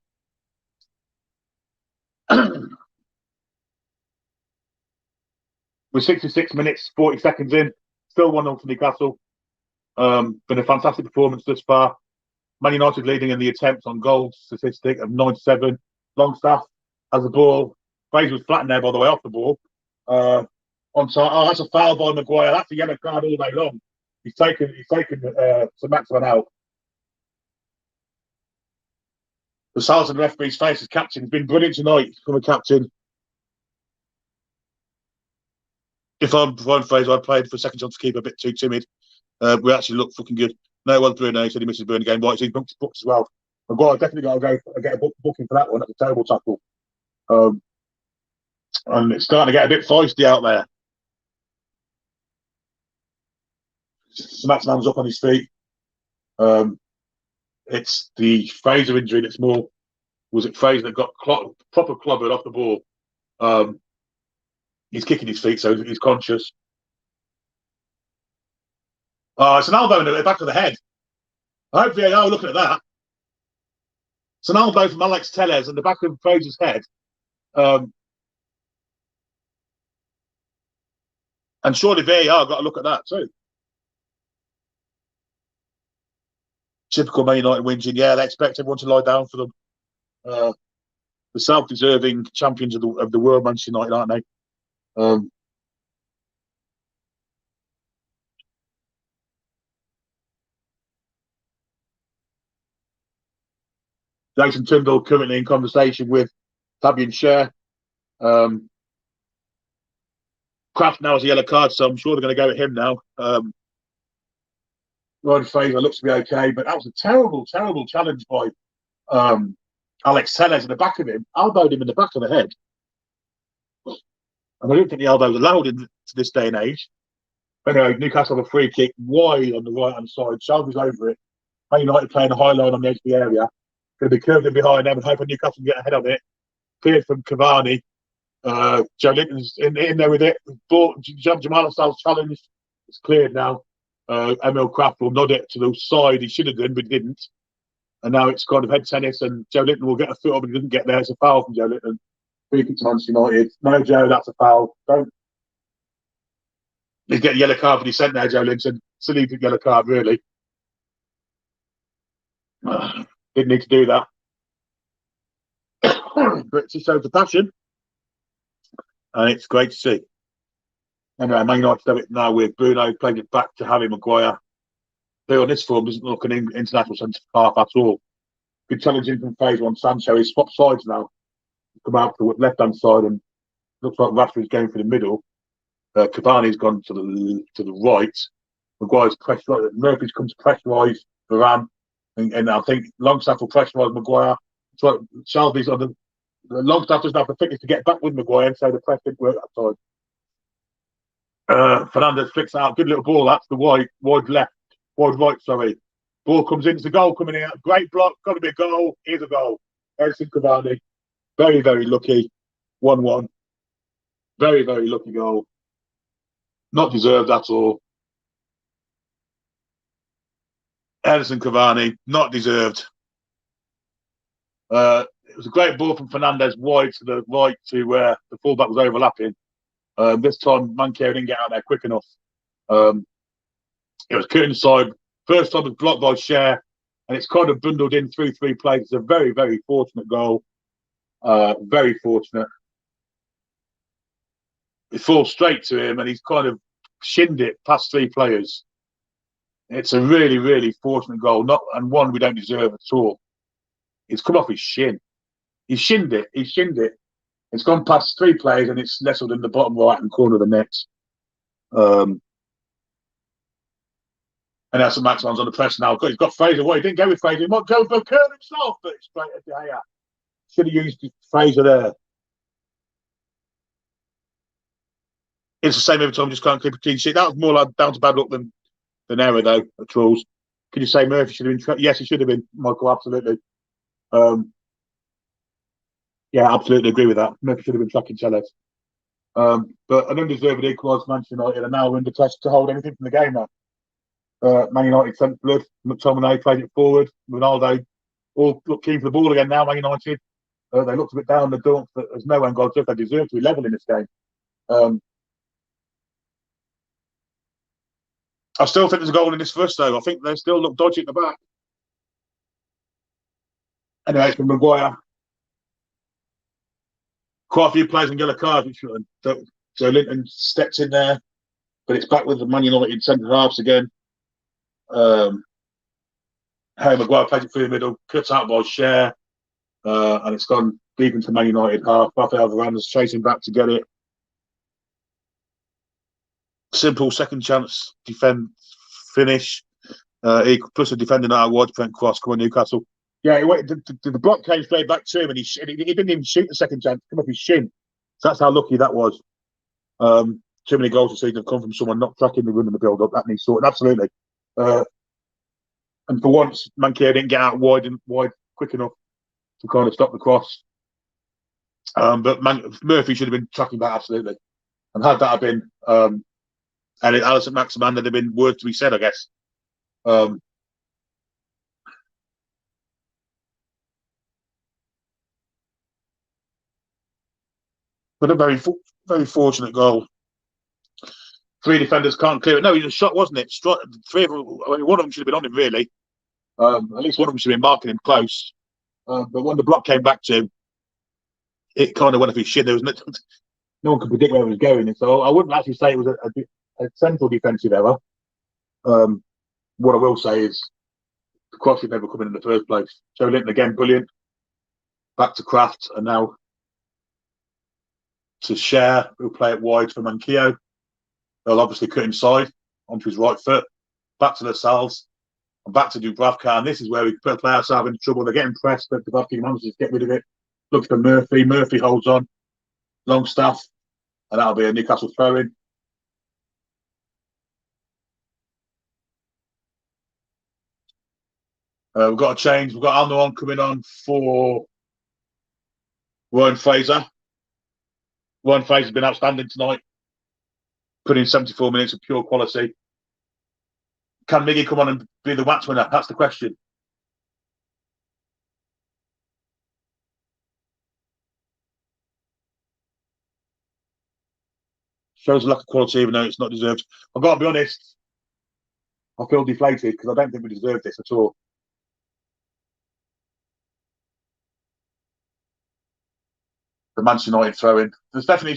Speaker 1: We're 66 minutes, 40 seconds in. Still 1-0 for Newcastle. Been a fantastic performance thus far. Man United leading in the attempts on goals statistic of 97. Longstaff has the ball. Fraser was flattened there, by the way, off the ball. on time. Oh, that's a foul by Maguire. That's a yellow card all day long. He's taken St Maximin out. The size of the referee's face as captain has been brilliant tonight from a captain. If I'm Fraser, I played for a second time to keep a bit too timid. We actually looked fucking good. No, it was Bruno. He said he misses Bruno game. Right, so he's booked his books as well. Maguire definitely got to go get a booking for that one. That's a terrible tackle. And it's starting to get a bit feisty out there. Maximan's up on his feet. It's the Fraser injury that's more. Was it Fraser that got proper clobbered off the ball? He's kicking his feet, so he's conscious. Oh, it's an elbow in the back of the head. Hopefully, looking at that. It's an elbow from Alex Telles in the back of Fraser's head. And surely VAR got to look at that too. Typical Man United whinging. Yeah, they expect everyone to lie down for them. The self-deserving champions of the world, Manchester United, aren't they? Jason Tindall currently in conversation with Fabian Schär. Kraft now has a yellow card, so I'm sure they're going to go at him now. Ryan Fraser looks to be okay, but that was a terrible, terrible challenge by Alex Telles in the back of him. Elbowed him in the back of the head. And I don't think the elbow was allowed to this day and age. But anyway, Newcastle have a free kick wide on the right-hand side. Shelby's over it. Man United playing a high line on the edge of the area. Going to be curved in behind them and hoping Newcastle can get ahead of it. Cleared from Cavani. Joe Linton's in there with it. Jamal Lascelles challenged. It's cleared now. Emil Kraft will nod it to the side. He should have done, but he didn't. And now it's kind of head tennis, and Joe Linton will get a foot up, but he doesn't get there. It's a foul from Joe Linton. Free kick to Manchester United. No, Joe, that's a foul. Don't. He's getting a yellow card, but he sent there, Joe Linton. Silly yellow card, really. Didn't need to do that. But she showed the passion. And it's great to see. Anyway, Man United have it now with Bruno playing it back to Harry Maguire. Who on this form doesn't look an international centre half at all. Good challenging from Fraser on Sancho. He's swapped sides now. Come out to the left-hand side and looks like Rashford's going for the middle. Cavani's gone to the right. Maguire's pressurised. Murphy's come to pressurise Varane. And I think Longstaff will pressurise Maguire. So Shelby's on the Longstaff doesn't have the fitness to get back with Maguire, so the press didn't work that side. Fernandez flicks out. Good little ball. That's the wide right, sorry. Ball comes in. It's a goal coming in. Great block. Got to be a goal. Here's a goal. Edison Cavani. Very, very lucky. 1-1. Very, very lucky goal. Not deserved at all. Edison Cavani. Not deserved. It was a great ball from Fernandez wide to the right to where the fullback was overlapping. This time, Manquero didn't get out there quick enough. It was cut inside. First time was blocked by Schär, and it's kind of bundled in through three players. It's a very, very fortunate goal. Very fortunate. It falls straight to him, and he's kind of shinned it past three players. It's a really, really fortunate goal, and one we don't deserve at all. It's come off his shin. He shinned it. It's gone past three players, and it's nestled in the bottom right-hand corner of the net. And that's Maximan's on the press now. He's got Fraser away. He didn't go with Fraser. He might go for Kerr himself, but it's straight at De Gea. Should have used Fraser there. It's the same every time. Just can't keep a clean sheet. That was more like down to bad luck than error, though. At Trolls. Can you say Murphy should have been? Yes, he should have been. Michael, absolutely. Yeah, absolutely agree with that. Murphy should have been tracking Telles. But an undeserved equaliser for Manchester United, and now we're in the test to hold anything from the game now. Man United sent blood. McTominay played it forward. Ronaldo all look keen for the ball again now. Man United. They looked a bit down the dump, but there's no one God's if they deserve to be level in this game. I still think there's a goal in this first, though. I think they still look dodgy at the back. Anyway, it's from Maguire. Quite a few players on yellow cards, which Joe Linton stepped in there, but it's back with the Man United centre halves again. Harry Maguire plays it through the middle, cut out by Cher, and it's gone deep into Man United half. Rafael Varane's chasing back to get it. Simple second chance finish. Plus a defending out wide, prevent cross. Come on, Newcastle. Yeah, the block came straight back to him, and he didn't even shoot the second chance. Come off his shin. So that's how lucky that was. Too many goals this season have come from someone not tracking the run and the build-up. That needs sorting, absolutely. And for once, Manquillo didn't get out wide quick enough to kind of stop the cross. But Murphy should have been tracking that, absolutely. And had that been Alisson Maximan, there'd have been words to be said, I guess. But a very fortunate goal. 3 defenders can't clear it. No, he was a shot, wasn't it? 3 of them, one of them should have been on him, really. At least one of them should have been marking him close. But when the block came back to him, it kind of went off his shin. There was no one could predict where it was going. So I wouldn't actually say it was a central defensive error. What I will say is the cross should never come in the first place. Joe Linton again, brilliant. Back to Kraft, and now to Cher, who'll play it wide for Manquillo. They'll obviously cut inside onto his right foot. Back to Lascelles and back to Dubravka. And this is where we play ourselves into trouble. They're getting pressed, but Dubravka manages to get rid of it. Looks for Murphy. Murphy holds on. Longstaff. And that'll be a Newcastle throw-in. We've got a change. We've got Almiron coming on for Ryan Fraser. Ryan Fraser's been outstanding tonight. Put in 74 minutes of pure quality. Can Miggy come on and be the match winner? That's the question. Shows a lack of quality, even though it's not deserved. I've got to be honest. I feel deflated because I don't think we deserve this at all. The Manchester United throw-in. There's definitely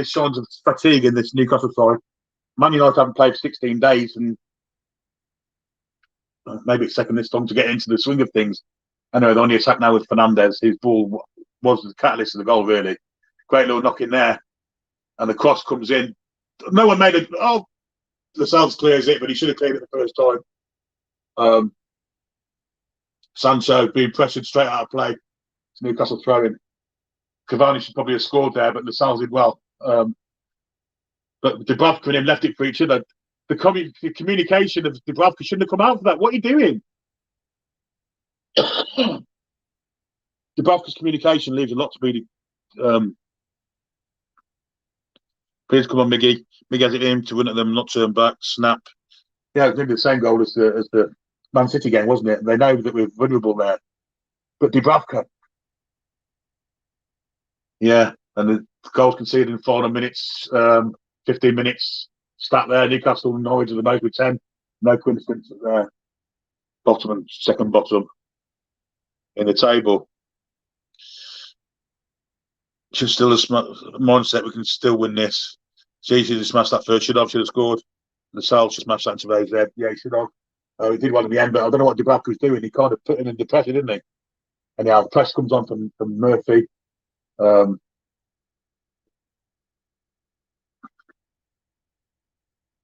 Speaker 1: signs of fatigue in this Newcastle side. Man United haven't played 16 days, and maybe it's taken this long to get into the swing of things. I know the only attack now with Fernandez. His ball was the catalyst of the goal, really. Great little knock in there, and the cross comes in. No one made it. Oh, Lascelles clears it, but he should have cleared it the first time. Sancho being pressured straight out of play. It's Newcastle throw-in. Cavani should probably have scored there, but Lascelles did well. But Dubravka and him left it for each other. The communication of Dubravka shouldn't have come out for that. What are you doing? Dubravka's communication leaves a lot to be. Please come on, Miggy. Miggy has it in to run at them, not turn back. Snap. Yeah, it was maybe the same goal as the Man City game, wasn't it? They know that we're vulnerable there. But Dubravka. Yeah, and the goals conceded in 400 minutes, 15 minutes. Stat there. Newcastle and Norwich are the most with 10. No coincidence at their bottom and second bottom in the table. Just still a mindset we can still win this. It's easy to smash that first. Should have scored. Lascelles should smash that into his head. Yeah, he should have. He did well in the end, but I don't know what Dubravka was doing. He kind of put him under pressure, didn't he? And yeah, the press comes on from Murphy. So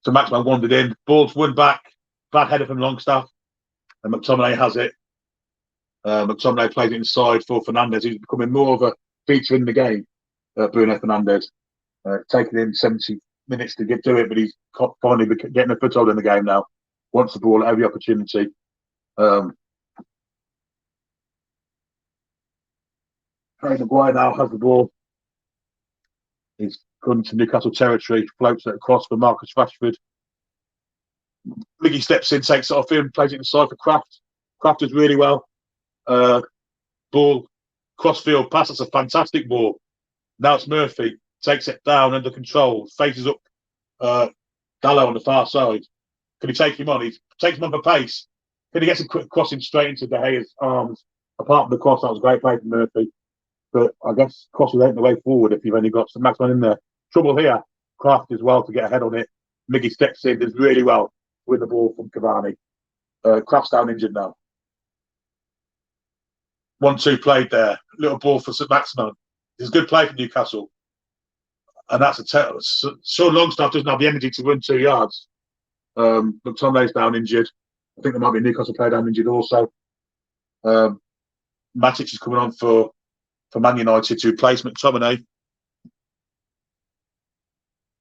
Speaker 1: Maxman wandered in. Ball's won back. Bad header from Longstaff. And McTominay has it. McTominay plays it inside for Fernandez. He's becoming more of a feature in the game. Bruno Fernandes. Taking in 70 minutes to get to it, but he's finally getting a foothold in the game now. Wants the ball at every opportunity. Harry Maguire now has the ball. He's gone to Newcastle territory, floats it across for Marcus Rashford. Miggy steps in, takes it off him, plays it inside for Kraft. Kraft does really well. Ball, crossfield pass, that's a fantastic ball. Now it's Murphy, takes it down under control, faces up Dallo on the far side. Can he take him on? He takes him on for pace. Can he get a quick crossing straight into De Gea's arms? Apart from the cross, that was a great play from Murphy. But I guess crosses ain't the way forward if you've only got some Maxman in there. Trouble here, Kraft as well to get ahead on it. Miggy steps in, does really well with the ball from Cavani. Kraft's down injured now. 1-2 played there. Little ball for St Maximin. It's a good play for Newcastle. And that's Sean Longstaff doesn't have the energy to run 2 yards. McTominay's down injured. I think there might be a Newcastle player down injured also. Matic is coming on for Man United to replace McTominay.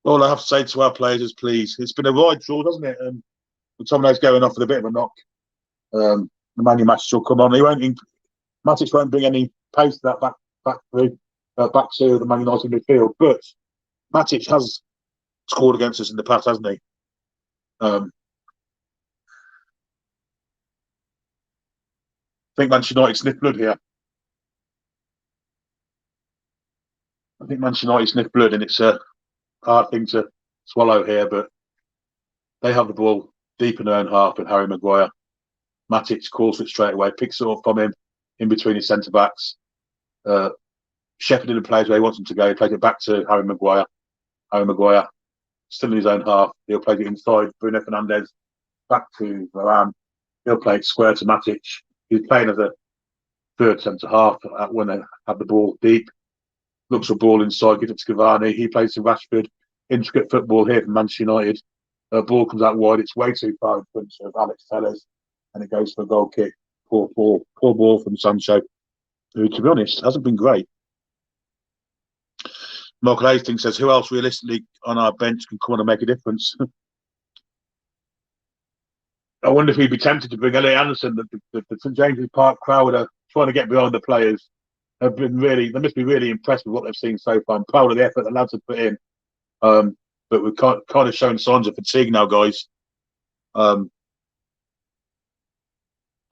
Speaker 1: All I have to say to our players is please. It's been a ride through, doesn't it? And McTominay's going off with a bit of a knock. The Man U match will come on. Matic won't bring any pace to that back to the Man United midfield. But Matic has scored against us in the past, hasn't he? I think Manchester United sniffed blood here. I think Manchester United sniffed blood, and it's a hard thing to swallow here, but they have the ball deep in their own half with Harry Maguire. Matic calls for it straight away, picks it up from him in between his centre backs. Shepherding plays where he wants him to go. He plays it back to Harry Maguire. Harry Maguire, still in his own half. He'll play it inside. Bruno Fernandes back to Varane. He'll play it square to Matic. He's playing as a third centre half when they have the ball deep. Looks for a ball inside, gives it to Cavani. He plays to Rashford. Intricate football here from Manchester United. Ball comes out wide. It's way too far in front of Alex Telles, and it goes for a goal kick. Poor ball from Sancho, who, to be honest, hasn't been great. Michael Hastings says, who else realistically on our bench can come on and make a difference? I wonder if he'd be tempted to bring Elliot Anderson. The St James's Park crowd are trying to get behind the players. They must be really impressed with what they've seen so far. I'm proud of the effort the lads have put in. But we've kind of shown signs of fatigue now, guys.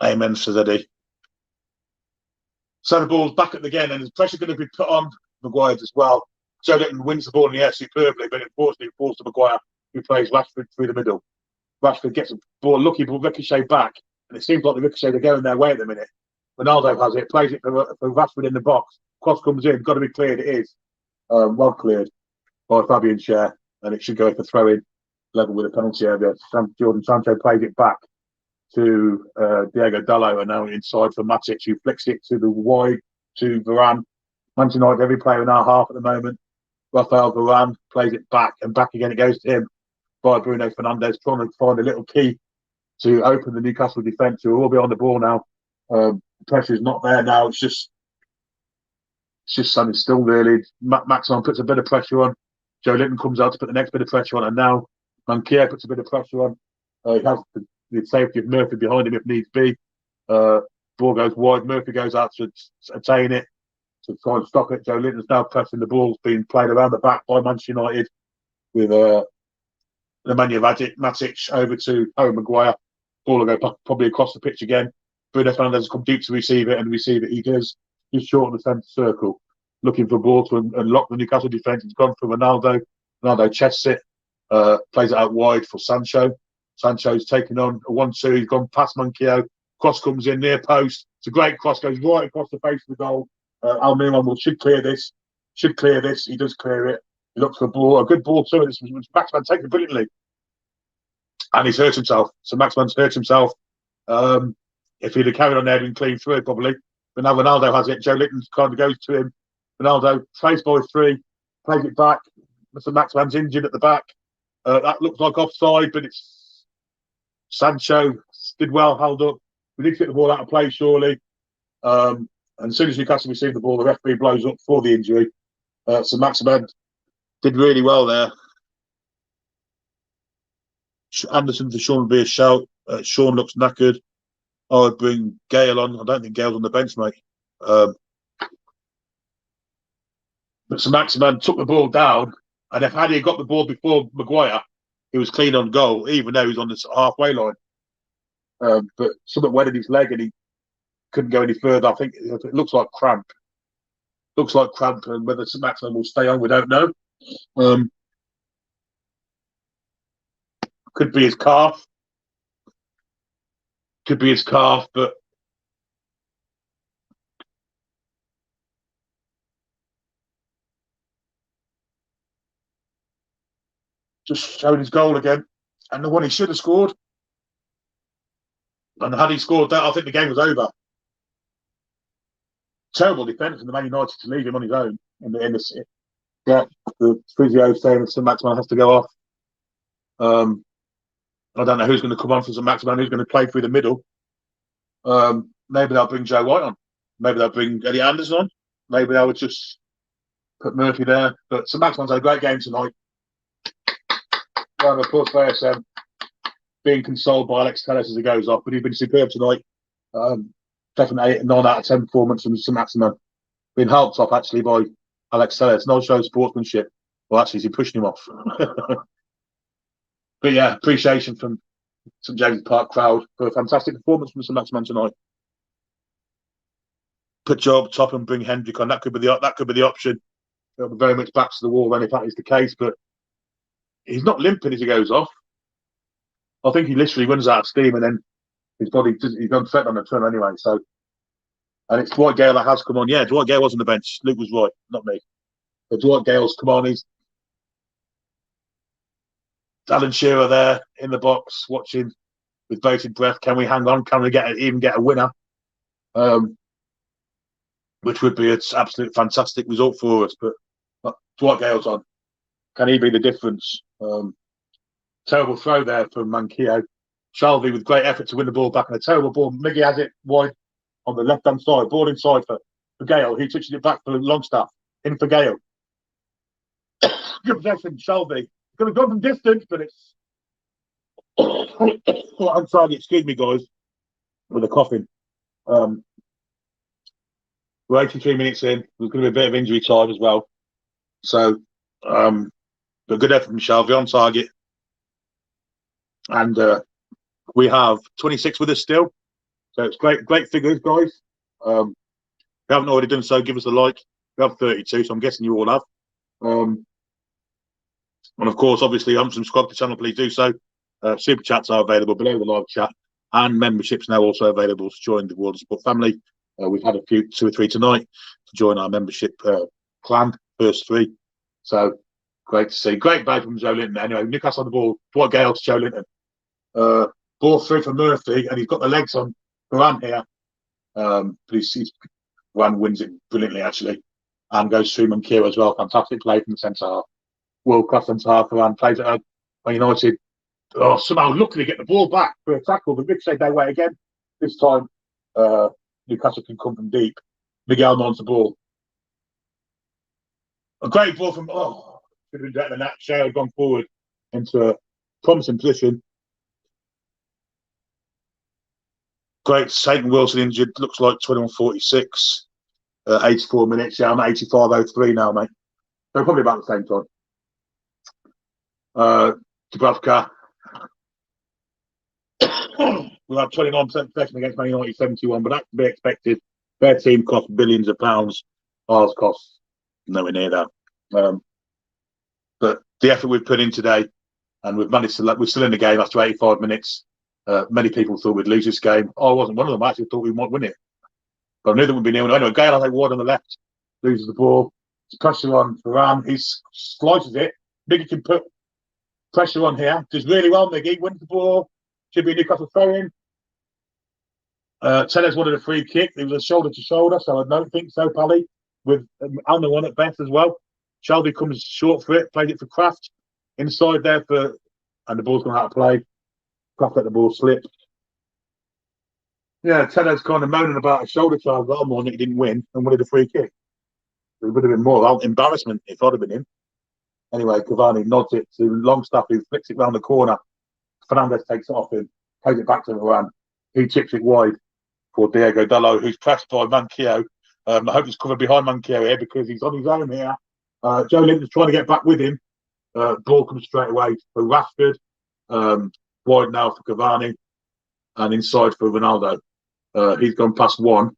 Speaker 1: Amen, says Eddie. So the ball's back at the again, and there's pressure going to be put on Maguire as well. Joe Linton wins the ball in the air superbly, but unfortunately it falls to Maguire, who plays Rashford through the middle. Rashford gets a ball, lucky ball ricochet back, and it seems like the ricochet are going their way at the minute. Ronaldo has it, plays it for Rashford in the box. Cross comes in, got to be cleared. It is well cleared by Fabian Schär, and it should go for throw-in, level with a penalty area. Jordan Sancho plays it back to Diego Dallo, and now inside for Matic, who flicks it to the wide to Varane. Manchester United, every player in our half at the moment. Rafael Varane plays it back, and back again it goes to him by Bruno Fernandes, trying to find a little key to open the Newcastle defence, who will all be on the ball now. The pressure is not there now. It's just standing still, really. Maximin puts a bit of pressure on. Joe Linton comes out to put the next bit of pressure on, and now Manquillo puts a bit of pressure on. He has the safety of Murphy behind him if needs be. Ball goes wide. Murphy goes out to attain it, to try and stop it. Joe Linton's now pressing the ball, being played around the back by Manchester United with Nemanja Matic over to Harry Maguire. Ball will go probably across the pitch again. Bruno Fernandes has come deep to receive it, and receive it he does. He's short in the centre circle, looking for a ball to unlock the Newcastle defence. It's gone for Ronaldo. Ronaldo chests it, plays it out wide for Sancho. Sancho's taken on a 1-2. He's gone past Manquillo. Cross comes in near post. It's a great cross, goes right across the face of the goal. Almiron should clear this. He does clear it. He looks for a ball, a good ball too. This Maximin takes it brilliantly, and he's hurt himself. So Maximin's hurt himself. If he'd have carried on there and clean through it, probably. But now Ronaldo has it. Joe Linton kind of goes to him. Ronaldo plays by 3, plays it back. Mr. Maximin's injured at the back. That looks like offside, but it's Sancho did well, held up. We need to get the ball out of play, surely. And as soon as Newcastle received the ball, the referee blows up for the injury. So Maximin did really well there. Anderson for Sean would be a shout. Sean looks knackered. I would bring Gale on. I don't think Gale's on the bench, mate. But Sir Maximin took the ball down, and if had he got the ball before Maguire, he was clean on goal, even though he was on the halfway line. But something went in his leg, and he couldn't go any further. I think it looks like cramp. And whether Sir Maximin will stay on, we don't know. Could be his calf. But just showing his goal again, and the one he should have scored. And had he scored that, I think the game was over. Terrible defence from the Man United to leave him on his own in the the physio saying that St Maximin has to go off. I don't know who's going to come on for St Maximin, who's going to play through the middle. Maybe they'll bring Joe White on. Maybe they'll bring Eddie Anderson on. Maybe they'll just put Murphy there. But St Maximin's had a great game tonight. Round of applause for ASM. Being consoled by Alex Telles as he goes off, but he's been superb tonight. Definitely 9 out of 10 performance from St Maximin. Been helped off actually by Alex Telles. No show of sportsmanship. Well, actually, he's pushing him off. But yeah, appreciation from St James Park crowd for a fantastic performance from St Maximin tonight. Put Joe up top and bring Hendrick on. That could be the option. They'll be very much back to the wall then if that is the case. But he's not limping as he goes off. I think he literally runs out of steam and then his body he's unfit on the turn anyway. So, and it's Dwight Gale that has come on. Yeah, Dwight Gale was on the bench. Luke was right, not me. But Dwight Gale's come on. He's Alan Shearer there in the box watching with bated breath. Can we hang on? Can we even get a winner? Which would be an absolute fantastic result for us. But Dwight Gale's on. Can he be the difference? Terrible throw there from Manquillo. Shelby with great effort to win the ball back, and a terrible ball. Miggy has it wide on the left-hand side. Ball inside for Gale. He touches it back for Longstaff. In for Gale. Good possession, Shelby. Going to go from distance, but it's... I'm sorry, excuse me, guys, with the coughing. We're 83 minutes in. There's going to be a bit of injury time as well. So, but good effort from Shelby on target. And we have 26 with us still. So it's great figures, guys. If you haven't already done so, give us a like. We have 32, so I'm guessing you all have. And of course, obviously, if you haven't subscribed to the channel, please do so. Super chats are available below the live chat, and memberships now also available to join the World of Sport family. We've had two or three tonight to join our membership clan, first 3. So great to see. Great bag from Joe Linton. Anyway, Newcastle on the ball. Dwight Gale to Joe Linton. Ball through for Murphy, and he's got the legs on Varane here. Varane wins it brilliantly, actually, and goes through Manquillo as well. Fantastic play from the centre half. World class centre half. Varane plays it out. Man United somehow luckily get the ball back for a tackle, but Ricochet their way again. This time, Newcastle can come from deep. Miguel on the ball. A great ball from, should have been better than that. Shea had gone forward into a promising position. Great. Satan Wilson injured. Looks like 21:46. 84 minutes. Yeah, I'm at 85:03 now, mate. They're probably about the same time. Dubravka. We'll have 29% possession against Man United 71, but that's to be expected. Their team cost billions of pounds. Ours costs nowhere near that. But the effort we've put in today, and we've managed to, we're still in the game after 85 minutes. Many people thought we'd lose this game. I wasn't one of them. I actually thought we might win it. But I knew that we'd be nil. Anyway, Gale has a wide on the left, loses the ball. It's pressure on Varane. He slices it. Miggy can put pressure on here. Does really well, Miggy. Wins the ball. Should be a Newcastle throw-in. Tellez wanted a free kick. It was a shoulder-to-shoulder, so I don't think so, Pally. With Alma one at best as well. Shelby comes short for it, played it for Kraft. Inside there and the ball's gone out of play. Kraft let the ball slip. Yeah, Tellez kind of moaning about a shoulder charge, but Alma that he didn't win and wanted a free kick. It would have been more embarrassment if I'd have been him. Anyway, Cavani nods it to Longstaff, who flicks it round the corner. Fernandez takes it off him, plays it back to Varane. He chips it wide for Diego Dallo, who's pressed by Manquillo. I hope he's covered behind Manquillo here because he's on his own here. Joe Linton's trying to get back with him. Ball comes straight away for Rashford. Wide now for Cavani. And inside for Ronaldo. He's gone past one.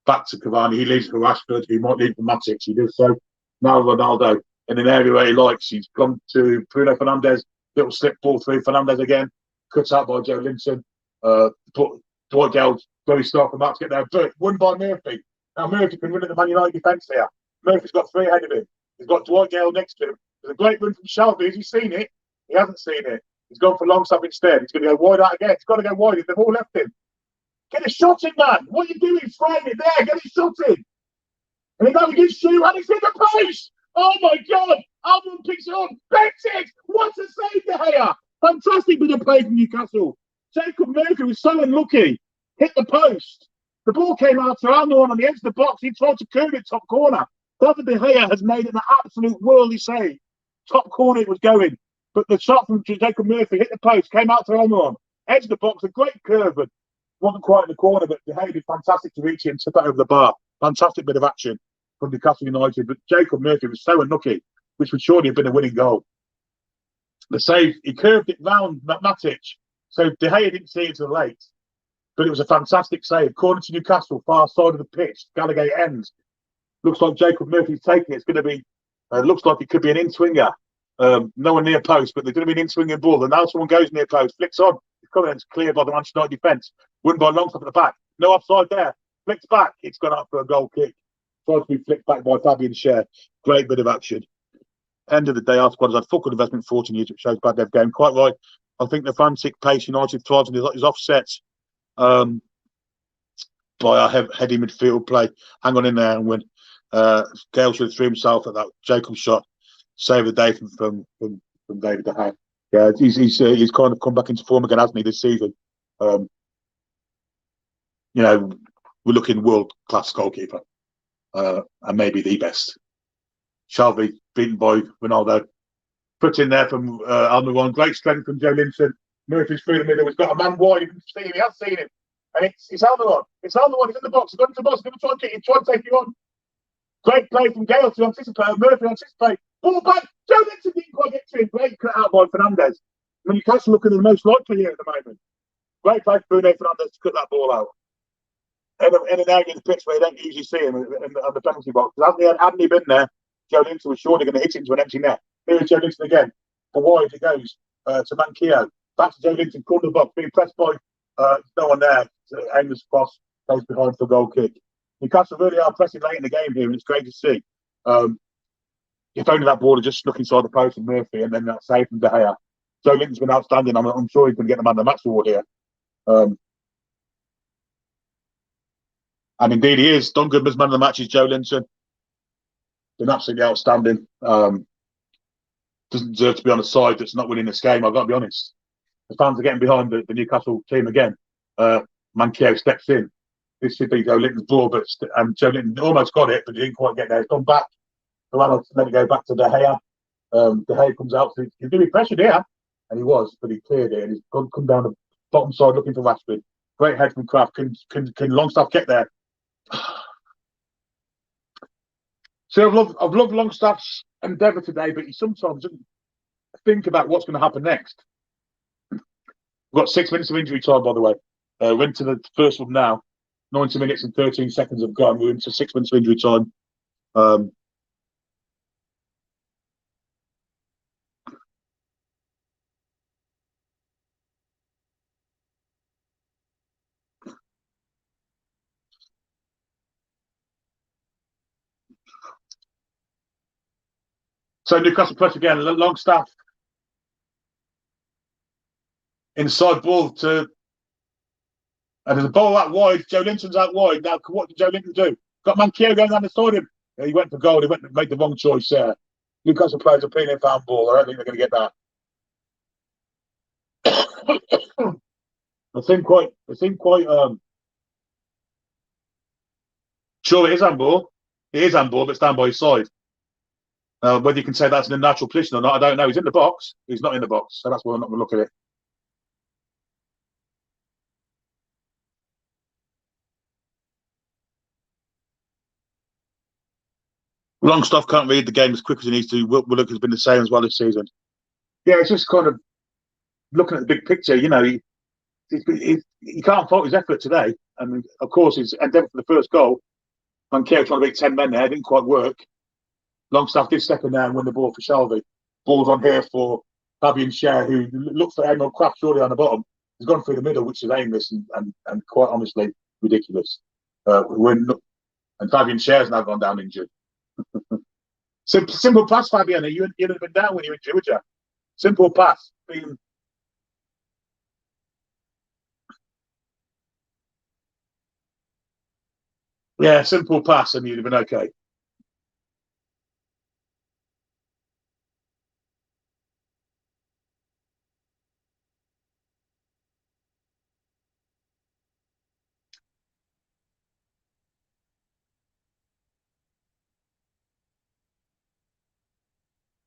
Speaker 1: Back to Cavani. He leaves for Rashford. He might leave for Matic. He does so. Now Ronaldo in an area where he likes. He's gone to Bruno Fernandes. Little slip ball through Fernandes again. Cut out by Joe Linton. Dwight Gale very start from that to get there. But won by Murphy. Now Murphy can run at the Man United defence here. Murphy's got 3 ahead of him. He's got Dwight Gale next to him. There's a great run from Shelby. Has he seen it? He hasn't seen it. He's gone for Longstaff instead. He's going to go wide out again. He's got to go wide. They've all left him. Get a shot in, man. What are you doing? Frame it there. Get a shot in. And he goes against you, and it's in the post. Oh my God! Albion picks it up. Bets it. What a save, De Gea. Fantastic bit of play from Newcastle. Jacob Murphy was so unlucky. Hit the post. The ball came out to Almiron on the edge of the box. He tried to curve it top corner. David De Gea has made an absolute worldly save. Top corner it was going. But the shot from Jacob Murphy hit the post, came out to Almiron. Edge of the box, a great curve, but wasn't quite in the corner. But De Gea did fantastic to reach it and tip it over the bar. Fantastic bit of action from Newcastle United. But Jacob Murphy was so unlucky, which would surely have been a winning goal. The save, he curved it round Matic. So De Gea didn't see it until late. But it was a fantastic save. Corner to Newcastle, far side of the pitch. Gallagher ends. Looks like Jacob Murphy's taking it. It's going to be, looks like it could be an in-swinger. No one near post, but there's going to be an in-swinging ball. And now someone goes near post, flicks on. It's coming and it's cleared by the Manchester United defence. Won by Longstaff at the back. No offside there. Flicks back. It's gone up for a goal kick. Tries to be flicked back by Fabian Schär. Great bit of action. End of the day, our squad has had full good investment 14 years, which shows bad dev game. Quite right. I think the frantic pace United thrives on is offset by our heady midfield play. Hang on in there and win. Gale should have threw himself at that Jacob shot. Save the day from David De Gea. Yeah, he's kind of come back into form again, hasn't he, this season? You know, we're looking world-class goalkeeper. And maybe the best. Shelby beaten by Ronaldo. Put in there from Almiron. Great strength from Joe Linton. Murphy's through the middle. He's got a man wide. You can see him. He has seen him. And it's Almiron. It's Almiron. He's in the box. He's got into the box. He's going to try and kick it. Try and take it on. Great play from Gale to anticipate. Murphy anticipate. Ball back. Joe Linton didn't quite get to him. Great cut out by Fernandes. I mean, Newcastle looking the most likely here at the moment. Great play for Bruno Fernandes to cut that ball out. In an area of the pitch where you don't usually see him on the penalty box. Hadn't he been there, Joe Linton was surely going to hit it into an empty net. Here is Joe Linton again. For wide it goes to Manquillo. Back to Joe Linton, corner of the box, being pressed by no one there. Aimless cross, goes behind for a goal kick. Newcastle really are pressing late in the game here, and it's great to see. If only that ball had just snuck inside the post from Murphy, and then that save from De Gea. Joe Linton's been outstanding. I'm sure he's going to get the man of the match award here. And indeed he is. Don Goodman's man of the match is Joe Linton. Been absolutely outstanding. Doesn't deserve to be on a side that's not winning this game, I've got to be honest. The fans are getting behind the Newcastle team again. Manquillo steps in. This should be Joe Linton's ball, but Joe Linton almost got it, but he didn't quite get there. It's gone back. Let it go back to De Gea. De Gea comes out. So he's going to be pressured here. And he was, but he cleared it. And he's come down the bottom side looking for Rashford. Great head from Kraft. Can Longstaff get there? So I've loved Longstaff's endeavour today, but he sometimes doesn't think about what's going to happen next. We've got 6 minutes of injury time, by the way. We're into the first one now. 90 minutes and 13 seconds have gone. We're into 6 minutes of injury time. So Newcastle press again. Longstaff inside ball to, and there's a ball out wide. Joe Linton's out wide. Now, what did Joe Linton do? Got Manquillo going down the side of him. He went for goal. He made the wrong choice there. Newcastle players are playing in found ball. I don't think they're going to get that. They seem quite. Sure, it is handball. It is handball, but it's down by his side. Whether you can say that's in a natural position or not, I don't know. He's in the box. He's not in the box, so that's why I'm not going to look at it. Longstaff can't read the game as quick as he needs to. Willock has been the same as well this season. Yeah, it's just kind of looking at the big picture. You know, he can't fault his effort today. And of course, his endeavour for the first goal. Manquillo trying to beat 10 men there, it didn't quite work. Longstaff did step in there and win the ball for Shelby. Ball's on here for Fabian Schär, who looks for Emil Kraft surely on the bottom. He's gone through the middle, which is aimless and quite honestly ridiculous. And Fabian Schär's now gone down injured. Simple pass, Fabian. You'd have been down when you were injured, would you? Simple pass. Yeah, simple pass, and you'd have been okay.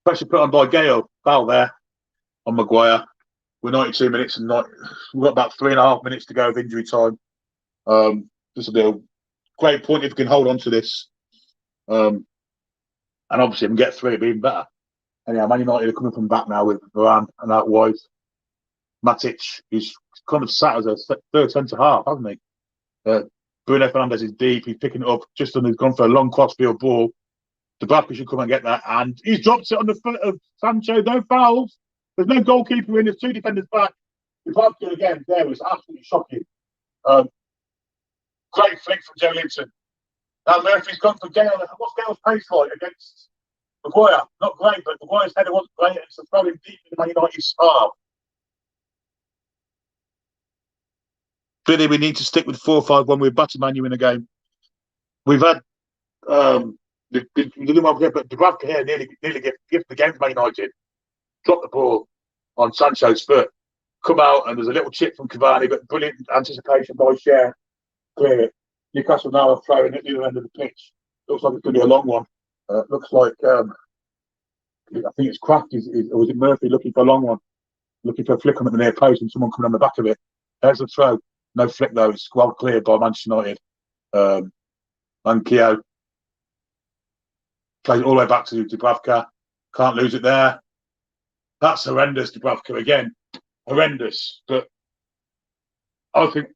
Speaker 1: Pressure put on by Gale. Foul there on Maguire. We're 92 minutes and we've got about 3.5 minutes to go of injury time. This will be a great point if we can hold on to this. And obviously, if we get through, it'll be even better. Anyhow, Man United are coming from back now with Varane and out wide. Matic, he's kind of sat as a third centre half, hasn't he? Bruno Fernandes is deep. He's picking it up just on. He's gone for a long crossfield ball. Dubravka should come and get that, and he's dropped it on the foot of Sancho. No fouls. There's no goalkeeper in. There's 2 defenders back. Dubravka again. There was absolutely shocking. Great flick from Joe Linton. Now Murphy's gone for Gale. What's Gale's pace like against Maguire? Not great, but Maguire's header wasn't great. It's a throw in deep in the Man United half. Billy, we need to stick with 4-5-1. We've battered Man U in the game. We've had but Dubravka here nearly give the game to Man United. Dropped the ball on Sancho's foot. Come out and there's a little chip from Cavani, but brilliant anticipation by Cher. Clear it. Newcastle now are throwing at the other end of the pitch. Looks like it's going to be a long one. Looks like I think it's Kraft, or was it Murphy looking for a long one? Looking for a flick on at the near post and someone coming on the back of it. There's a throw. No flick though. It's well cleared by Manchester United. Mankio plays it all the way back to Dubravka. Can't lose it there. That's horrendous, Dubravka again. Horrendous. But I think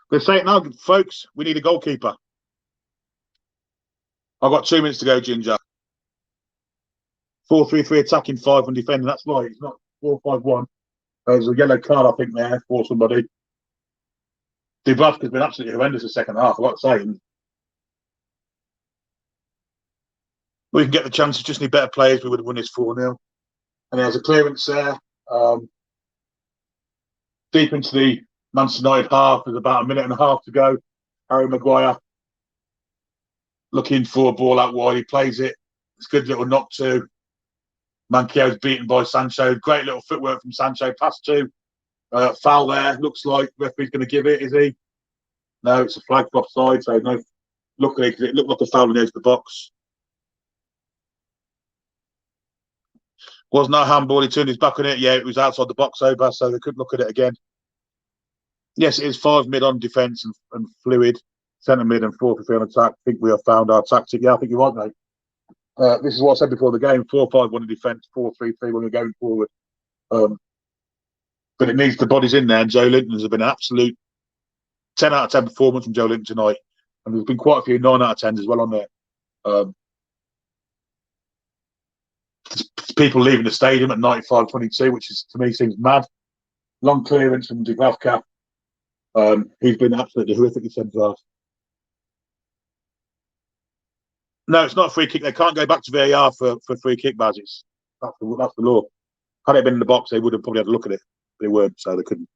Speaker 1: they're saying now, folks, we need a goalkeeper. I've got 2 minutes to go, Ginger. 4-3-3 attacking, 5 on defending. That's right. It's not 4-5-1. There's a yellow card, I think, there for somebody. Dubravka's been absolutely horrendous the second half. I've got to say. We can get the chances, just need better players. We would have won this 4-0. And there's a clearance there. Deep into the Manchester United half, there's about 1.5 minutes to go. Harry Maguire looking for a ball out wide. He plays it. It's a good little knock to. Mankio's beaten by Sancho. Great little footwork from Sancho. Pass to. Foul there. Looks like referee's going to give it, is he? No, it's a flag for offside. So no. Luckily, because it looked like a foul on the edge of the box. Wasn't a handball. He turned his back on it. Yeah, it was outside the box over, so they could look at it again. Yes, it is 5 mid on defence and fluid. Centre mid and 4-3 on attack. I think we have found our tactic. Yeah, I think you're right, mate. This is what I said before the game. 4-5-1 in defence, 4-3-3 when we're going forward. But it needs the bodies in there, and Joe Linton has been an absolute 10 out of 10 performance from Joe Linton tonight. And there's been quite a few 9 out of 10s as well on there. People leaving the stadium at 95-22, which is, to me, seems mad. Long clearance from Dubravka. He's been absolutely horrific in centre half. No, it's not a free kick. They can't go back to VAR for free kick, Baz. That's the law. Had it been in the box, they would have probably had a look at it. They weren't, so they couldn't.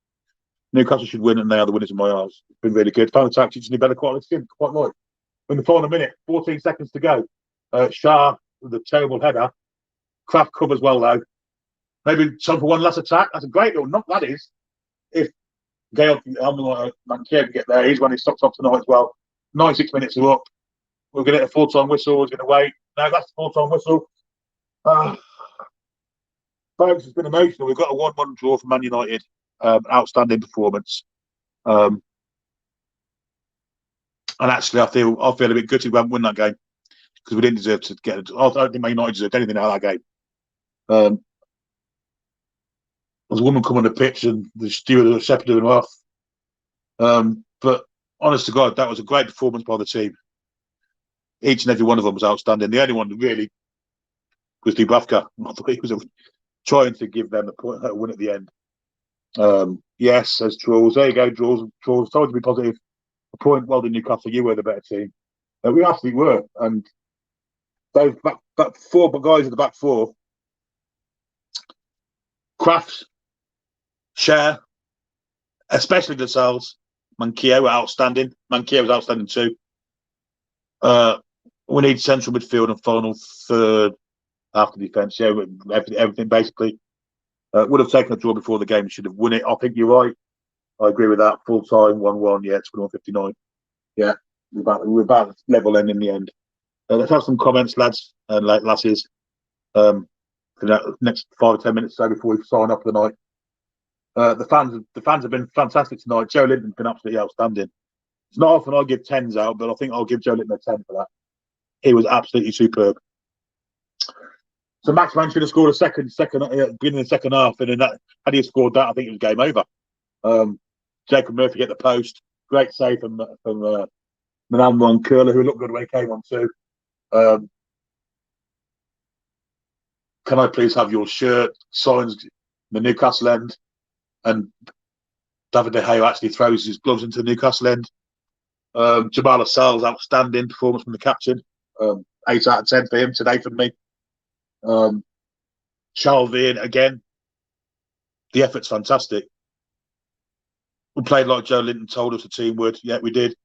Speaker 1: Newcastle should win, and they are the winners in my eyes. It's been really good. Found the tactics need better quality. Quite right. In the final minute, 14 seconds to go. Shah with a terrible header. Kraft covers well though. Maybe time for one last attack. That's a great little knock. That is. If Gale can get there, he's when he stops off tonight as well. 96 minutes are up. We're going to get a full-time whistle. We're going to wait. No, that's the full-time whistle. Folks, it's been emotional. We've got a 1-1 draw for Man United. Outstanding performance. And actually, I feel a bit gutted we haven't won that game because we didn't deserve to get it. I don't think Man United deserved anything out of that game. There was a woman come on the pitch and the steward was shepherding them off. But honest to God, that was a great performance by the team. Each and every one of them was outstanding. The only one that really was Dubravka. I thought he was trying to give them a win at the end. Yes, says Trolls. There you go, Trolls. Told you to be positive. A point. Well done, Newcastle. You were the better team. We absolutely were. And those back 4 guys at the back 4. Crafts, Share, especially Lascelles, Manquillo were outstanding. Manquillo was outstanding too. We need central midfield and final third after defence. Yeah, everything basically. Would have taken a draw before the game. Should have won it. I think you're right. I agree with that. Full time, 1-1. Yeah, 21:59. Yeah, we're about level end in the end. Let's have some comments, lads and lasses. For the next 5 or 10 minutes so before we sign off for the night. The fans have been fantastic tonight. Joe Linton's been absolutely outstanding. It's not often I give 10s out, but I think I'll give Joe Linton a 10 for that. He was absolutely superb. So Maximan should have scored a second beginning of the second half, and then had he scored that, I think it was game over. Jacob Murphy hit the post. Great save from Manamron Curler, who looked good when he came on too. Can I please have your shirt signed in the Newcastle end? And David De Gea actually throws his gloves into the Newcastle end. Jamal Lascelles, outstanding performance from the captain. 8 out of 10 for him today from me. Charles Vian, again, the effort's fantastic. We played like Joe Linton told us the team would. Yeah, we did.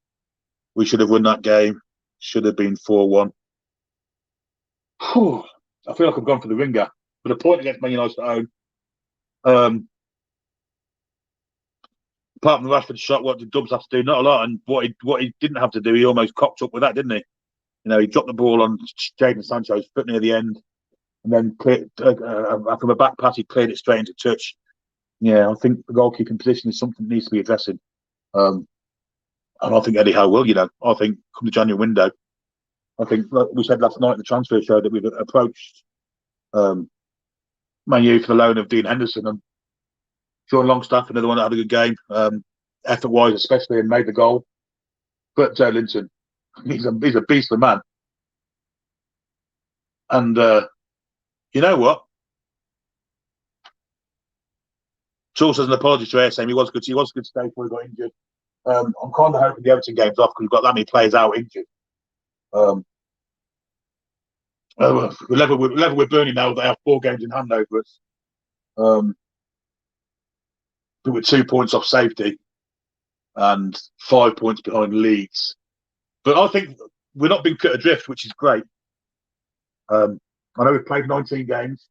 Speaker 1: We should have won that game. Should have been 4-1. I feel like I've gone for the ringer. But a point against Man United at home. Apart from the Rashford shot, what did Dubs have to do? Not a lot. And what he didn't have to do, he almost cocked up with that, didn't he? You know, he dropped the ball on Jadon Sancho's foot near the end. And then from a back pass, he cleared it straight into touch. Yeah, I think the goalkeeping position is something that needs to be addressing. And I think Eddie Howe will, you know. I think come the January window, I think, like we said last night in the transfer show, that we've approached Man U for the loan of Dean Henderson and Sean Longstaff, another one that had a good game, effort-wise especially, and made the goal. But Joe Linton, he's a beastly man. And you know what? Charles has an apology to Air saying he was good today before he got injured. I'm kind of hoping the Everton game's off because we've got that many players out injured. We're level with Burnley now. They have 4 games in hand over us. But we're 2 points off safety and 5 points behind Leeds. But I think we're not being cut adrift, which is great. I know we've played 19 games.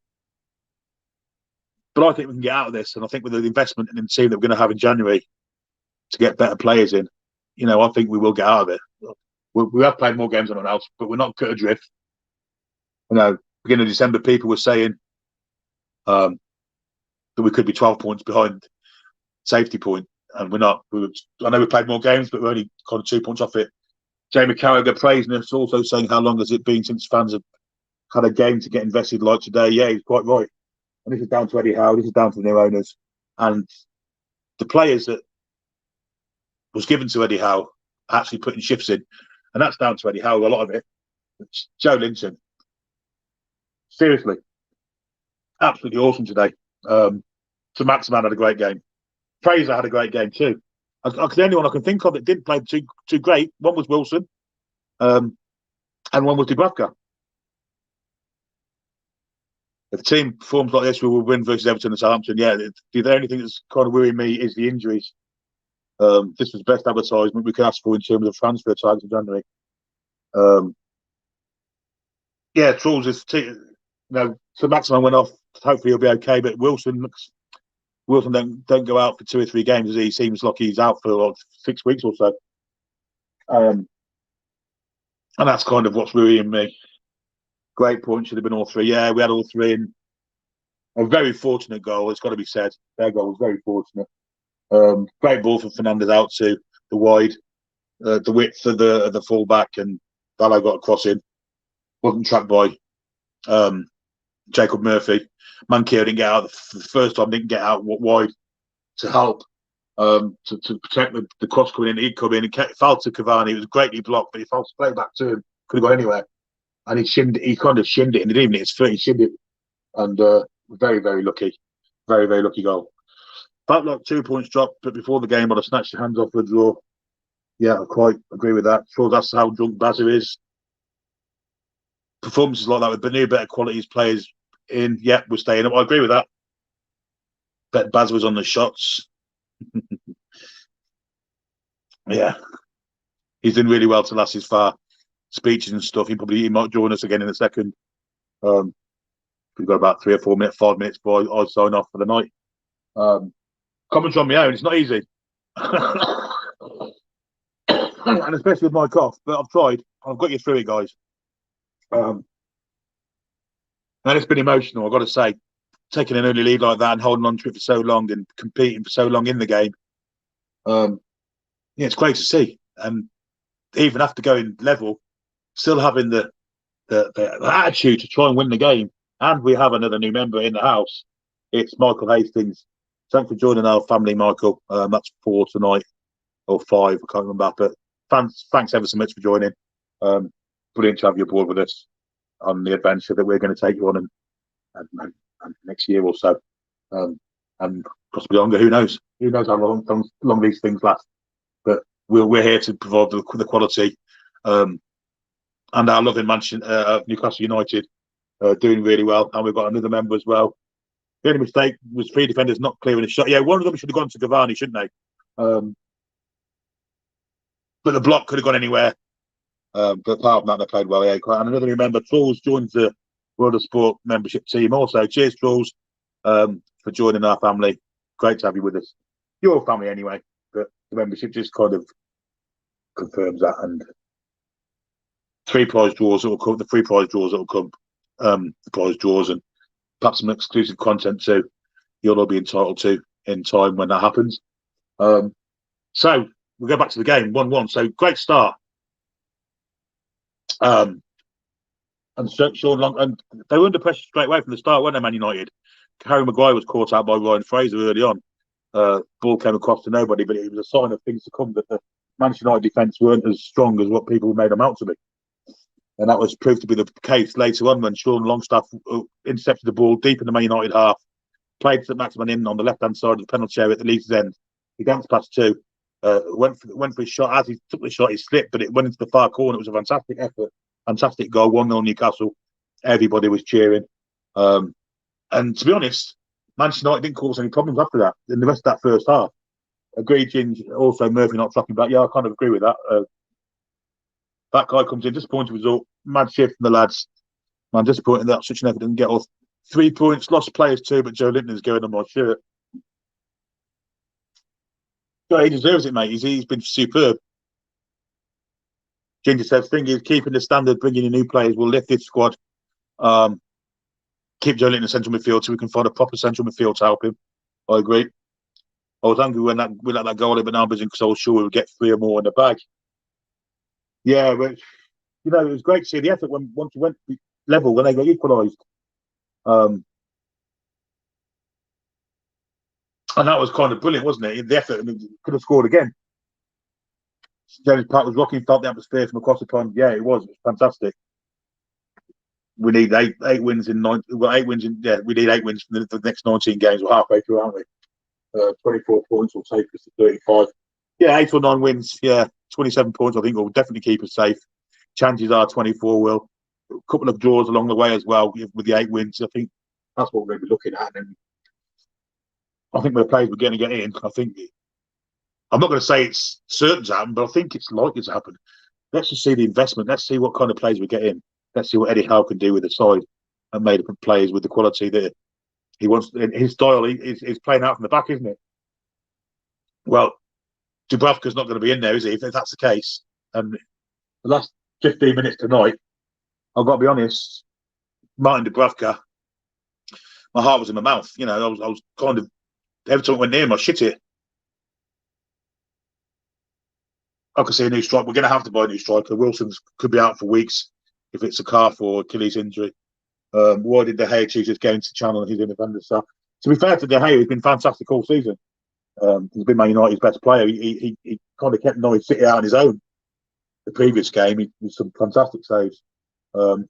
Speaker 1: But I think we can get out of this, and I think with the investment in the team that we're going to have in January to get better players in, you know, I think we will get out of it. We have played more games than anyone else, but we're not cut adrift. You know, beginning of December, people were saying that we could be 12 points behind safety point, and we're not. I know we played more games, but we're only kind of 2 points off it. Jamie Carragher praising us, also saying how long has it been since fans have had a game to get invested like today. Yeah, he's quite right. And this is down to Eddie Howe, this is down to the new owners. And the players that was given to Eddie Howe actually putting shifts in. And that's down to Eddie Howe, a lot of it. It's Joe Linton. Seriously. Absolutely awesome today. So Maximan had a great game. Fraser had a great game too. The only one I can think of that didn't play too great, one was Wilson, and one was Dubravka. If the team performs like this, we will win versus Everton and Southampton. Yeah, the only thing that's kind of worrying me is the injuries. This was the best advertisement we could ask for in terms of transfer tags in January. Yeah, Trulls is, so Maximan went off. Hopefully he'll be okay, but Wilson don't go out for 2 or 3 games. He seems like he's out for like 6 weeks or so. And that's kind of what's worrying me. Great point, should have been all 3. Yeah, we had all 3 in a very fortunate goal. It's got to be said. Their goal was very fortunate. Great ball from Fernandez out to the wide, the width of the fullback, and Dallo got a cross in. Wasn't tracked by Jacob Murphy. Manquillo didn't get out the first time. Didn't get out wide to help to protect the cross coming in. He'd come in and fell to Cavani. It was greatly blocked, but he fell straight back to him. Could have gone anywhere. And he kind of shimmed it, and it didn't even hit his foot. He shimmed it, and very, very lucky, very, very lucky goal. Felt like 2 points dropped, but before the game, I'd have snatched your hands off for a draw. Yeah, I quite agree with that. Sure, that's how drunk Bazza is. Performances like that with new, better qualities players in. Yeah, we're staying up. I agree with that. Bet Baz was on the shots. Yeah, he's doing really well to last his far speeches and stuff. He might join us again in a second. We've got about 3 or 4 minutes, 5 minutes before I sign off for the night. Commentary on my own, it's not easy. And especially with my cough, but I've tried. I've got you through it, guys. And it's been emotional, I've got to say. Taking an early lead like that and holding on to it for so long and competing for so long in the game. Yeah, it's great to see. And even after going level, still having the attitude to try and win the game. And we have another new member in the house. It's Michael Hastings. Thanks for joining our family, Michael. That's 4 tonight, or 5, I can't remember. But thanks ever so much for joining. Brilliant to have you aboard with us on the adventure that we're going to take you on and next year or so. And possibly longer, who knows? Who knows how long these things last. But we're here to provide the quality. And our loving mansion of Newcastle United doing really well. And we've got another member as well. The only mistake was 3 defenders not clearing the shot. Yeah, one of them should have gone to Cavani, shouldn't they? But the block could have gone anywhere. But apart from that, they played well. Yeah, quite. And another new member, Trulls, joins the World of Sport membership team also. Cheers, Trulls, for joining our family. Great to have you with us. Your family anyway, but the membership just kind of confirms that. And 3 prize draws that will come, the 3 prize draws that will come, the prize draws, and perhaps some exclusive content too, you'll all be entitled to in time when that happens. So we'll go back to the game, 1-1. So great start. And Sean Long, and they were under pressure straight away from the start, weren't they, Man United? Harry Maguire was caught out by Ryan Fraser early on. Ball came across to nobody, but it was a sign of things to come that the Manchester United defence weren't as strong as what people made them out to be. And that was proved to be the case later on when Sean Longstaff intercepted the ball deep in the Man United half, played St Maximin in on the left-hand side of the penalty area at the Leeds end. He danced past 2, went for his shot. As he took the shot, he slipped, but it went into the far corner. It was a fantastic effort, fantastic goal, 1-0 Newcastle. Everybody was cheering. And to be honest, Manchester United didn't cause any problems after that in the rest of that first half. Agreed, Ginge. Also, Murphy not tracking back. Yeah, I kind of agree with that. That guy comes in, disappointing result, mad shift from the lads. Man, disappointed that such an effort didn't get off. 3 points, lost players too, but Joe Linton's going on my shirt. Yeah, he deserves it, mate. He's been superb. Ginger says, thing is, keeping the standard, bringing in new players will lift this squad. Keep Joe Linton in central midfield so we can find a proper central midfield to help him. I agree. I was angry when we let that goal in Bernabéu because I was sure we would get 3 or more in the bag. Yeah, but you know, it was great to see the effort once we went level when they got equalised. And that was kind of brilliant, wasn't it? The effort, I mean, could have scored again. James Park was rocking, felt the atmosphere from across the pond. Yeah, it was fantastic. We need 8 wins in 9. Well, 8 wins in. Yeah, we need 8 wins for the next 19 games. We're halfway through, aren't we? 24 points will take us to 35. Yeah, 8 or 9 wins. Yeah, 27 points. I think will definitely keep us safe. Chances are 24 will. A couple of draws along the way as well with the 8 wins. I think that's what we're going to be looking at. And I think with the players we're going to get in, I think I'm not going to say it's certain to happen, but I think it's likely to happen. Let's just see the investment. Let's see what kind of players we get in. Let's see what Eddie Howe can do with the side and made up of players with the quality that he wants. In his style, he's playing out from the back, isn't it? Well, Dubravka's not going to be in there, is he? If that's the case. And the last 15 minutes tonight, I've got to be honest, Martin Dubravka, my heart was in my mouth. You know, I was kind of, every time I went near him, I shit it. I could see a new striker. We're going to have to buy a new striker. Wilson's could be out for weeks if it's a calf or Achilles injury. Why did De Gea choose this game to channel his independent stuff? To be fair to De Gea, he's been fantastic all season. He's been Man United's best player. He kind of kept Norwich City out on his own. The previous game, he was some fantastic saves. But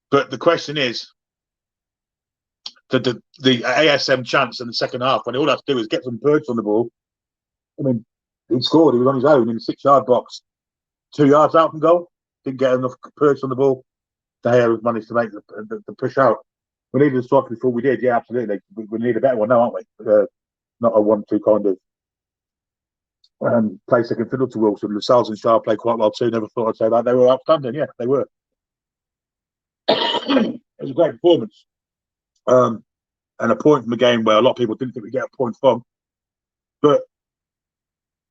Speaker 1: the question is, the ASM chance in the second half, when all I have to do is get some birds on the ball. I mean, he scored. He was on his own in the 6-yard box, 2 yards out from goal. Didn't get enough perch on the ball. De Gea managed to make the push out. We needed a striker before we did. Yeah, absolutely. We need a better one now, aren't we? Not a 1-2 kind of play second fiddle to Wilson. Lascelles and Shaw played quite well too. Never thought I'd say that. They were outstanding. Yeah, they were. It was a great performance. And a point from a game where a lot of people didn't think we'd get a point from. But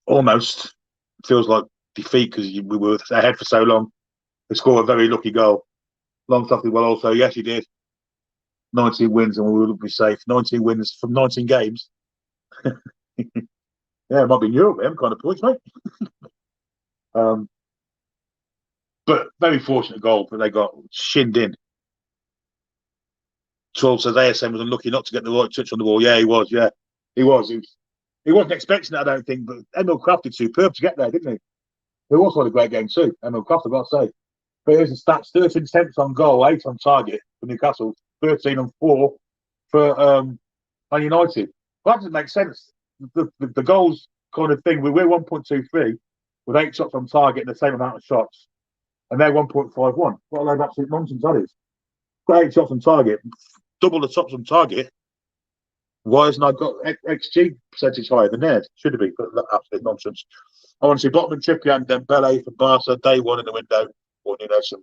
Speaker 1: almost feels like defeat because we were ahead for so long. They scored a very lucky goal. Longstaff did well also. Yes, he did. 19 wins and we will be safe. 19 wins from 19 games. Yeah, it might be in Europe, them kind of points, mate. But very fortunate goal that they got shinned in. Troll says ASM was unlucky not to get the right touch on the ball. Yeah, he was. Yeah, he was. He wasn't expecting it, I don't think. But Emil Kraft did superb to get there, didn't he? He also had a great game too. Emil Kraft, I've got to say. But here's the stats: 13 attempts on goal, 8 on target for Newcastle, 13 on 4 for Man United. Well, that doesn't make sense. The goals kind of thing. We're 1.23 with 8 shots on target and the same amount of shots, and they're 1.51. What a load of absolute nonsense that is. Got 8 shots on target, double the shots on target. Why hasn't I got XG percentage higher than theirs? Should have been, but that's absolute nonsense. I want to see Botman, Trippier, and Dembele for Barca. Day one in the window. Or Nunes and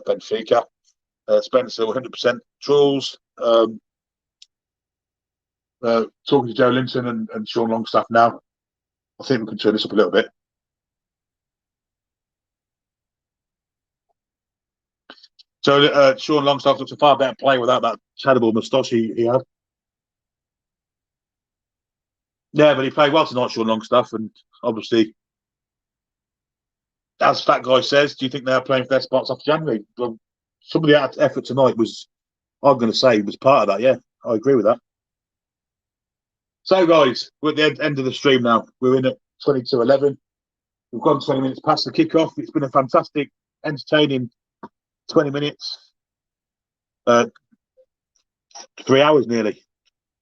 Speaker 1: Benfica. Spencer 100% Trolls. Talking to Joe Linton and Sean Longstaff now. I think we can turn this up a little bit. So Sean Longstaff looks a far better player without that terrible moustache he had. Yeah, but he played well tonight, Sean Longstaff, and obviously, as Fat Guy says, do you think they're playing for their spots after January? Well, some of the effort tonight was, I'm going to say, was part of that. Yeah, I agree with that. So, guys, we're at the end of the stream now. We're in at 22:11. We've gone 20 minutes past the kickoff. It's been a fantastic, entertaining 20 minutes. 3 hours nearly.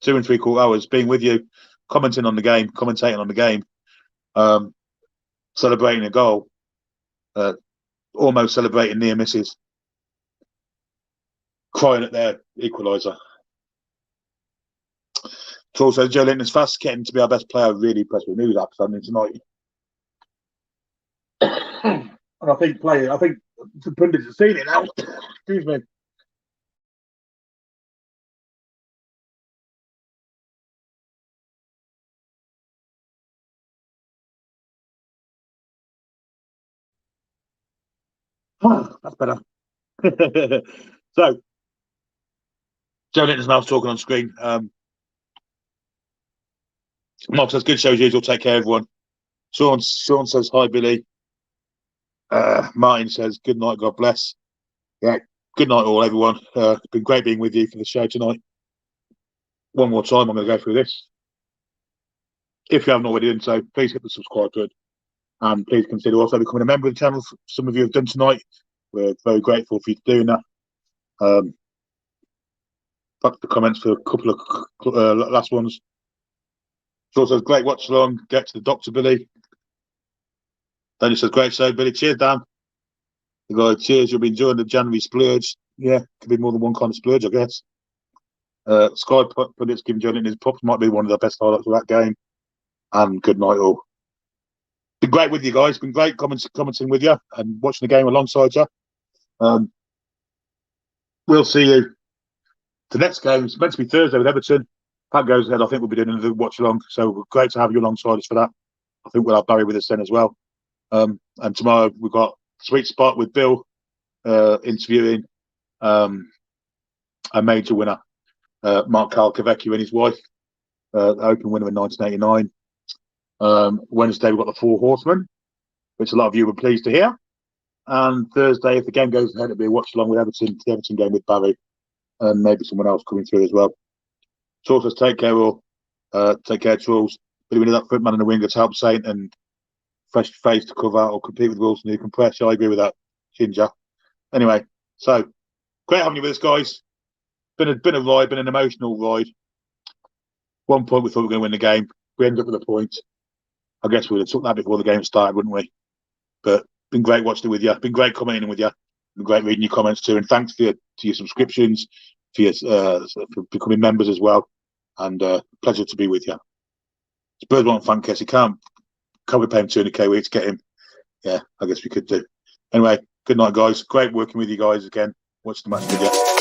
Speaker 1: 2 3/4 hours being with you, commenting on the game, commentating on the game, celebrating a goal, almost celebrating near misses, crying at their equaliser. Also, Joe Linton's fast getting to be our best player. Really impressed with him. He was outstanding tonight. And I think the pundits have seen it now. Excuse me. Oh, that's better. So, Joe Linton's now talking on screen. Mark says, good show as usual. Take care, everyone. Sean says, hi, Billy. Martin says, good night, God bless. Yeah, good night, all, everyone. It's been great being with you for the show tonight. One more time, I'm going to go through this. If you haven't already done so, please hit the subscribe button. And please consider also becoming a member of the channel. Some of you have done tonight. We're very grateful for you doing that. Back to the comments for a couple of last ones. George says, great watch along. Get to the doctor, Billy. Danny says, great show, Billy. Cheers, Dan. The guy, cheers. You'll be enjoying the January splurge. Yeah, could be more than one kind of splurge, I guess. Sky Pundits giving Joe Linton his props. Might be one of the best highlights of that game. And good night, all. Been great with you guys. Been great commenting with you and watching the game alongside you. We'll see you. The next game is meant to be Thursday with Everton. Pat goes ahead. I think we'll be doing another watch along. So great to have you alongside us for that. I think we'll have Barry with us then as well. And tomorrow we've got Sweet Spot with Bill interviewing a major winner, Mark Calcavecchio and his wife, Open winner in 1989. Wednesday we've got the Four Horsemen, which a lot of you were pleased to hear. And Thursday, if the game goes ahead, it'll be a watch along with Everton, the Everton game with Barry, and maybe someone else coming through as well. Trolls says, take care, all. Take care, Trolls. But we need that footman in the wing to help Saint and fresh face to cover or compete with Wilson who can press. I agree with that, Ginger. Anyway, so great having you with us, guys. Been a ride, been an emotional ride. 1 point we thought we were going to win the game. We ended up with a point. I guess we would have took that before the game started, wouldn't we? But been great watching it with you. Been great commenting with you. Been great reading your comments too. And thanks to your subscriptions, for becoming members as well. And pleasure to be with you. Spurs won't thank us. Can't we pay him 200k a week to get him? Yeah, I guess we could do. Anyway, good night, guys. Great working with you guys again. Watch the match together.